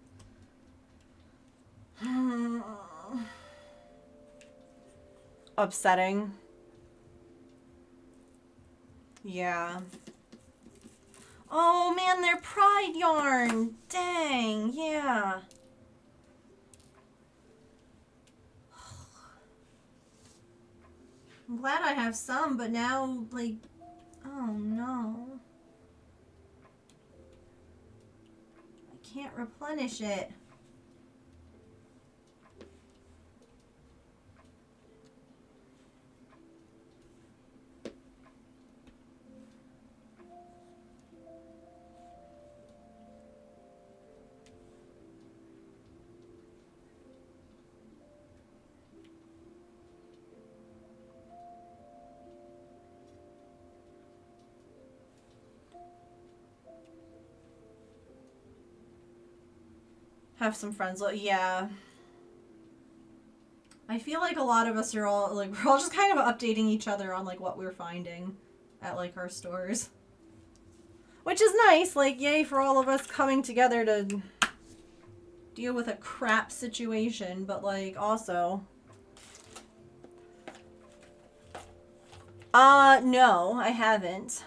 [SPEAKER 1] upsetting. Yeah. Oh man, their pride yarn. Dang, yeah. I'm glad I have some, but now, like, oh no. I can't replenish it. Have some friends. Yeah. I feel like a lot of us are all, like, we're all just kind of updating each other on, like, what we're finding at, like, our stores. Which is nice. Like, yay for all of us coming together to deal with a crap situation. But, like, also... no, I haven't.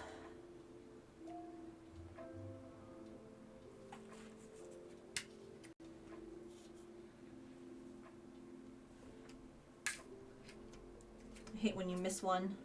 [SPEAKER 1] I hate when you miss one.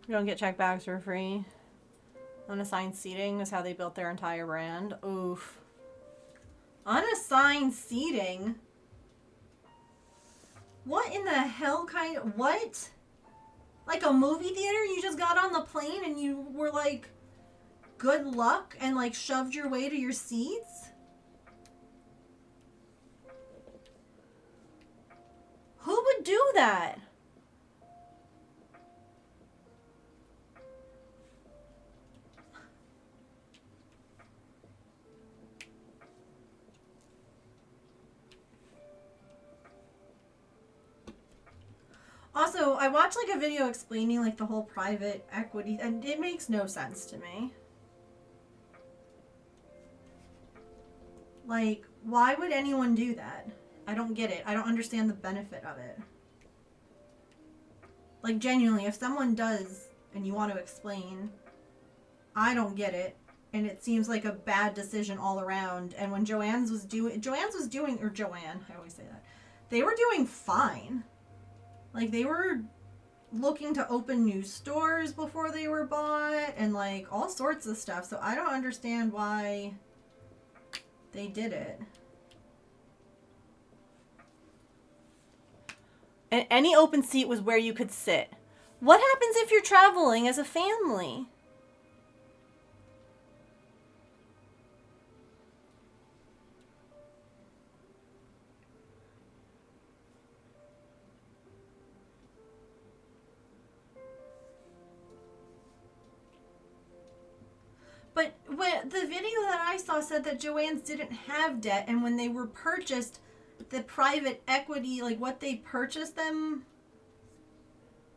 [SPEAKER 1] You don't get check bags for free. Unassigned seating is how they built their entire brand. Oof. Unassigned seating? What in the hell kind of... What? Like a movie theater? You just got on the plane and you were like, good luck, and like shoved your way to your seats? Who would do that? Also, I watched like a video explaining like the whole private equity, and it makes no sense to me. Like, why would anyone do that? I don't get it. I don't understand the benefit of it. Like, genuinely, if someone does and you want to explain, I don't get it. And it seems like a bad decision all around. And when Joanne, I always say that. They were doing fine. Like, they were looking to open new stores before they were bought and, like, all sorts of stuff. So I don't understand why they did it. And any open seat was where you could sit. What happens if you're traveling as a family? But the video that I saw said that Joann's didn't have debt, and when they were purchased, the private equity, like what they purchased them,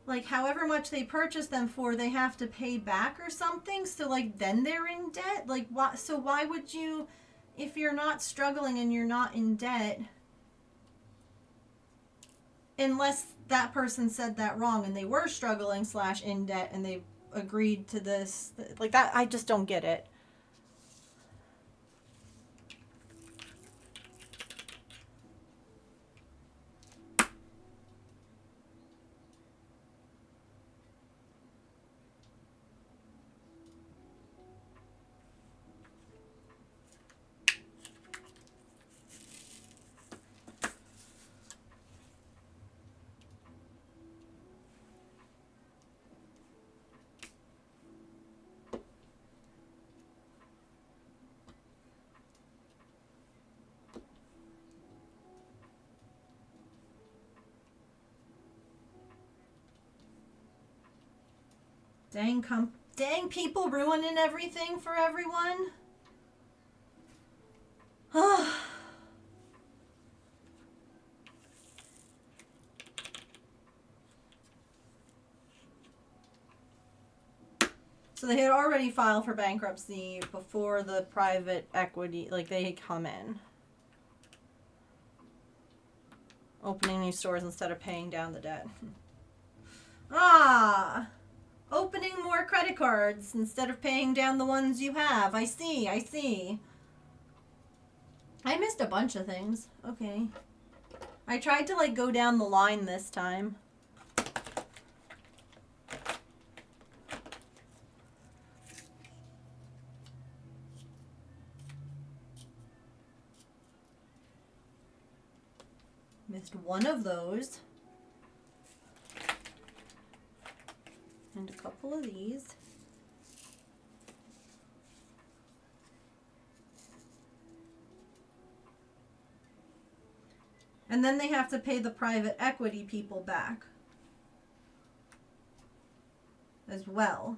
[SPEAKER 1] like however much they purchased them for, they have to pay back or something. So like then they're in debt. Like why? So why would you, if you're not struggling and you're not in debt, unless that person said that wrong and they were struggling / in debt and they agreed to this, like that, I just don't get it. Dang people ruining everything for everyone. So they had already filed for bankruptcy before the private equity, like they had come in. Opening new stores instead of paying down the debt. Opening more credit cards instead of paying down the ones you have. I see. I missed a bunch of things. Okay. I tried to like go down the line this time. Missed one of those. And a couple of these. And then they have to pay the private equity people back as well.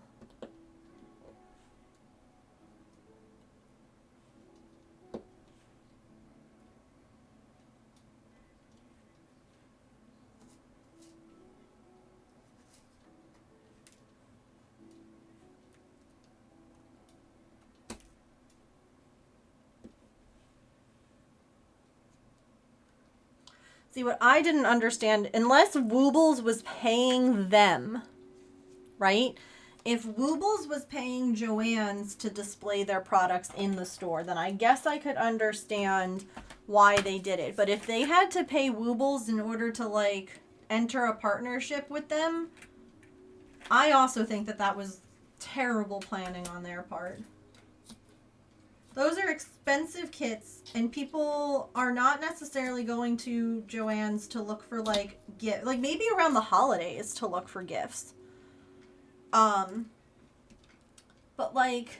[SPEAKER 1] See, what I didn't understand, unless Woobles was paying them, right? If Woobles was paying Joann's to display their products in the store, then I guess I could understand why they did it. But if they had to pay Woobles in order to, like, enter a partnership with them, I also think that that was terrible planning on their part. Those are expensive kits, and people are not necessarily going to Joann's to look for, like, like, maybe around the holidays to look for gifts. But, like,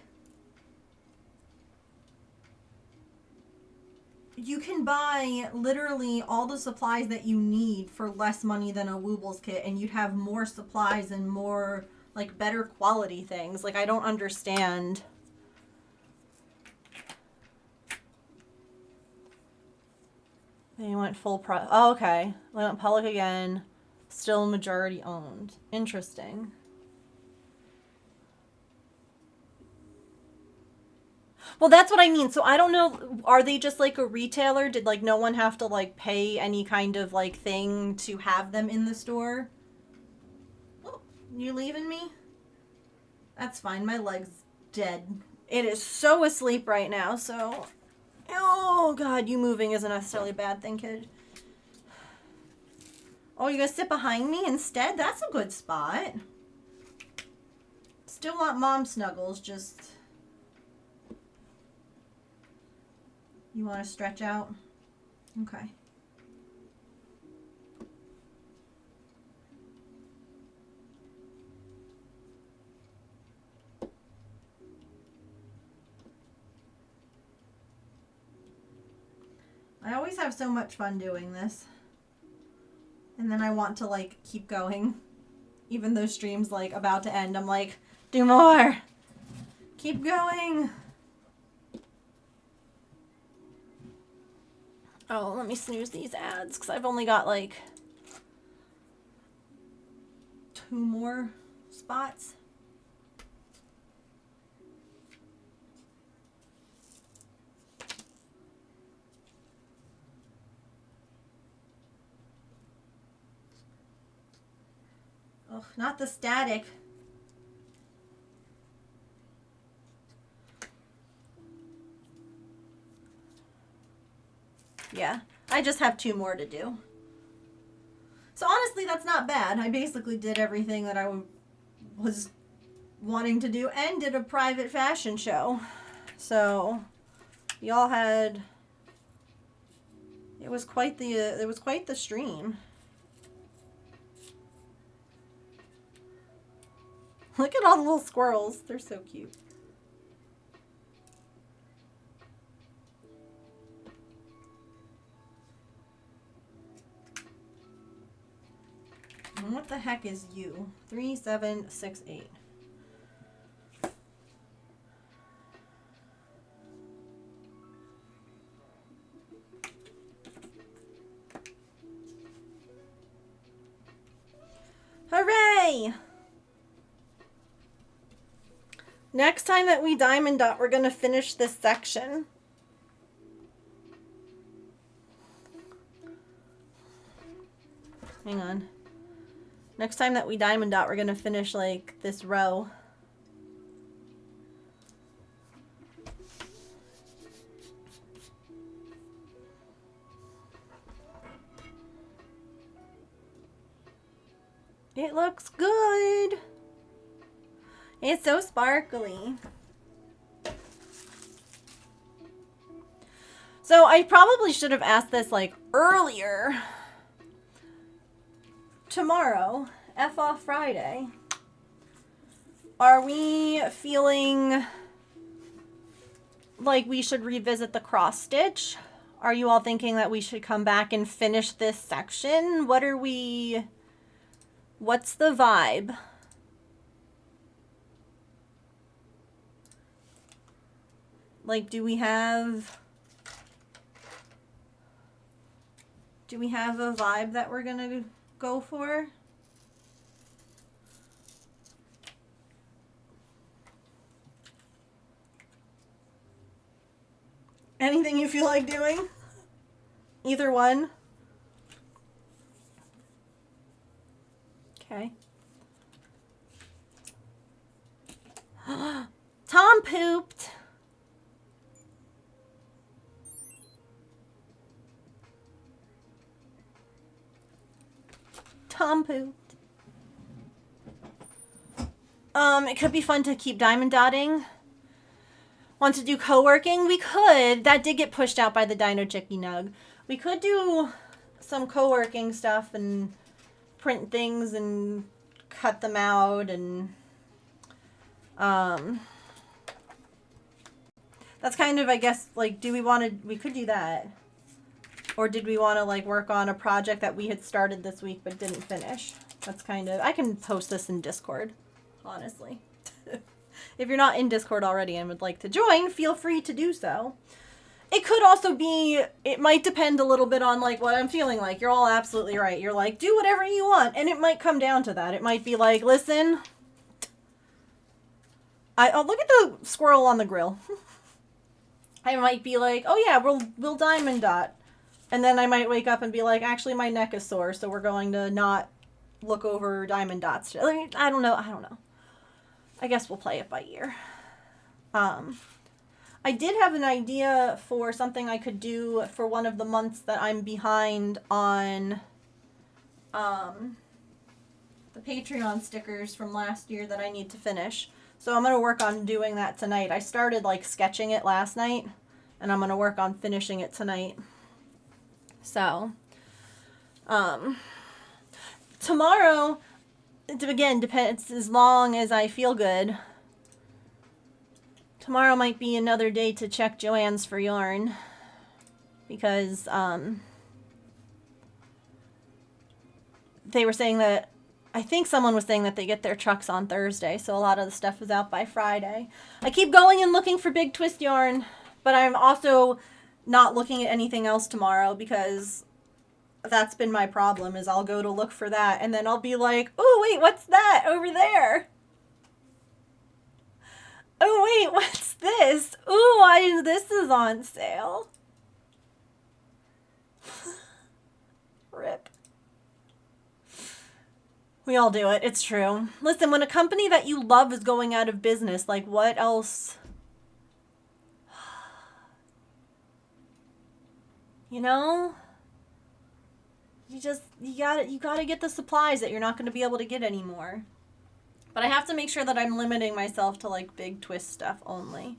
[SPEAKER 1] you can buy literally all the supplies that you need for less money than a Woobles kit, and you'd have more supplies and more, like, better quality things. Like, I don't understand. They went full price. Oh, okay. They went public again. Still majority owned. Interesting. Well, that's what I mean. So I don't know. Are they just like a retailer? Did like no one have to like pay any kind of like thing to have them in the store? Oh, you leaving me? That's fine. My leg's dead. It is so asleep right now, so... Oh, God, you moving isn't necessarily a bad thing, kid. Oh, you're going to sit behind me instead? That's a good spot. Still want mom snuggles, just... You want to stretch out? Okay. I always have so much fun doing this. And then I want to, like, keep going. Even though stream's, like, about to end, I'm like, do more! Keep going! Oh, let me snooze these ads, because I've only got, like, 2 more spots. Ugh, not the static. Yeah, I just have 2 more to do. So honestly, that's not bad. I basically did everything that I was wanting to do and did a private fashion show. So y'all had... It was quite the stream. Look at all the little squirrels. They're so cute. And what the heck is you? 3768. Hooray! Next time that we diamond dot, we're going to finish this section. Hang on. Next time that we diamond dot, we're going to finish, like, this row. It looks good. It's so sparkly. So I probably should have asked this like earlier. Tomorrow, F off Friday. Are we feeling like we should revisit the cross stitch? Are you all thinking that we should come back and finish this section? What's the vibe? Like, do we have a vibe that we're gonna go for? Anything you feel like doing? Either one? Okay. Tom pooped. Tom pooped. It could be fun to keep diamond dotting. Want to do co-working? We could. That did get pushed out by the Dino Chicky Nug. We could do some co-working stuff and print things and cut them out and that's kind of, I guess, like, we could do that. Or did we want to like work on a project that we had started this week but didn't finish? That's kind of, I can post this in Discord, honestly. If you're not in Discord already and would like to join, feel free to do so. It could also be, it might depend a little bit on like what I'm feeling like. You're all absolutely right. You're like, do whatever you want. And it might come down to that. It might be like, listen, oh, look at the squirrel on the grill. I might be like, oh yeah, we'll diamond dot. And then I might wake up and be like, actually my neck is sore, so we're going to not look over diamond dots. I don't know. I guess we'll play it by ear. I did have an idea for something I could do for one of the months that I'm behind on the Patreon stickers from last year that I need to finish. So I'm going to work on doing that tonight. I started like sketching it last night, and I'm going to work on finishing it tonight. So, tomorrow, again, depends as long as I feel good. Tomorrow might be another day to check Joann's for yarn. Because, they were saying that, I think someone was saying that they get their trucks on Thursday, so a lot of the stuff is out by Friday. I keep going and looking for big twist yarn, but I'm also not looking at anything else tomorrow because that's been my problem, is I'll go to look for that and then I'll be like, oh wait, what's that over there? Oh wait, what's this? Ooh, this is on sale. Rip. We all do it. It's true. Listen, when a company that you love is going out of business, like what else? You know? You gotta get the supplies that you're not going to be able to get anymore. But I have to make sure that I'm limiting myself to like big twist stuff only.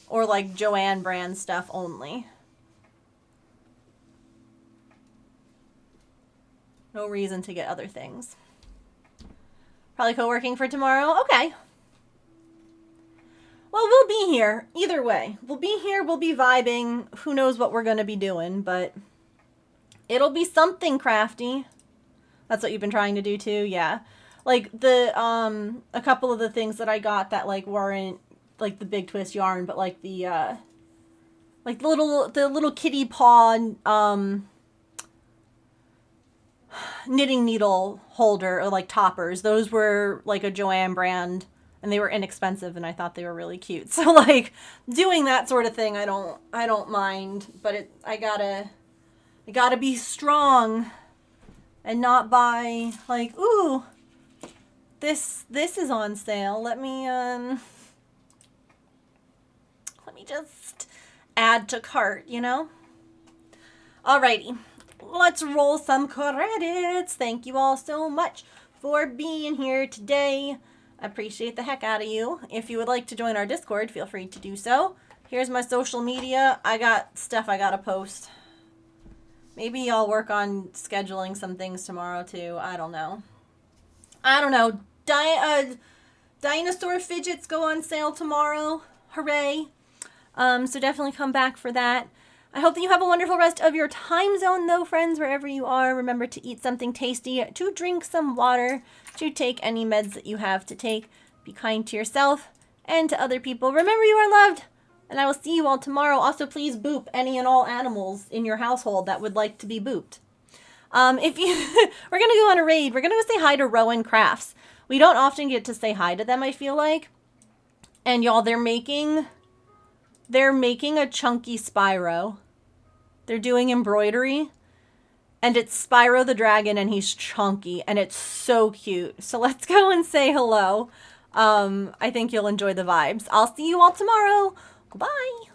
[SPEAKER 1] Or like Joann brand stuff only. No reason to get other things. Probably co-working for tomorrow. Okay. Well, we'll be here. Either way. We'll be here. We'll be vibing. Who knows what we're going to be doing, but it'll be something crafty. That's what you've been trying to do too? Yeah. Like the, a couple of the things that I got that like weren't like the big twist yarn, but like the little kitty paw, knitting needle holder or like toppers. Those were like a Joann brand and they were inexpensive and I thought they were really cute. So like doing that sort of thing, I don't mind, but I gotta be strong and not buy like, ooh, this is on sale. Let me just add to cart, you know? Alrighty. Let's roll some credits. Thank you all so much for being here today. I appreciate the heck out of you. If you would like to join our Discord, feel free to do so. Here's my social media. I got stuff I gotta post. Maybe I'll work on scheduling some things tomorrow too. I don't know. Dinosaur fidgets go on sale tomorrow. Hooray. So definitely come back for that. I hope that you have a wonderful rest of your time zone, though, friends, wherever you are. Remember to eat something tasty, to drink some water, to take any meds that you have to take. Be kind to yourself and to other people. Remember you are loved, and I will see you all tomorrow. Also, please boop any and all animals in your household that would like to be booped. If you, we're going to go on a raid. We're going to go say hi to Rowan Crafts. We don't often get to say hi to them, I feel like. And y'all, they're making a chunky Spyro. They're doing embroidery. And it's Spyro the Dragon, and he's chunky, and it's so cute. So let's go and say hello. I think you'll enjoy the vibes. I'll see you all tomorrow. Goodbye.